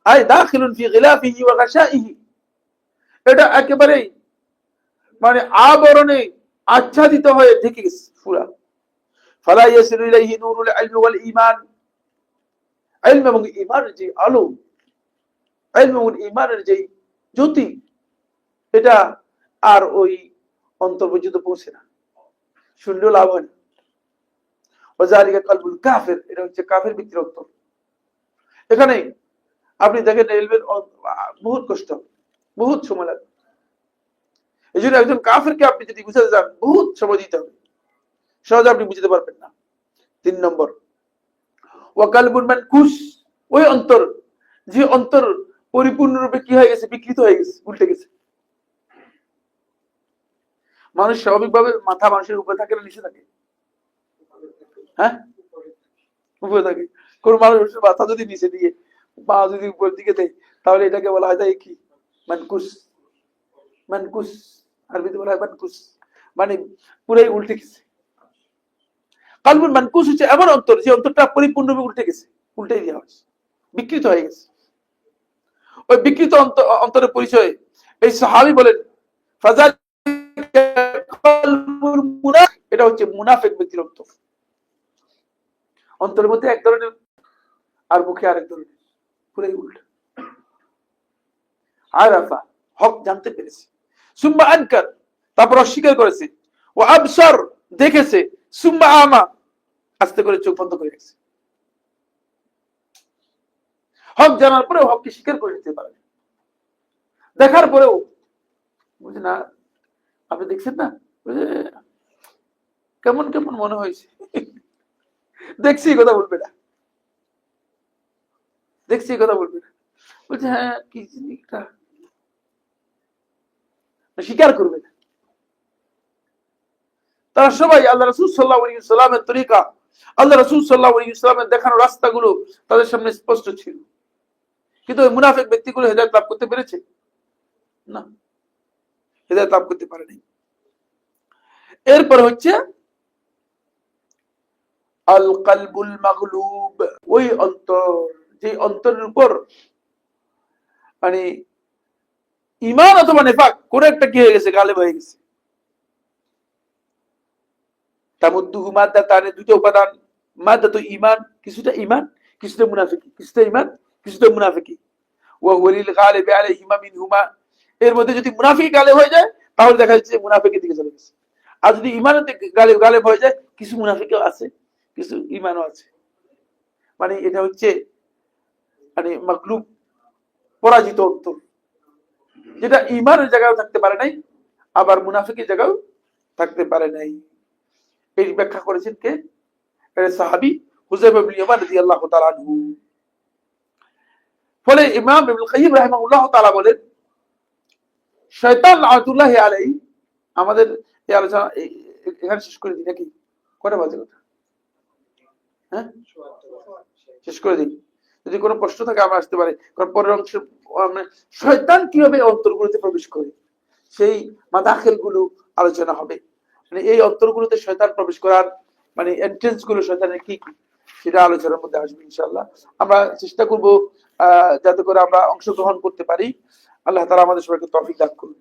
আই দাখিলুন ফি গিলাফিহি ওয়া গাশাইহি, এটা একেবারে মানে আবরণে আচ্ছাদিত হয়ে ঢেকে গেছে পুরা। ফালা ইয়াসিলু ইলাইহি নূরুল ইলমি ওয়াল ঈমান, ইলম এবং ঈমানের যে আলো, ইলম এবং ঈমানের যে জ্যোতি, এটা আর ওই অন্তর পর্যন্ত পৌঁছে না, শুনলেও লাভ হয় না। ওয়া যালিকা কলবুল কাফির, এটা হচ্ছে কাফের ব্যক্তির অন্তর। এখানে আপনি দেখেন ইলমের বহুত কষ্ট, বহুত সময় লাগে। এই জন্য একজন কাফেরকে আপনি যদি বুঝাতে যান বহুত সময় দিতে হবে, সহজে আপনি বুঝতে পারবেন না। 3 নম্বর, ওয়া কলবুন মানকুশ, ওই অন্তর, যে অন্তর পরিপূর্ণরূপে কি হয়ে গেছে, বিকৃত হয়ে গেছে, উল্টে গেছে। মানুষ স্বাভাবিকভাবে মাথা মানুষের উপরে থাকে না নিচে থাকে? হ্যাঁ, উপরে থাকে। কোন মানুষের মাথা যদি নিচে দিয়ে পা যদি উপরের দিকে দেয় তাহলে এটাকে বলা হয় কি, মানকুশ। মানকুশ আরবিতে বলা হয় মানকুশ, মানে পুরাই উল্টে গেছে। কলবুন মানকুশ হচ্ছে এমন অন্তর, যে অন্তরটা পরিপূর্ণরূপে উল্টে গেছে, উল্টে দেওয়া হয়েছে, বিকৃত হয়ে গেছে। ওই বিকৃত অন্তরের পরিচয় এই সাহাবী বলেন, এটা হচ্ছে মুনাফিক ব্যক্তির অন্তর। অন্তরের মধ্যে এক ধরনের আর মুখে আরেক ধরনের, পুরাই উল্টা। আরাফা, হক জানতে পেরেছে, সুম্মা আনকার, তারপর অস্বীকার করেছে, ও আবসার, দেখেছে, সুম্মা আমা, আস্তে করে চোখ বন্ধ করে গেছে। হক জানার পরেও হককে স্বীকার করে নিতে পারে, দেখার পরেও বুঝে না, আপনি দেখছেন না, কেমন কেমন মনে হয়েছে, দেখছি কথা বলবে না, দেখছি কথা বলবে না, বলছে হ্যাঁ কি জিনিসটা, স্বীকার করবে না। তারা সবাই আল্লাহ রাসূল সাল্লাল্লাহু আলাইহি ওয়াসাল্লামের তরিকা, আল্লাহ রাসূল সাল্লাল্লাহু আলাইহি ওয়াসাল্লামের দেখানো রাস্তাগুলো তাদের সামনে স্পষ্ট ছিল, কিন্তু ওই মুনাফিক ব্যক্তিগুলো হেদায়েত লাভ করতে পেরেছে না, হেদায়েত লাভ করতে পারেনি। এরপর হচ্ছে আল কলবুল মাগলুব, ওই অন্তর, যে অন্তরের উপর মানে ঈমান অথবা নিফাক কোন একটা কি হয়ে গেছে, গালেব হয়ে গেছে। তামুদ্দুহু মাদ্দাতান, দুটো উপাদান, মাদ্দাতু ঈমান, কিছুটা ঈমান, কিছুটা মুনাফিকি, কিছুটা ঈমান, কিছু তো মুনাফিকি। ওয়া ওয়ালিল গালিবি আলাইহিমা মিনহুমা, এর মধ্যে যদি মুনাফিক গালেব হয়ে যায় তাহলে দেখা যাচ্ছে মুনাফিকের দিকে চলে গেছে। আর যদি ইমানের দিকে গালেব হয়ে যায়, কিছু মুনাফিকও আছে, কিছু ইমানও আছে। মানে এটা হচ্ছে মানে মাগলুব, পরাজিত অন্তর, যেটা ইমানের জায়গায় থাকতে পারে নাই, আবার মুনাফিকের জায়গাও থাকতে পারে নাই। এই ব্যাখ্যা করেছেন কে? সাহাবী হুযায়ফা ইবনে ইয়ামান রাদিয়াল্লাহু তাআলা আনহু। ফলে ইমাম ইবনুল কাইয়্যিম রাহিমাহুল্লাহ তাআলা বলেন, শয়তান লাআনাতুল্লাহি আলাইহি, আমাদের এই আলোচনা এখানে শেষ করে দিই নাকি? কটা বাজে কথা? হ্যাঁ, শেষ করে দিই। যদি কোনো প্রশ্ন থাকে আমরা আসতে পারি, কারণ পরের অংশে শয়তান কিভাবে অন্তরগুলোতে প্রবেশ করে সেই মাদাখিল গুলো আলোচনা হবে। মানে এই অন্তরগুলোতে শয়তান প্রবেশ করার মানে এন্ট্রেন্স গুলো শয়তানের কি কি, সেটা আলোচনার মধ্যে আসবে ইনশাআল্লাহ। আমরা চেষ্টা করব যাতে করে আমরা অংশগ্রহণ করতে পারি। আল্লাহ তাআলা আমাদের সবাইকে তৌফিক দান করুন।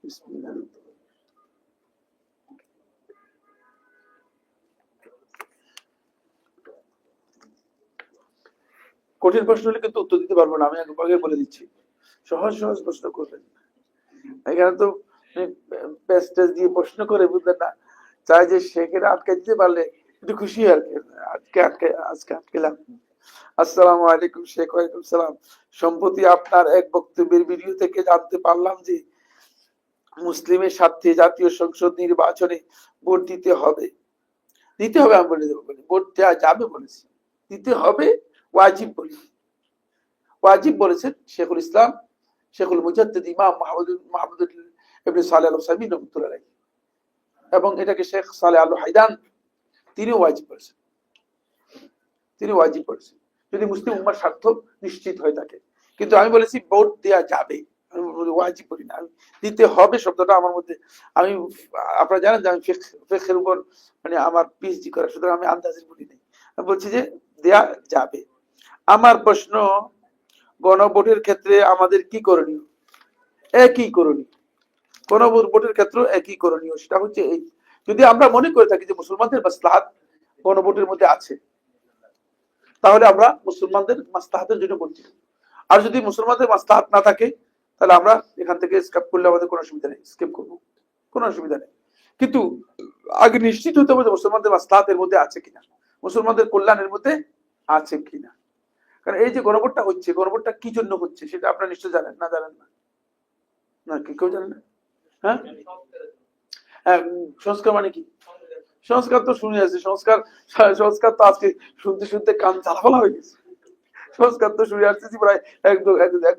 বিসমিল্লাহ। কঠিন প্রশ্ন হলে কিন্তু উত্তর দিতে পারবো না, আমি আগে বলে দিচ্ছি। সহজ সহজ প্রশ্ন করবেন। এখানে তো পেস্টেজ দিয়ে প্রশ্ন করে বুঝলেন না, চাই যে শেখের আটকে দিতে পারলে একটু খুশি আর কি। আজকে আটকেলাম। আসসালামু আলাইকুম শেখ। ওয়ালাইকুম সালাম। সম্প্রতি আপনার এক বক্তব্যের ভিডিও থেকে জানতে পারলাম যে মুসলিমের স্বার্থে জাতীয় সংসদ নির্বাচনে ভোট দিতে হবে। আমি বলে দেবো, ভোট দেওয়া যাবে বলেছি, দিতে হবে ওয়াজিব বলি। ওয়াজিব বলেছেন শেখুল ইসলাম, শেখুল মুজাদ্দিদ ইমাম মাহমুদ ইবনে সালেহ আল উসাইমিন রাহমাতুল্লাহ আলাইহি, এবং এটাকে শেখ সালেহ আল হাইদান তিনি ওয়াজিব বলেছেন। যদি মুসলিম উম্মার স্বার্থ নিশ্চিত হয়ে থাকে। কিন্তু আমি বলেছি ভোট দেওয়া যাবে, আমি ওয়াজিব বলি না। আমি দিতে হবে শব্দটা আমার মধ্যে, আমি আপনারা জানেন যে আমি ফিকহের উপর মানে আমার পিএইচডি করা, সুতরাং আমি আন্দাজে বলি নাই। আমি বলছি যে দেয়া যাবে। আমার প্রশ্ন, গণভোটের ক্ষেত্রে আমাদের কি করণীয়? একই করণীয়। গণভোটের ক্ষেত্রে একই করণীয়। সেটা হচ্ছে এই, যদি আমরা মনে করে থাকি যে মুসলমানদের মাসলাহাত গণভোটের মধ্যে আছে, তাহলে আমরা মুসলমানদের মাসলাহাতের জন্য বলছি। আর যদি মুসলমানদের মাসলাহাত না থাকে, তাহলে আমরা এখান থেকে স্কিপ করলে আমাদের কোনো অসুবিধা নেই, স্কিপ করবো, কোনো অসুবিধা নেই। কিন্তু আগে নিশ্চিত হতে হবে যে মুসলমানদের মাসলাহাতের মধ্যে আছে কিনা, মুসলমানদের কল্যাণের মধ্যে আছে কিনা। কারণ এই যে গণভোটটা হচ্ছে, গণভোটটা কি জন্য হচ্ছে সেটা আপনারা নিশ্চয় জানেন না? জানেন না? না কি কেউ জানেন না? হ্যাঁ, সংস্কার মানে কি? সংস্কার তো শুনে আছে, সংস্কার তো আজকে শুনতে শুনতে কান ঝালাফালা হয়ে গেছে। সংস্কার তো শুনে আসতেছি প্রায় এক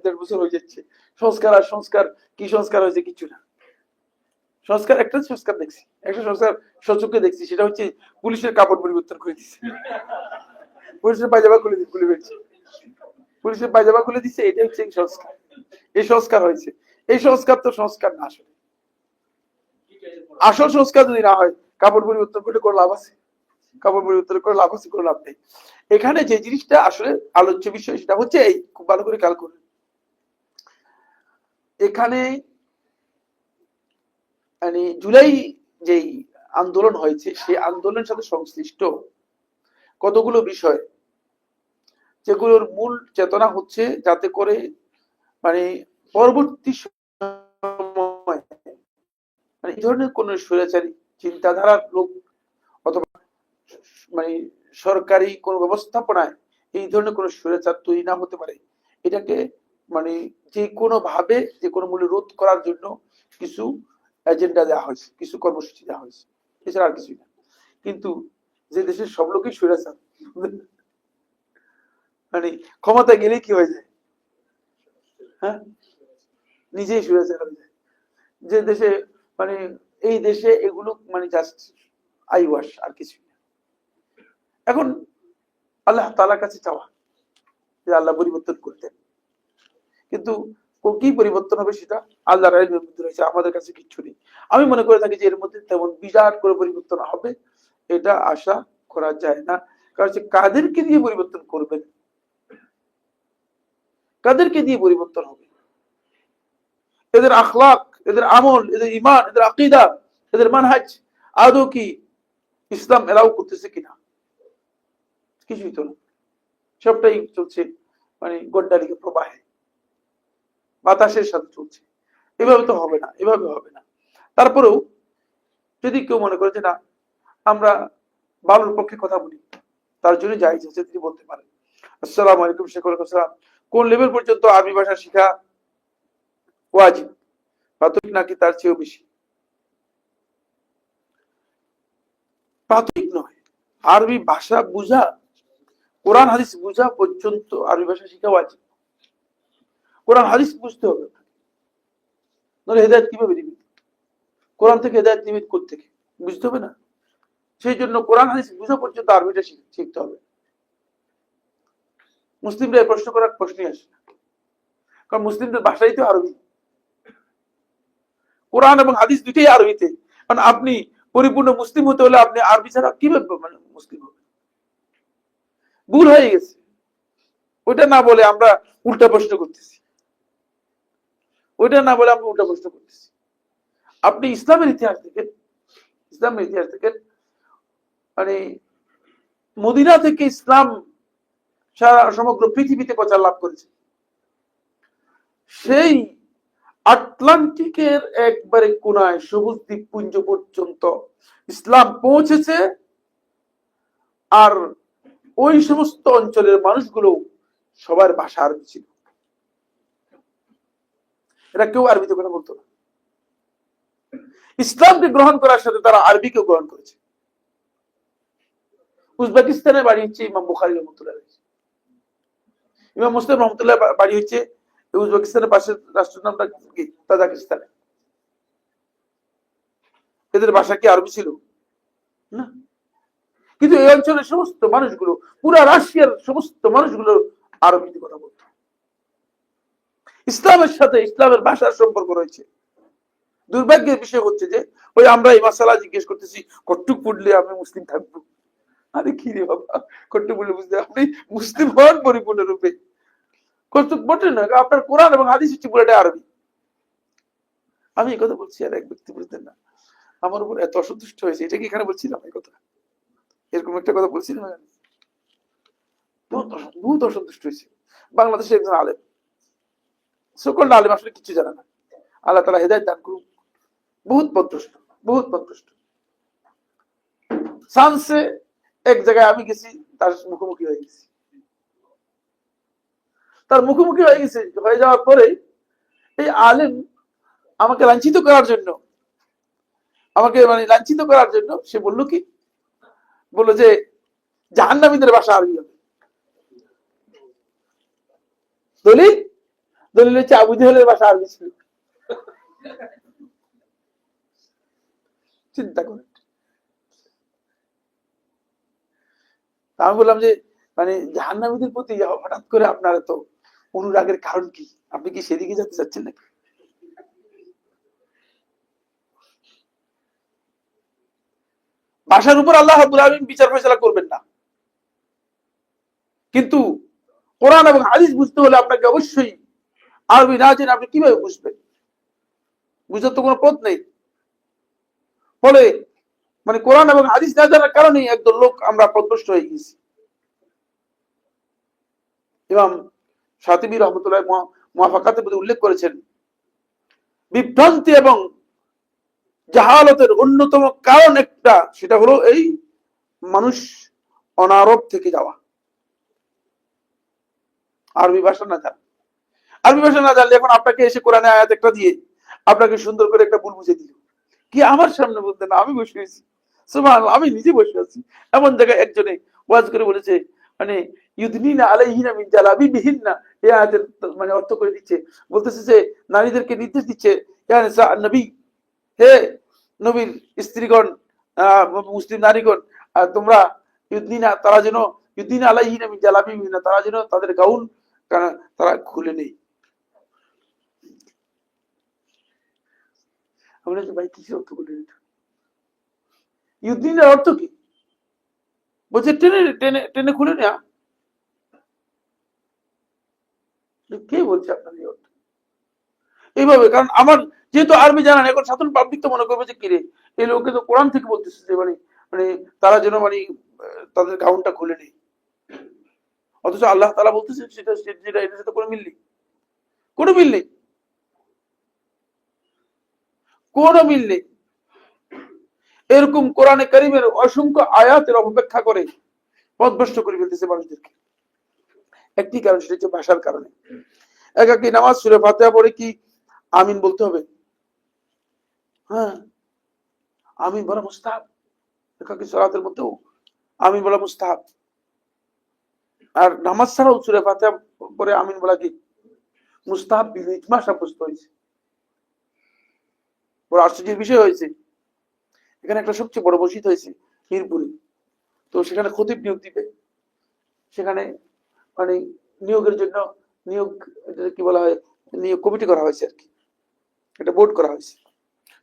দেড় বছর হয়ে যাচ্ছে। সংস্কার আর সংস্কার, কি সংস্কার হয়েছে? কিছু না। সংস্কার একটা সংস্কার দেখছি, একটা সংস্কার সচক্ষে দেখছি, সেটা হচ্ছে পুলিশের কাপড় পরিবর্তন করে দিচ্ছে, পুলিশের পায়জামা খুলে ফেলছে, পুলিশের পায়জামা খুলে দিচ্ছে। এটা হচ্ছে সংস্কার। এই সংস্কার হয়েছে। এই সংস্কার তো সংস্কার না। আসলে আসল সংস্কার যদি না হয়, কাপড় পরিবর্তন করে কোনো লাভ আছে? কাপড় পরিবর্তন করে লাভ আছে? কোনো লাভ নেই। এখানে যে জিনিসটা আসলে আলোচ্য বিষয়, সেটা হচ্ছে এই, খুব ভালো করে খেয়াল করুন। এখানে মানে জুলাই যেই আন্দোলন হয়েছে, সেই আন্দোলনের সাথে সংশ্লিষ্ট কতগুলো বিষয়, যেগুলোর মূল চেতনা হচ্ছে যাতে করে মানে পরবর্তী সময় মানে এই ধরনের কোন স্বৈরাচারী চিন্তাধারার লোক অথবা মানে সরকারি কোন ব্যবস্থাপনায় এই ধরনের কোন স্বৈরাচার তৈরি না হতে পারে, এটাকে মানে যে কোনো ভাবে যে কোনো মূল্যে রোধ করার জন্য কিছু এজেন্ডা দেওয়া হয়েছে, কিছু কর্মসূচি দেওয়া হয়েছে, এছাড়া আর কিছুই না। কিন্তু যে দেশের সব লোকই স্বৈরাচার, মানে ক্ষমতা গেলে কি হয়ে যায়? হ্যাঁ, নিজেই স্বৈরাচার হয়ে যায়। যে দেশে মানে এই দেশে এগুলো মানে জাস্ট আই ওয়াশ, আর কিছু না। এখন আল্লাহ তাআলার কাছে চাওয়া যে আল্লাহ পরিবর্তন করতেন, কিন্তু কি পরিবর্তন হবে সেটা আল্লাহর ইলমের মধ্যে রয়েছে, আমাদের কাছে কিচ্ছু নেই। আমি মনে করে থাকি যে এর মধ্যে তেমন বিরাট করে পরিবর্তন হবে এটা আশা করা যায় না। কারণ কাদেরকে দিয়ে পরিবর্তন করবেন? কাদেরকে দিয়ে পরিবর্তন হবে? এদের আখলাক, এদের আমল, এদের ইমান, এদের আকীদা, এদের মানহাজ আদৌ কি ইসলাম এলাও করতেছে কিনা? কিছুই তো না, সবটাই চলছে মানে গড্ডালিকে প্রবাহে, বাতাসের সাথে চলছে। এভাবে তো হবে না, এভাবে হবে না। তারপরেও যদি কেউ মনে করে যে না আমরা ভালোর পক্ষে কথা বলি, তার জন্য জায়েজ আছে, তিনি বলতে পারেন। আসসালামু আলাইকুম, আসসালাম। কোন লেভেল পর্যন্ত আরবি ভাষা শেখা ওয়াজিব, প্রাথমিক নাকি তার চেয়েও বেশি? প্রাথমিক নয়, আরবি ভাষা বুঝা, কোরআন হাদিস বুঝা পর্যন্ত আরবি ভাষা শেখা ওয়াজিব। কোরআন হাদিস বুঝতে হবে, নইলে হেদায়েত কিভাবে দিবি? কোরআন থেকে হেদায়েত দিবি কোত্থেকে? বুঝতে হবে না? সেই জন্য কোরআন হাদিস বুঝা পর্যন্ত আরবিটা শিখতে হবে। মুসলিমরা প্রশ্ন করার প্রশ্নই আসে না, কারণ মুসলিমদের ভাষাই তো আরবি, কোরআন এবং হাদিস দুইটাই আরবিতে। কারণ আপনি পরিপূর্ণ মুসলিম হতে হলে আপনি আরবি ছাড়া কিভাবে মানে মুসলিম হবে? ভুল হয়ে গেছে, ওইটা না বলে আমরা উল্টা প্রশ্ন করতেছি, ওইটা না বলে আমরা উল্টা প্রশ্ন করতেছি। আপনি ইসলামের ইতিহাস দেখেন, ইসলামের ইতিহাস দেখেন, মানে মদিনা থেকে ইসলাম সারা সমগ্র পৃথিবীতে প্রচার লাভ করেছে। সেই আটলান্টিকের একবারে কোনায় সবুজ দ্বীপপুঞ্জ পর্যন্ত ইসলাম পৌঁছেছে, আর ওই সমস্ত অঞ্চলের মানুষগুলো সবার ভাষা আরবি ছিল। এরা কেউ আরবিতে কথা বলতো না। ইসলামকে গ্রহণ করার সাথে তারা আরবিকেও গ্রহণ করেছে। উজবেকিস্তানের বাড়ি হচ্ছে ইমাম বুখারী রহমতুল্লাহ, ইমাম মুসলিম রহমতুল্লাহ বাড়ি হচ্ছে উজবেকিস্তানের পাশের রাষ্ট্রের নামটা কি, তাজিকিস্তানে। এদের ভাষা কি আরবি ছিল না? কিন্তু এই অঞ্চলের সমস্ত মানুষগুলো, পুরা রাশিয়ার সমস্ত মানুষগুলো আরবিতে কথা বলতো। ইসলামের সাথে ইসলামের ভাষার সম্পর্ক রয়েছে। দুর্ভাগ্যের বিষয় হচ্ছে যে ওই আমরা এই মাসালা জিজ্ঞেস করতেছি, কট্টুক পড়লে আমি মুসলিম থাকবো। আরে কি রে বাবা, কট্টুক পড়লে বুঝতে আপনি মুসলিম হন পরিপূর্ণ রূপে? কট্টুক বটে না, আপনার কোরআন এবং হাদিস হচ্ছে পুরোটা আরবি। আমি এই কথা বলছি আর এক ব্যক্তি বুঝতেন না, আমার উপর এত অসন্তুষ্ট হয়েছে। এটা কি এখানে বলছিলাম এই কথা? এরকম একটা কথা বলছিলাম, বহুত অসন্তুষ্ট হয়েছে। বাংলাদেশের একজন আলেম, সকল আলেম আসলে কিছু জানে না, আল্লাহ তাআলা হেদায়েত দান করুক। বহুত পদভ্রষ্ট, বহুত পদভ্রষ্ট। সানসে এক জায়গায় আমি গেছি, তার মুখোমুখি হয়ে গেছি। তার মুখোমুখি হয়ে গেছে, হয়ে যাওয়ার পরে এই আলেম আমাকে লাঞ্ছিত করার জন্য, আমাকে মানে লাঞ্ছিত করার জন্য সে বললো কি, বললো যে জাহান্নামীদের ভাষা আরবি হবে। দলিল, দলিল হচ্ছে আবু জেহেলের ভাষা আরবি ছিল। চিন্তা করেন। আমি বললাম যে মানে জাহান্নামীদের প্রতি হঠাৎ করে আপনার তো অনুরাগের কারণ কি? আপনি কি সেদিকে যেতে চাচ্ছেন নাকি? ভাষার উপর আল্লাহ রাব্বুল আলামিন বিচার ফয়সালা করবেন না, কিন্তু কোরআন এবং হাদিস বুঝতে হলে আপনাকে অবশ্যই আরবি না জেনে আপনি কিভাবে বুঝবেন? বুঝার তো কোনো পথ নেই। ফলে মানে কোরআন এবং হাদিস না জানার কারণেই একদল লোক আমরা পথভ্রষ্ট হয়ে গেছি। ইমাম শাতিবী রহমতুল্লাহ মুওয়াফাকাতের মধ্যে উল্লেখ করেছেন, বিভ্রান্তি এবং জাহালতের অন্যতম কারণ একটা, সেটা হলো এই মানুষ অনারব থেকে যাওয়া, আরবি ভাষা না জানা। আরবি ভাষা না জানলে এখন আপনাকে এসে কোরআনে আয়াত একটা দিয়ে আপনাকে সুন্দর করে একটা ভুল বুঝে দিল, কি আমার সামনে বলতে না, আমি বসে আছি, সুবহানাল্লাহ, আমি নিজে বসে আছি। এমন জায়গায় একজনে ওয়াজ করে বলেছে, মানে ইউদনিনা আলাইহিনা মিন জালাবিবিহিন্না, এই আয়াতের মানে অর্থ করে দিচ্ছে, বলতেছে যে নারীদেরকে নির্দেশ দিচ্ছে, ইয়া নিসা নবী, হে নবীর স্ত্রীগণ, মুসলিম নারীগণ, তোমরা ইউদনিনা, তারা যেন ইউদনিনা আলাইহিনা মিন জালাবিবিহিন্না, তারা যেন তাদের গাউন তারা খুলে নেই। আমরা ভাই কিসের অর্থ বলে দিত? ইউদ্দিনের অর্থ কি? বলছে টেনে টেনে টেনে খুলে নেয়া। কে বলছে আপনার এই অর্থ? এইভাবে, কারণ আমার যেহেতু আরবি জানা এখন সাধারণ পাবলিক তো মনে করবে যে কিরে এই লোকে তো কোরআন থেকে বলতেছে যে মানে মানে তারা যেন মানে তাদের গাউনটা খুলে নেই। অথচ আল্লাহ তাআলা বলতেছে সেটা যেটা এটার সাথে কোনো মিল নেই, কোনো মিল নেই, কোনো মিল নেই। এরকম কোরআনে কারীমের অসংখ্য আয়াতের অপেক্ষা করে পথভ্রষ্ট করে ফেলতেছে মানুষদেরকে। একটি কারণ, সেটা হচ্ছে ভাষার কারণে। একাকি নামাজ সূরা ফাতিহা পড়ে কি আমিন বলতে হবে? হ্যাঁ, আমিন বলা মুস্তাহাব। একাকি সালাতের মধ্যেও আমিন বলা মুস্তাহাব। আর নামাজ ছাড়াও সূরা ফাতিহা পড়ে আমিন বলা কি মুস্তাহাব বিল ইজমা সাব্যস্ত হয়েছে। বড় আশ্চর্যের বিষয় হয়েছে, এখানে একটা সবচেয়ে বড় মসজিদ হয়েছে মিরপুরে, তো সেখানে খতিব নিয়োগ দিবে, সেখানে মানে নিয়োগের জন্য নিয়োগ কি বলা হয়, নিয়োগ কমিটি করা হয়েছে আর কি, একটা বোর্ড করা হয়েছে।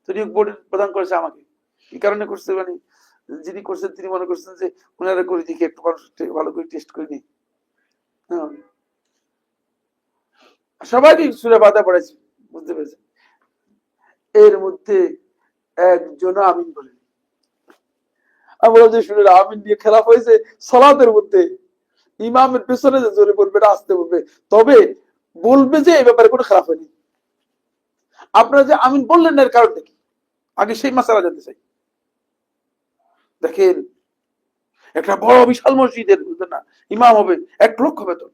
তো নিয়োগ বোর্ড প্রদান করেছে আমাকে। কি কারণে করছে, মানে যিনি করছেন তিনি মনে করছেন যে ওনারা করে দেখি একটু ভালো করে টেস্ট করে নি। সবাই সূরা ফাতিহা পড়েছে, বুঝতে পেরেছেন। এর মধ্যে একজন আমিন বলে, আমরা যে শুনে আমিন দিয়ে খেলাফ হয়েছে সালাতের মধ্যে, ইমামের পেছনে যে জোরে বলবে না আসতে বলবে, তবে বলবে যে এই ব্যাপারে কোনো খারাপ হয়নি। আপনারা যে আমিন বললেন না, এর কারণটা কি? আগে সেই মাসালা জানতে চাই। দেখেন, একটা বড় বিশাল মসজিদের না ইমাম হবে 1 লক্ষ বেতন,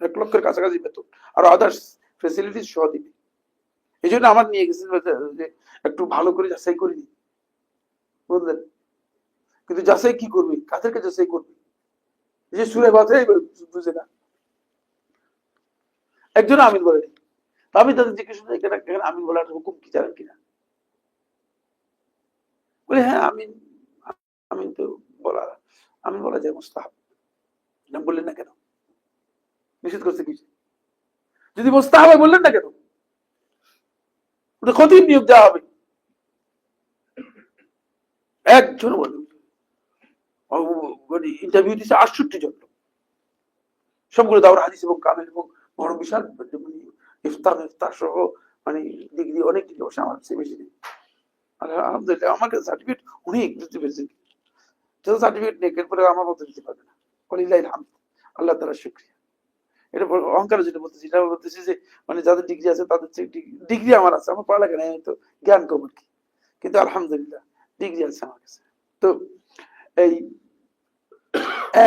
1 লক্ষের কাছাকাছি বেতন, আর আদার্স ফেসিলিটিস সহ দিবে। এই জন্য আমার নিয়ে গেছেন যে একটু ভালো করে যাচাই করে দিই, বুঝলেন। কিন্তু যাচাই কি করবি, কাদেরকে যাচাই করবি? যে সুরে বাতাই বুঝে না, একজন আমিন বলেনি। আমি তাদের জিজ্ঞেস করি এখানে আমিন বলার হুকুম কি জানেন কিনা? বলে হ্যাঁ আমিন, আমিন তো বলা, আমিন বলা যায় মুস্তাহাব। বললেন না কেন? নিষেধ করছে কি? যদি মুস্তাহাব হয় বললেন না কেন? ওটা খতিব নিয়োগ দেওয়া হবে। একজন বললেন, ইন্টারভিউ দিচ্ছে 68 জন, সবগুলো দাওরা হাদিস এবং কামেল এবং বড় বিশাল ইফতার সহ, মানে ডিগ্রি অনেক ডিগ্রি বসে, আমার চেয়ে বেশি। আলহামদুলিল্লাহ আমার কাছে সার্টিফিকেট অনেক, বুঝতে পেরেছেন। যত সার্টিফিকেট নেই এরপরে আমার মতো দিতে পারবে না। আল্লাহ তাআলার শুকরিয়া। এটা অহংকারের জন্য বলতেছি, এটা বলতেছি যে মানে যাদের ডিগ্রি আছে তাদের ডিগ্রি আমার আছে, আমার পড়ালেখা নেই, তো জ্ঞান কম আর কি, কিন্তু আলহামদুলিল্লাহ ডিগ্রি আছে আমার কাছে। তো এই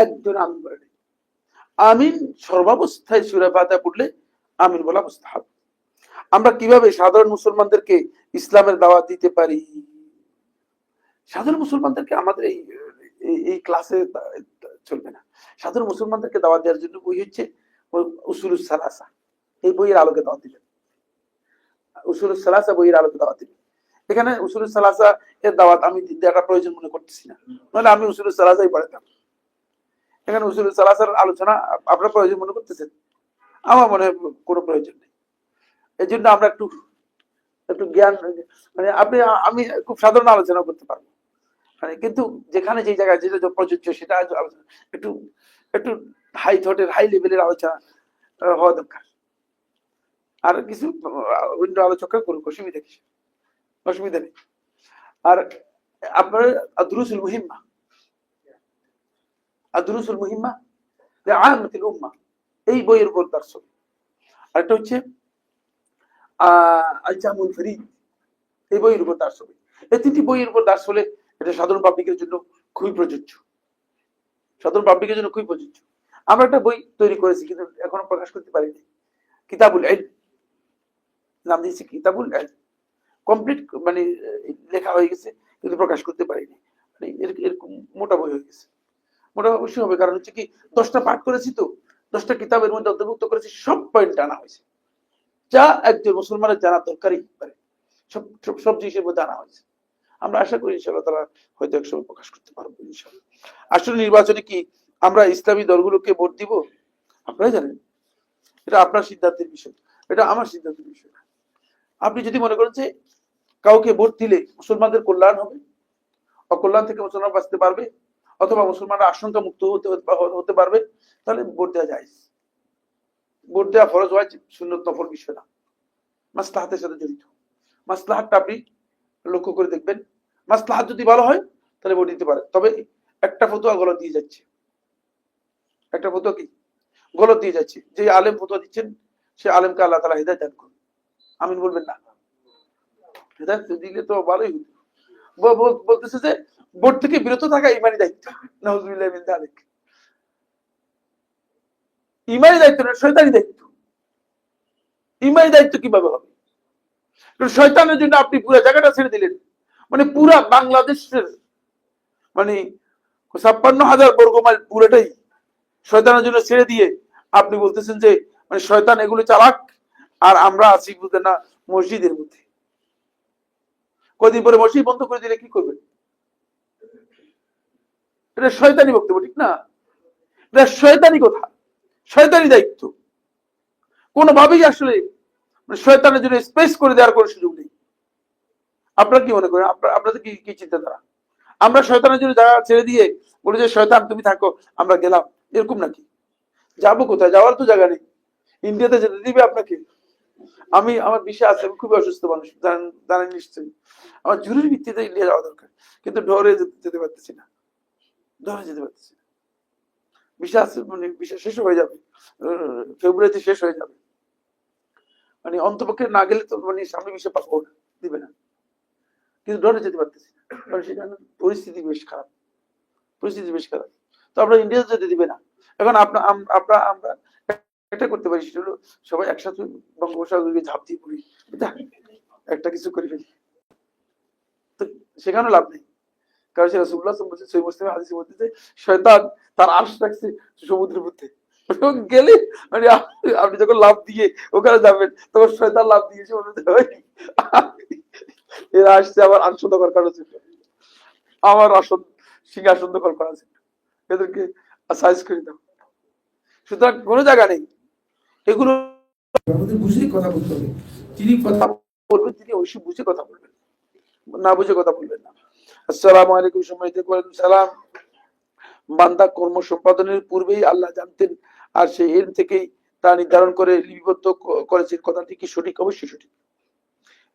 একজন আমিন বলে, আমিন সর্বাবস্থায় সূরা ফাতিহা পড়লে আমিন বলা মুস্তাহাব। আমরা কিভাবে সাধারণ মুসলমানদেরকে ইসলামের দাওয়াত দিতে পারি? সাধারণ মুসলমানদেরকে আমাদের এই ক্লাসে চলবে না। সাধারণ মুসলমানদেরকে দাওয়াত দেওয়ার জন্য বই হচ্ছে উসুলুস সালাসা, এই বইয়ের আলোকে দাওয়াত দিবেন। উসুলুস সালাসা বইয়ের আলোকে দাওয়াত দিবেন। এখানে উসুলুস সালাসা এর দাওয়াত আমি দেওয়াটা প্রয়োজন মনে করতেছি না, নাহলে আমি উসুলুস সালাসাই পড়াতাম। এখানে উসুলুস সালাসার আলোচনা আপনারা প্রয়োজন মনে করতেছেন, আমার মনে হয় কোনো প্রয়োজন নেই। এই জন্য আমরা একটু একটু জ্ঞান, মানে আপনি আমি খুব সাধারণ আলোচনা করতে পারবো, মানে কিন্তু যেখানে যে জায়গায় যেটা প্রযোজ্য সেটা আলোচনা একটু একটু হাই থটের হাই লেভেলের আলোচনা হওয়া দরকার। আর কিছু অন্য আলোচনা করুক, অসুবিধা কিছু, অসুবিধা নেই। আর আপনার দুরুসুল মুহিম্মা, দুরুসুল মুহিম্মা লিআম্মাতিল উম্মাহ, এই বইয়ের উপর দার্স। আর একটা হচ্ছে আল জামুল ফরিদ, এই বইয়ের উপর দার্স হবে। এই 3টি বইয়ের উপর দার্স হলে এটা সাধারণ পাবলিকের জন্য খুবই প্রযোজ্য, সাধারণ পাবলিকের জন্য খুবই প্রযোজ্য। আমরা একটা বই তৈরি করেছি কিন্তু এখনো প্রকাশ করতে পারিনি, কিতাবুল ইলম নাম দিয়েছি, কিতাবুল ইলম। কমপ্লিট মানে লেখা হয়ে গেছে কিন্তু প্রকাশ করতে পারিনি, মানে এরকম মোটা বই হয়ে গেছে। মোটা অবশ্যই হবে, কারণ হচ্ছে কি 10টা পাঠ করেছি, তো 10টা কিতাবের মধ্যে অন্তর্ভুক্ত করেছি, সব পয়েন্ট আনা হয়েছে যা একজন মুসলমানের জানা দরকারই পারে, সব সব জিনিসের মধ্যে আনা হয়েছে। আমরা আশা করি ইনশাআল্লাহ তারা হয়তো একসময় প্রকাশ করতে পারবো ইনশাআল্লাহ। আসলে নির্বাচনে কি আমরা ইসলামী দলগুলোকে ভোট দিব? আপনারা জানেন, এটা আপনার সিদ্ধান্তের বিষয়, এটা আমার সিদ্ধান্তের বিষয় না। আপনি যদি মনে করেন যে কাউকে ভোট দিলে মুসলমানদের কল্যাণ হবে, অকল্যাণ থেকে মুসলমান বাঁচতে পারবে, অথবা মুসলমানরা আশঙ্কা মুক্ত হতে পারবে, তাহলে ভোট দেওয়া যায়। ভোট দেওয়া ফরজ হয়, সুন্নত নফল বিষয় না, মাসলাহাতের সাথে জড়িত। মাসলাহাতটা আপনি লক্ষ্য করে দেখবেন, মাসলাহাত যদি ভালো হয় তাহলে ভোট দিতে পারে। তবে একটা ফতোয়া গলত দিয়ে যাচ্ছে, একটা ফতোয়া কি গলত দিয়ে যাচ্ছে, যে আলেম ফতোয়া দিচ্ছেন সে আলেমকে আল্লাহ তাআলা হিদায়াত দান করুন, আমিন বলবেন না? হিদায়াত দিলে তো ভালোই হতো। বলতেছে যে ভোট থেকে বিরত থাকা ইমানি দায়িত্ব। নাউযুবিল্লাহি মিন যালিক। ইমানি দায়িত্ব না, শয়তানি দায়িত্ব। ইমানি দায়িত্ব কিভাবে হবে? শয়তানের জন্য আপনি পুরো জায়গাটা ছেড়ে দিলেন, মানে পুরা বাংলাদেশের মানে 56,000 বর্গ মাইল পুরোটাই শয়তানের জন্য ছেড়ে দিয়ে আপনি বলতেছেন যে মানে শয়তান এগুলো চালাক, আর আমরা আছি বুঝতে না মসজিদের মধ্যে। কদিন পরে মসজিদ বন্ধ করে দিলে কি করবেন? এটা শয়তানি বক্তব্য, ঠিক না? এটা শয়তানি কথা, শয়তানি দায়িত্ব। কোনোভাবেই আসলে শয়তানের জন্য স্পেস করে দেওয়ার কোনো সুযোগ নেই। আপনারা কি মনে করেন? আপনাদের কি চিন্তাধারা? আমরা শয়তানের জন্য জায়গা ছেড়ে দিয়ে বলে যে শয়তান তুমি থাকো, আমরা গেলাম, এরকম নাকি? যাবো কোথায়? যাওয়ার তো জায়গা নেই। ইন্ডিয়াতে যেতে দিবে আপনাকে? আমার বিষয় আছে, আমি খুবই অসুস্থ মানুষ, জানেন নিশ্চয়ই। আমার জরুরি ভিত্তিতে ইন্ডিয়া যাওয়া দরকার, কিন্তু ডরে যেতে পারতেছি না, ডরে যেতে পারতেছি না। বিষয় আছে, মানে বিষয় শেষ হয়ে যাবে, ফেব্রুয়ারিতে শেষ হয়ে যাবে। মানে অন্তপক্ষে না গেলে তো মানে সামনে বিষয় পাবো না, দিবে না, কিন্তু ডরে যেতে পারতেছি না, কারণ সেখানে পরিস্থিতি বেশ খারাপ, পরিস্থিতি বেশ খারাপ। তো আমরা ইন্ডিয়াতে যেতে দিবে না। এখন আমরা এটা করতে পারি, সেটা হলো সবাই একসাথে বঙ্গোপসাগরে ঝাঁপ দিয়ে পড়ি, একটা কিছু করে ফেলি, তো সেখানেও লাভ নেই। কারণ সে রাসূলুল্লাহ সাল্লাল্লাহু আলাইহি ওয়াসাল্লাম সহিহ মুসলিমের হাদিসে বলতেছে শয়তান তার আরশ রাখছে সমুদ্রের মধ্যে, গেলে মানে আপনি যখন লাভ দিয়ে ওখানে যাবেন তখন শয়তান লাভ দিয়েছে বলতে এরা আসছে আমার আরশ দখল করার জন্য, আমার আসন সিংহাসন দখল করার জন্য, এদেরকে সাইজ করে দাও। সুতরাং কোনো জায়গা নেই, এগুলো আমাদের বুঝেই কথা বলতে হবে। যিনি কথা বলবেন তিনি অবশ্যই বুঝে কথা বলবেন, না বুঝে কথা বলবেন না। আসসালামু আলাইকুম, সম্মানিত। ওয়ালাইকুম সালাম। বান্দা কর্ম সম্পাদনের পূর্বেই আল্লাহ জানতেন, আর সেই ইলম থেকেই তা নির্ধারণ করে লিপিবদ্ধ করেছেন। কথাটি কি সঠিক? অবশ্যই সঠিক।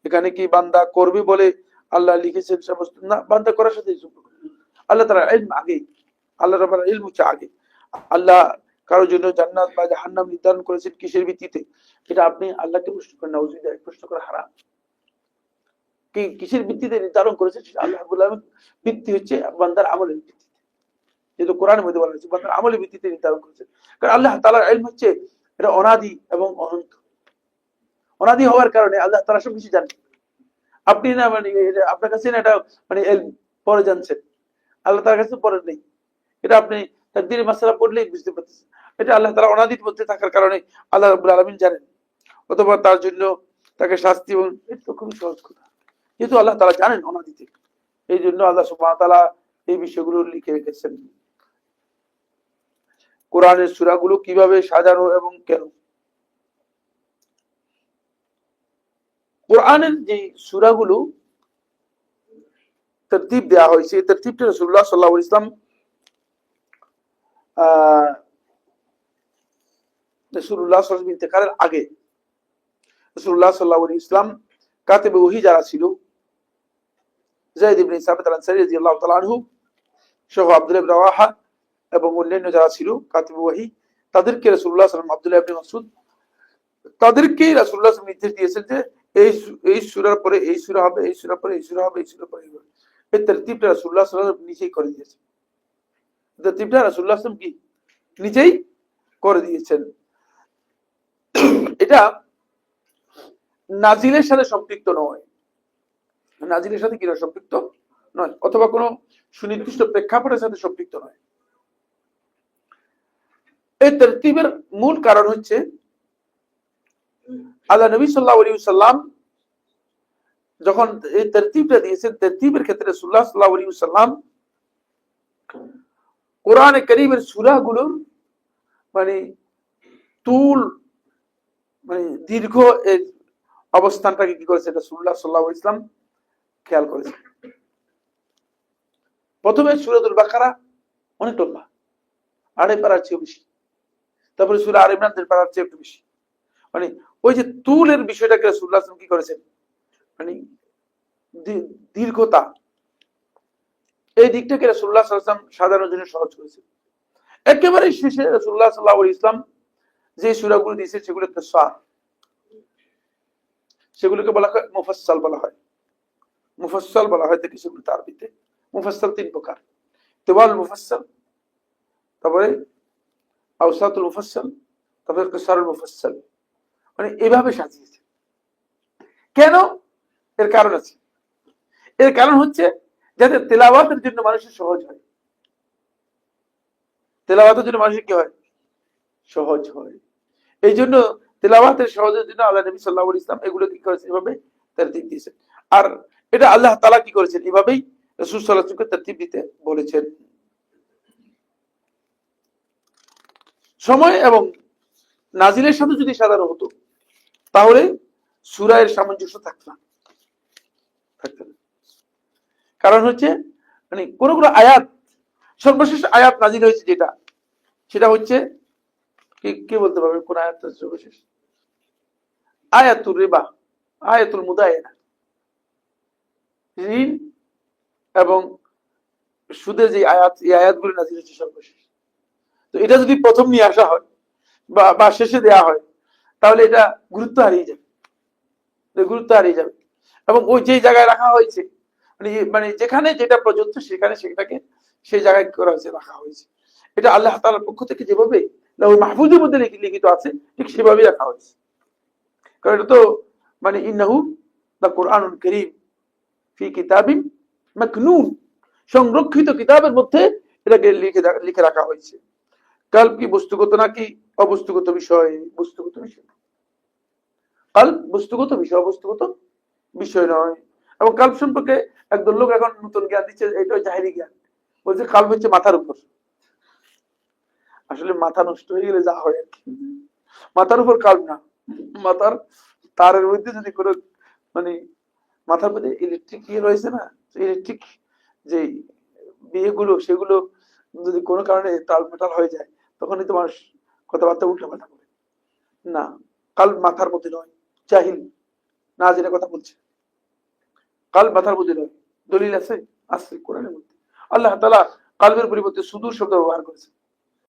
এখানে কি বান্দা করবে বলে আল্লাহ লিখেছেন সমস্ত? না, বান্দা করার সাথে আল্লাহ তাআলা ইলম আগে, আল্লাহ রাব্বুল ইলম হচ্ছে আগে। আল্লাহ কারোর জন্য জান্নাত বা জাহান্নাম নির্ধারণ করেছেন কিসের ভিত্তিতে? এটা আপনি আল্লাহকে প্রশ্ন করেন, নাউযুবিল্লাহ, প্রশ্ন করা হারাম। কি কিসের ভিত্তিতে নির্ধারণ করেছেন? আল্লাহ রাব্বুল আলামিন ভিত্তি হচ্ছে বান্দার আমলের ভিত্তিতে, যেহেতু কোরআনের মধ্যে বলা হয়েছে বান্দার আমলের ভিত্তিতে নির্ধারণ করেছেন। কারণ আল্লাহ তাআলার ইলম হচ্ছে এটা অনাদি এবং অনন্ত। অনাদি হওয়ার কারণে আল্লাহ তাআলা সব কিছু জানেন। আপনি না মানে আপনার কাছে না এটা মানে ইলম পরে জানছেন, আল্লাহ তাআলার কাছে পরে নেই। এটা আপনি তাকদীরের মাসআলা পড়লেই বুঝতে পারতেছেন। এটা আল্লাহ তাআলা অনাদির মধ্যে থাকার কারণে আল্লাহ রাব্বুল আলামিন জানেন, অথবা তার জন্য তাকে শাস্তি, এবং এটা তো খুবই সহজ কথা। যেহেতু আল্লাহ তাআলা জানেন অনাদিতে, এই জন্য আল্লাহ সুবহানাহু ওয়া তাআলা এই বিষয়গুলো লিখে রেখেছেন। কোরআনের সূরাগুলো কিভাবে সাজানো এবং কেন? কোরআনের যে সূরাগুলো তরতিব দেওয়া হয়েছে, এই তরতিবটা রাসূলুল্লাহ সাল্লাল্লাহু আলাইহি ওয়াসাল্লাম রাসূলুল্লাহ সাল্লাল্লাহু আলাইহি ওয়াসাল্লাম ইন্তেকালের আগে রাসূলুল্লাহ সাল্লাল্লাহু আলাইহি ওয়াসাল্লাম কাতিবে ওহী যারা ছিল, যায়েদ ইবনে সাবিত আল-আনসারী রাদিয়াল্লাহু তাআলা আনহু সহ আব্দুল্লাহ ইবনে রাওয়াহা এবং অন্যান্য যারা ছিল কাতিবে ওহী, তাদেরকে রাসূলুল্লাহ সাল্লাল্লাহু আলাইহি ওয়াসাল্লাম, আব্দুল্লাহ ইবনে মাসউদ, তাদেরকেই রাসূলুল্লাহ সাল্লাল্লাহু আলাইহি ওয়াসাল্লাম নির্দেশ দিয়েছেন যে এই সূরার পরে এই সূরা হবে, এই সূরার পরে এই সূরা হবে, এই সূরার পরে এই হবে। এই তরতিবটা রাসূলুল্লাহ সাল্লাল্লাহু আলাইহি ওয়াসাল্লাম নিচেই করে দিয়েছেন। তরতিবটা রাসূলুল্লাহ সাল্লাল্লাহু আলাইহি ওয়াসাল্লাম কি নিচেই করে দিয়েছেন। এটা নাজিলের সাথে সম্পৃক্ত নয়, নাজিলের সাথে কিনা সম্পৃক্ত নয়, অথবা কোনো সুনির্দিষ্ট প্রেক্ষাপটের সাথে সম্পৃক্ত নয়। এই তরতিবের মূল কারণ হচ্ছে আল্লাহ নবী সাল্লাল্লাহু আলাইহি ওয়াসাল্লাম যখন এই তরতিবটা দিয়েছেন, তরতিবের ক্ষেত্রে রাসূলুল্লাহ সাল্লাল্লাহু আলাইহি ওয়াসাল্লাম কোরআনে কারীমের সূরাগুলোর মানে তুল মানে দীর্ঘ এর অবস্থানটাকে কি করেছে রাসূলুল্লাহ সাল্লাল্লাহু আলাইহি ওয়াসাল্লাম খেয়াল করেছেন। প্রথমে সূরাতুল বাকারা অনেক লম্বা, 2.5 পারার চেয়ে বেশি। তারপরে সূরা আলে ইমরান 1.5 পারার চেয়ে একটু বেশি। মানে ওই যে তুলের বিষয়টাকে রাসূলুল্লাহ সাল্লাল্লাহু আলাইহি ওয়াসাল্লাম কি করেছেন, মানে দীর্ঘতা, এই দিকটাকে রাসূলুল্লাহ সাল্লাল্লাহু আলাইহি ওয়াসাল্লাম সাজানোর জন্য সহজ করেছেন। একেবারে শেষে রাসূলুল্লাহ সাল্লাল্লাহু আলাইহি ইসলাম যে সূরাগুলো দিয়েছে সেগুলো কিসসার, সেগুলোকে বলা হয় মুফাসসাল বলা হয়। মুফাসসাল বলা হয় থেকে সেগুলো আরবিতে। মুফাসসাল তিন প্রকার, তিওয়াল মুফাসসাল, তারপরে আওসাতুল মুফাসসাল, তারপরে কিসারুল মুফাসসাল। মানে এভাবে সাজিয়েছে। কেন? এর কারণ আছে। এর কারণ হচ্ছে যাতে তেলাওয়াতের জন্য মানুষের সহজ হয়। তেলাওয়াতের জন্য মানুষের কি হয়? সহজ হয়। এই জন্য তেলাওয়াতের সহজের জন্য আল্লাহ নবী সাল্লাল্লাহু আলাইহি ওয়াসাল্লাম এগুলো কি করেছেন? এভাবে তারতিব দিয়েছেন। আর এটা আল্লাহ তাআলা কি করেছেন? এভাবেই রাসূল সাল্লাল্লাহু আলাইহি ওয়াসাল্লামকে তারতিব দিতে বলেছেন। সময় এবং নাজিলের সাথে যদি সাধারণ হতো তাহলে সূরার সামঞ্জস্য থাকতো না। কারণ হচ্ছে মানে কোন কোন আয়াত, সর্বশেষ আয়াত নাজিল হয়েছে যেটা, সেটা হচ্ছে কি বলতে পারবে কোন আয়াতটা সর্বশেষ? আয়াতুর রিবা, আয়াতুল মুদায়না, ঋণ এবং সুদের যে আয়াত, এই আয়াতগুলো নাজিল হচ্ছে সর্বশেষ। তো এটা যদি প্রথম নিয়ে আসা হয় বা শেষে দেয়া হয় তাহলে এটা গুরুত্ব হারিয়ে যাবে, গুরুত্ব হারিয়ে যাবে। এবং ওই যে জায়গায় রাখা হয়েছে মানে যেখানে যেটা প্রযোজ্য সেখানে সেটাকে সেই জায়গায় করা হয়েছে, রাখা হয়েছে। এটা আল্লাহ তাআলার পক্ষ থেকে যেভাবে লাউহ মাহফুজের মধ্যে লিখিত আছে ঠিক সেভাবেই রাখা হয়েছে। কারণ এটা তো মানে ইন্নাহু দা কুরআনুল কারীম ফি কিতাবিন মাকনুন, সংরক্ষিত কিতাবের মধ্যে এটাকে লিখে রাখা হয়েছে। কলব কি বস্তুগত নাকি অবস্তুগত বিষয়? বস্তুগত বিষয়। কলব বস্তুগত বিষয়, অবস্তুগত বিষয় নয়। এবং কলব সম্পর্কে একদল লোক এখন নতুন জ্ঞান দিচ্ছে, এটা জাহেরি জ্ঞান। বলছে কলব হচ্ছে মাথার উপর। আসলে মাথা নষ্ট হয়ে গেলে যা হয় আর কি, মাথার উপর কলব না, মাথার তারের মধ্যে যদি কোনো মানে মাথার মধ্যে ইলেকট্রিক ইয়ে রয়েছে না, ইলেকট্রিক যে বিয়েগুলো সেগুলো যদি কোনো কারণে টালমাটাল হয়ে যায় তখনই তো মানুষ কথাবার্তা উল্টাপাল্টা করে। না, কলব মাথার মধ্যে নয়, জাহিল না জেনে কথা বলছে। কলব মাথার মধ্যে নয়। দলিল আছে? আছে কোরআনের মধ্যে। আল্লাহ তাআলা কলবের পরিবর্তে সুদূর শব্দ ব্যবহার করেছে।